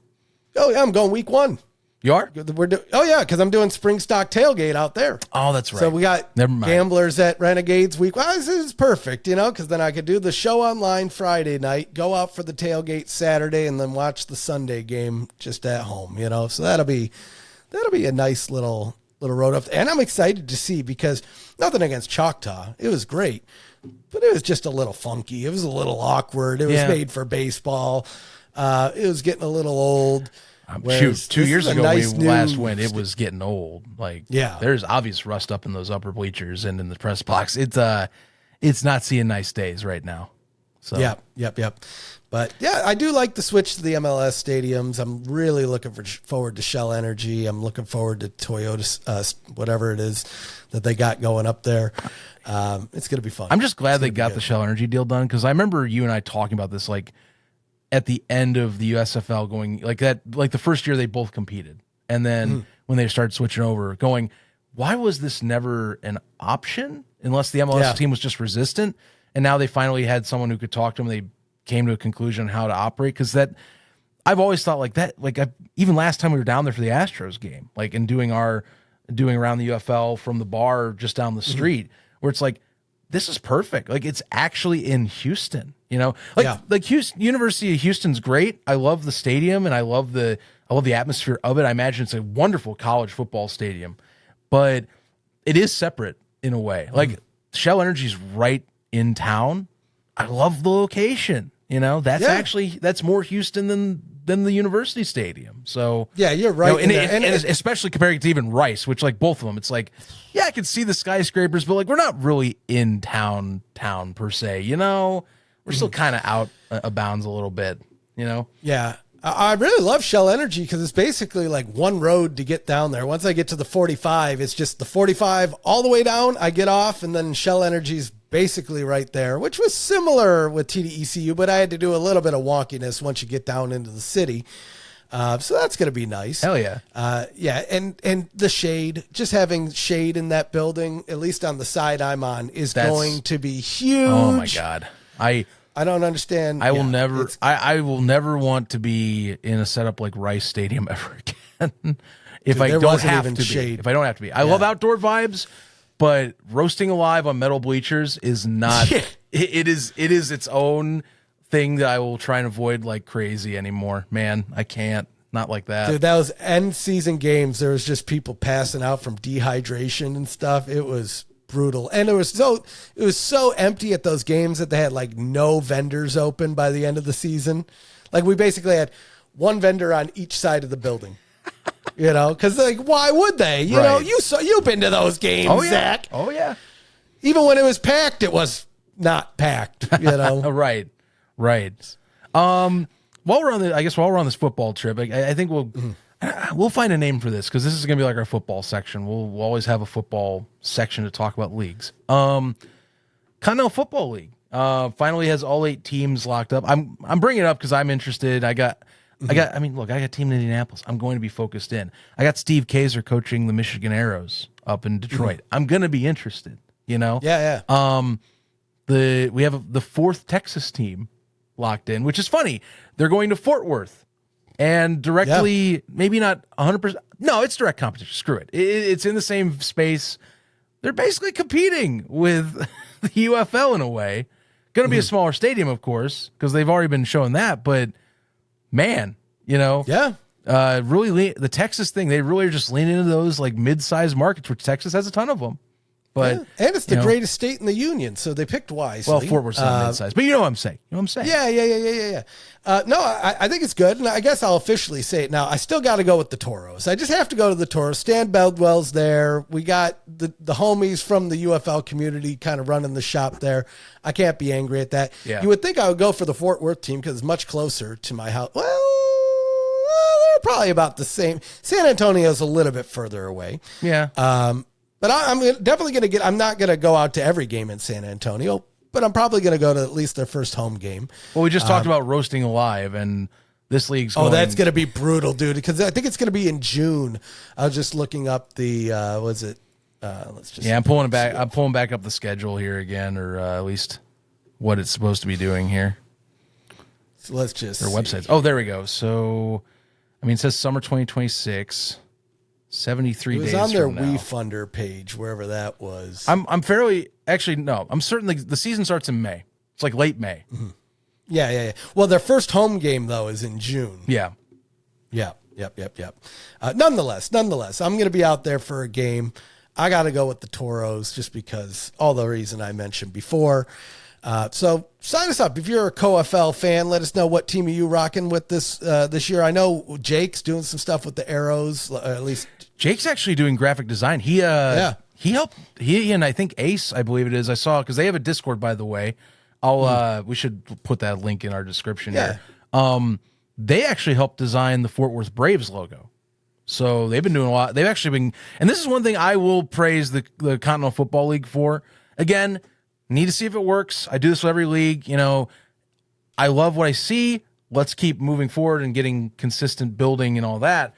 Oh, yeah, I'm going week 1. You are? Because I'm doing Spring Stock Tailgate out there. Oh, that's right. So we got Gamblers at Renegades week. Well, this is perfect, because then I could do the show online Friday night, go out for the tailgate Saturday, and then watch the Sunday game just at home, So that'll be a nice little road up. And I'm excited to see, because nothing against Choctaw. It was great, but it was just a little funky. It was a little awkward. It was made for baseball. It was getting a little old. Shoot, 2 years ago when we last went, it was getting old. There's obvious rust up in those upper bleachers and in the press box. It's not seeing nice days right now. So Yep. But yeah, I do like the switch to the MLS stadiums. I'm really looking forward to Shell Energy. I'm looking forward to Toyota, whatever it is that they got going up there. It's going to be fun. I'm just glad they got the Shell Energy deal done, because I remember you and I talking about this at the end of the USFL, going the first year they both competed. And then when they started switching over, going, why was this never an option unless the MLS team was just resistant? And now they finally had someone who could talk to them. They came to a conclusion on how to operate. Because I've always thought even last time we were down there for the Astros game, and doing around the UFL from the bar just down the street, where it's this is perfect. It's actually in Houston, Houston, University of Houston's great. I love the stadium and I love the atmosphere of it. I imagine it's a wonderful college football stadium, but it is separate in a way. Shell Energy's right in town. I love the location. That's more Houston than the University Stadium. So yeah, you're right. And especially comparing it to even Rice, which both of them, it's I could see the skyscrapers, but we're not really in town per se. We're still kind of out of bounds a little bit. Yeah. I really love Shell Energy because it's basically like one road to get down there. Once I get to the 45, it's just the 45 all the way down. I get off, and then Shell Energy's basically right there, which was similar with TDECU, but I had to do a little bit of wonkiness once you get down into the city. So that's going to be nice. Hell yeah. Yeah. And the shade, just having shade in that building, at least on the side I'm on, is going to be huge. Oh my God. I don't understand. I will never. I will never want to be in a setup like Rice Stadium ever again. If I don't have to be. If I don't have to be. I love outdoor vibes, but roasting alive on metal bleachers is not. It is its own thing that I will try and avoid like crazy anymore. Man, I can't. Not like that. Dude, that was end season games. There was just people passing out from dehydration and stuff. It was brutal. And it was so empty at those games that they had like no vendors open by the end of the season. Like we basically had one vendor on each side of the building. You know, because like why would they? You know, you've been to those games, Zach. Oh yeah. Even when it was packed, it was not packed. You know, right. While we're on this football trip, I think we'll find a name for this because this is going to be like our football section. We'll always have a football section to talk about leagues. Continental Football League finally has all 8 teams locked up. I'm bringing it up because I'm interested. I got a team in Indianapolis. I'm going to be focused in. I got Steve Kaiser coaching the Michigan Arrows up in Detroit. I'm going to be interested. You know. Yeah. We have the 4th Texas team locked in, which is funny. They're going to Fort Worth. And directly, maybe not 100%. No, it's direct competition. Screw it. It's in the same space. They're basically competing with the UFL in a way. Going to be a smaller stadium, of course, because they've already been showing that. But man, you know, really, the Texas thing, they really are just leaning into those like mid-sized markets, which Texas has a ton of them. But and it's the greatest state in the union, so they picked wisely. Well, Fort Worth's not mid-sized, but you know what I'm saying. Yeah. No, I think it's good, and I guess I'll officially say it now. I still got to go with the Toros. I just have to go to the Toros. Stan Beldwell's there. We got the homies from the UFL community kind of running the shop there. I can't be angry at that. Yeah. You would think I would go for the Fort Worth team because it's much closer to my house. Well, they're probably about the same. San Antonio's a little bit further away. Yeah. But I'm definitely going to get, I'm not going to go out to every game in San Antonio, but I'm probably going to go to at least their first home game. Well, we just talked about roasting alive, and this league's going. Oh, that's going to be brutal, dude, because I think it's going to be in June. I was just looking up the, let's just. Yeah, I'm pulling back up the schedule here again, or at least what it's supposed to be doing here. So let's just. Their websites. Oh, there we go. So, I mean, it says summer 2026. 73 days. It was on their from now. WeFunder page, wherever that was. I'm certainly the season starts in May. It's like late May. Mm-hmm. Yeah. Well, their first home game though is in June. Yeah. Yep. Nonetheless, I'm going to be out there for a game. I got to go with the Toros just because all the reason I mentioned before. So sign us up. If you're a CoFL fan, let us know what team are you rocking with this year. I know Jake's doing some stuff with the Arrows, at least. Jake's actually doing graphic design. He helped, he and I think Ace, I believe it is. I saw, because they have a Discord, by the way. We should put that link in our description here. They actually helped design the Fort Worth Braves logo. So they've been doing a lot. They've actually been, and this is one thing I will praise the Continental Football League for. Again, need to see if it works. I do this with every league. You know, I love what I see. Let's keep moving forward and getting consistent building and all that.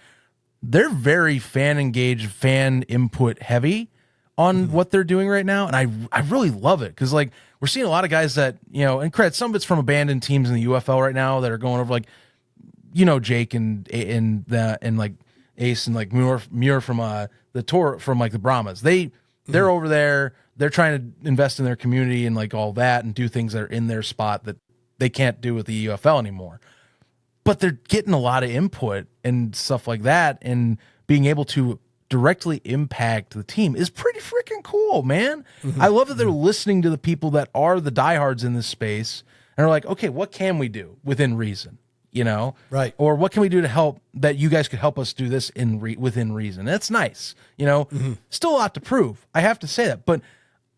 They're very fan engaged, fan input heavy on what they're doing right now. And I really love it. Cause like we're seeing a lot of guys that, you know, and credit, some of it's from abandoned teams in the UFL right now that are going over, like, you know, Jake and like Ace and like Muir from the tour from like the Brahmas. They're over there. They're trying to invest in their community and like all that and do things that are in their spot that they can't do with the UFL anymore. But they're getting a lot of input and stuff like that, and being able to directly impact the team is pretty freaking cool, man. I love that they're listening to the people that are the diehards in this space and are like, okay, what can we do within reason? You know, right? Or what can we do to help that you guys could help us do this within reason? That's nice. You know, still a lot to prove. I have to say that, but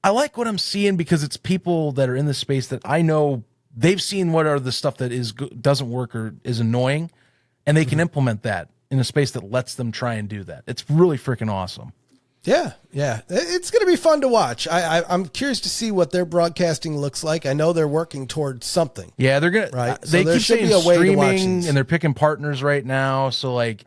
I like what I'm seeing because it's people that are in this space that I know they've seen what are the stuff that doesn't work or is annoying, and they can implement that in a space that lets them try and do that. It's really freaking awesome. Yeah, it's going to be fun to watch. I'm curious to see what their broadcasting looks like. I know they're working towards something. Yeah, they're gonna. Right, They so keep saying be a way to watch streaming, these. and they're picking partners right now. So like,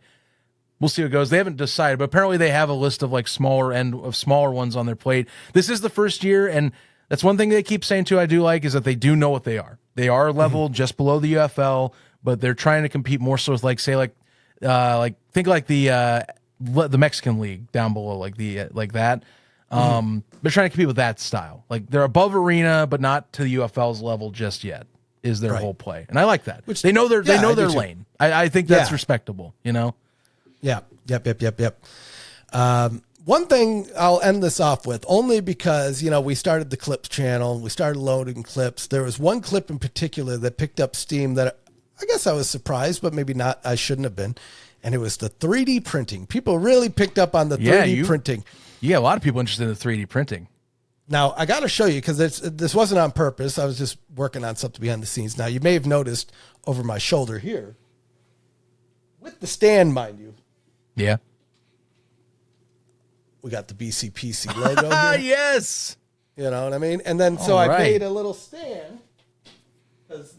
we'll see what goes. They haven't decided, but apparently they have a list of like smaller ones on their plate. This is the first year, and that's one thing they keep saying too. I do like is that they do know what they are. They are level just below the UFL, but they're trying to compete more so with like think like the Mexican league down below, like that. They're trying to compete with that style. Like they're above arena, but not to the UFL's level just yet. Is their whole play, and I like that. Which they know their lane. I think that's respectable. You know. Yeah. Yep. One thing I'll end this off with, only because, we started the clips channel, we started loading clips. There was one clip in particular that picked up steam that I guess I was surprised, but maybe not. I shouldn't have been. And it was the 3D printing. People really picked up on the 3D printing. Yeah, a lot of people interested in the 3D printing. Now, I got to show you, because this wasn't on purpose. I was just working on something behind the scenes. Now, you may have noticed over my shoulder here, with the stand, mind you. Yeah. We got the BCPC logo here. Yes. You know what I mean? And then, so I made a little stand, because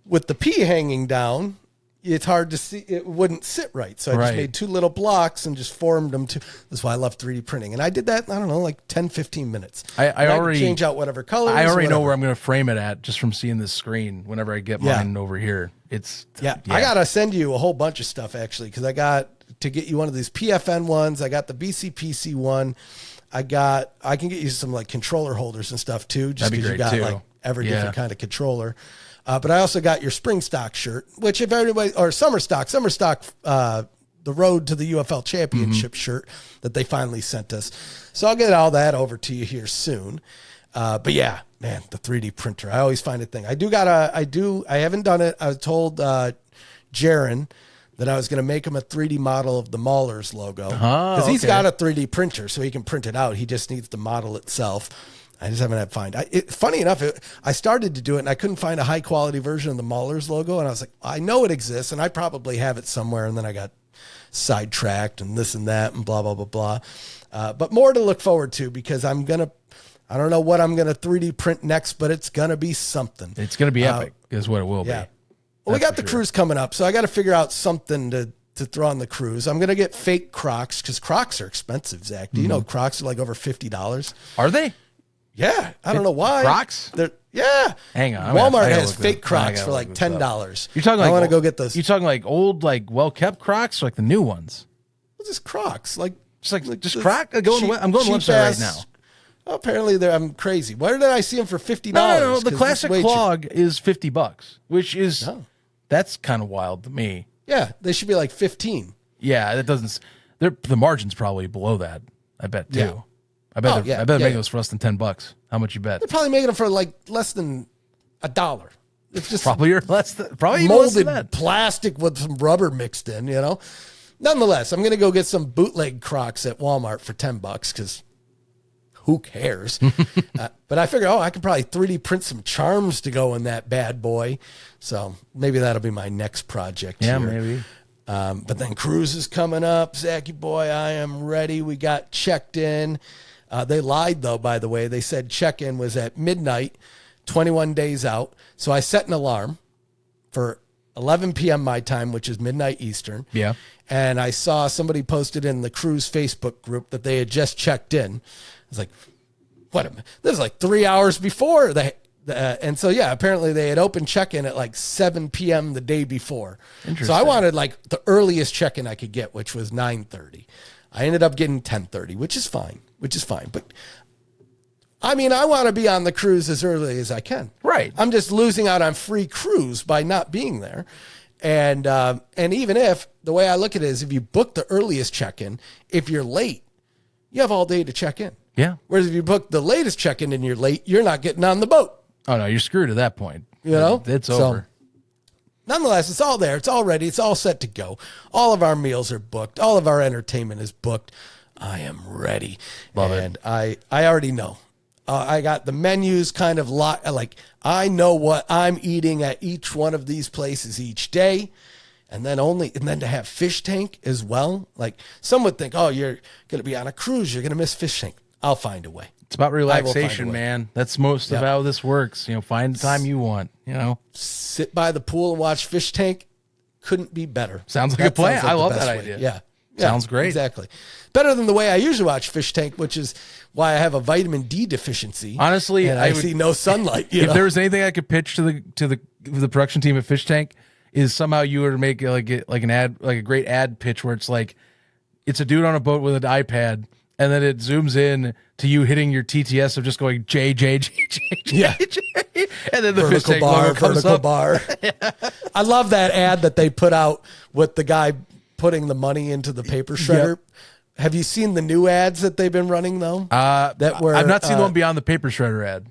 with the P hanging down, it's hard to see. It wouldn't sit right. So I just made two little blocks and just formed them to. That's why I love 3D printing. And I did that, I don't know, like 10, 15 minutes. I already change out whatever colors. I already know where I'm going to frame it at just from seeing this screen whenever I get mine over here. I got to send you a whole bunch of stuff, actually, because I got to get you one of these PFN ones. I got the BCPC one. I can get you some like controller holders and stuff too, just because you got like every different kind of controller. But I also got your spring stock shirt, which if everybody, or summer stock, the road to the UFL championship shirt that they finally sent us. So I'll get all that over to you here soon. But yeah, man, the 3D printer, I always find a thing. I haven't done it. I told Jaron that I was going to make him a 3D model of the Maulers logo, because he's got a 3D printer, so he can print it out. He just needs the model itself. I just haven't had find. Funny enough, I started to do it and I couldn't find a high quality version of the Maulers logo. And I was like, I know it exists and I probably have it somewhere. And then I got sidetracked and this and that and blah, blah, blah, blah. But more to look forward to, because I don't know what I'm going to 3D print next, but it's going to be something. It's going to be epic is what it will be. Well, we got the cruise coming up, so I got to figure out something to throw on the cruise. I'm going to get fake Crocs, because Crocs are expensive, Zach. Do you know Crocs are like over $50? Are they? Yeah, I don't know why. Crocs? Hang on. Walmart has fake Crocs for like $10. You're talking like, I want to go get those. You're talking like old, like well-kept Crocs, or like the new ones? Well, just Crocs, just Crocs. I'm going to the website right now. Oh, apparently, I'm crazy. Where did I see them for $50? No. The classic clog is $50, which is that's kind of wild to me. Yeah, they should be like 15. Yeah, that doesn't. The margin's probably below that. I bet too. Yeah. I bet they're making those for less than $10. How much you bet? They're probably making them for like less than $1. It's just probably less than molded plastic with some rubber mixed in. Nonetheless, I'm going to go get some bootleg Crocs at Walmart for $10, because who cares? But I figure, I could probably 3D print some charms to go in that bad boy. So maybe that'll be my next project. Yeah, here. maybe. But then cruise is coming up. Zachy boy, I am ready. We got checked in. They lied, though, by the way. They said check-in was at midnight, 21 days out. So I set an alarm for 11 p.m. my time, which is midnight Eastern. Yeah. And I saw somebody posted in the cruise Facebook group that they had just checked in. I was like, what? This is like 3 hours before. And so, apparently they had opened check-in at like 7 p.m. the day before. So I wanted like the earliest check-in I could get, which was 9:30. I ended up getting 10:30, which is fine. But I mean, I want to be on the cruise as early as I can. Right. I'm just losing out on free cruise by not being there. And even if, the way I look at it is, if you book the earliest check-in, if you're late, you have all day to check in. Yeah. Whereas if you book the latest check-in and you're late, you're not getting on the boat. Oh, no, you're screwed at that point. It's over. So, nonetheless, it's all there. It's all ready. It's all set to go. All of our meals are booked. All of our entertainment is booked. I am ready. Love it. I already know. I got the menus kind of like I know what I'm eating at each one of these places each day. And then to have Fishtank as well. Like some would think, oh, you're going to be on a cruise. You're going to miss Fishtank. I'll find a way. It's about relaxation, man. That's most of how this works. Find the time you want, Sit by the pool and watch Fishtank. Couldn't be better. Sounds like a plan. I love that idea. Yeah. Sounds great. Exactly. Better than the way I usually watch Fishtank, which is why I have a vitamin D deficiency. Honestly, and I see no sunlight. If there was anything I could pitch to the production team at Fishtank, is somehow you were to make like an ad, like a great ad pitch where it's like it's a dude on a boat with an iPad, and then it zooms in to you hitting your TTS of just going J J J J J J, and then the Fishtank logo comes up. Bar. I love that ad that they put out with the guy putting the money into the paper shredder. Yep. Have you seen the new ads that they've been running though? That were I've not seen the one beyond the paper shredder ad.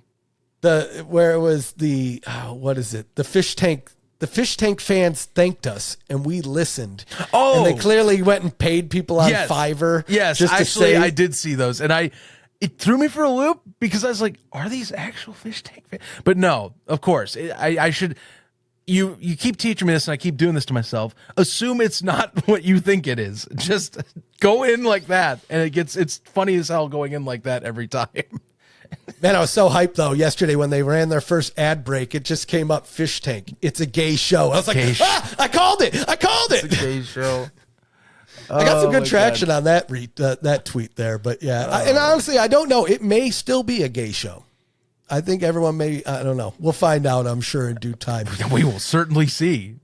Where it was the what is it? The Fishtank fans thanked us, and we listened. Oh, and they clearly went and paid people on Fiverr. Yes, just actually, I did see those, and it threw me for a loop because I was like, "Are these actual Fishtank fans?" But no, of course, I should. You keep teaching me this, and I keep doing this to myself. Assume it's not what you think it is. Just go in like that, and it's funny as hell going in like that every time. Man, I was so hyped though yesterday when they ran their first ad break. It just came up, Fishtank. It's a gay show. I was like, I called it. It's a gay show. I got some good traction on that that tweet there, but yeah. And honestly, I don't know. It may still be a gay show. I think everyone may. I don't know. We'll find out. I'm sure in due time. We will certainly see.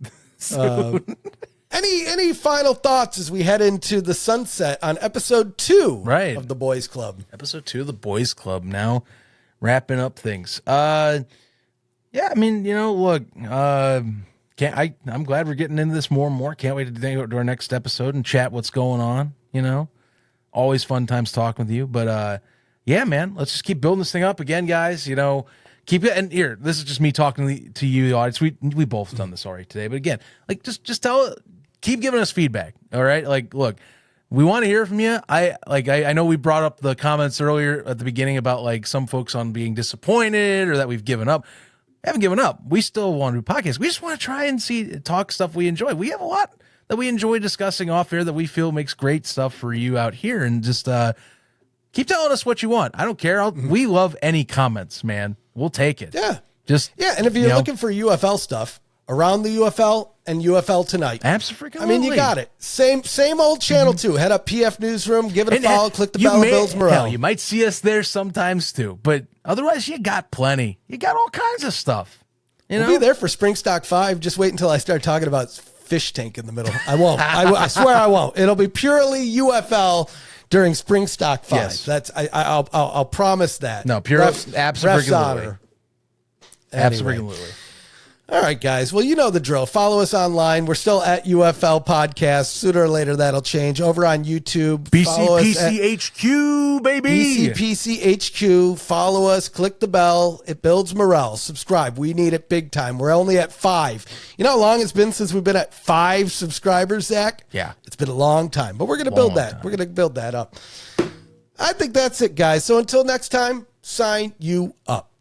Any final thoughts as we head into the sunset on episode 2 of the Boys Club? Episode 2 of the Boys Club. Now wrapping up things. Yeah, I mean, look, I'm glad we're getting into this more and more. Can't wait to go to our next episode and chat what's going on. Always fun times talking with you. But yeah, man, let's just keep building this thing up again, guys. Keep it. And here, this is just me talking to you, the audience. We both done this already today, but again, like just keep giving us feedback. All right, like look, we want to hear from you. I know we brought up the comments earlier at the beginning about like some folks on being disappointed or that we've given up. I haven't given up. We still want to do podcasts. We just want to try and talk stuff we enjoy. We have a lot that we enjoy discussing off air that we feel makes great stuff for you out here, and just keep telling us what you want. I don't care. We love any comments, man. We'll take it. Yeah. And if you're looking for UFL stuff around the UFL and UFL Tonight, absolutely. I mean, you got it. Same old channel too. Head up PF Newsroom, give it a follow, click the bell, builds morale. Hell, you might see us there sometimes too, but otherwise, you got plenty. You got all kinds of stuff. We'll be there for Spring Stock 5. Just wait until I start talking about Fishtank in the middle. I won't. I swear I won't. It'll be purely UFL. During Spring Stock 5. Yes. That's I'll promise that. No, pure absolutely. Absolutely. All right, guys. Well, you know the drill. Follow us online. We're still at UFL Podcast. Sooner or later, that'll change. Over on YouTube. BCPCHQ, baby. BCPCHQ. Follow us. Click the bell. It builds morale. Subscribe. We need it big time. We're only at 5. You know how long it's been since we've been at 5 subscribers, Zach? Yeah. It's been a long time, but we're going to build that. We're going to build that up. I think that's it, guys. So until next time, sign you up.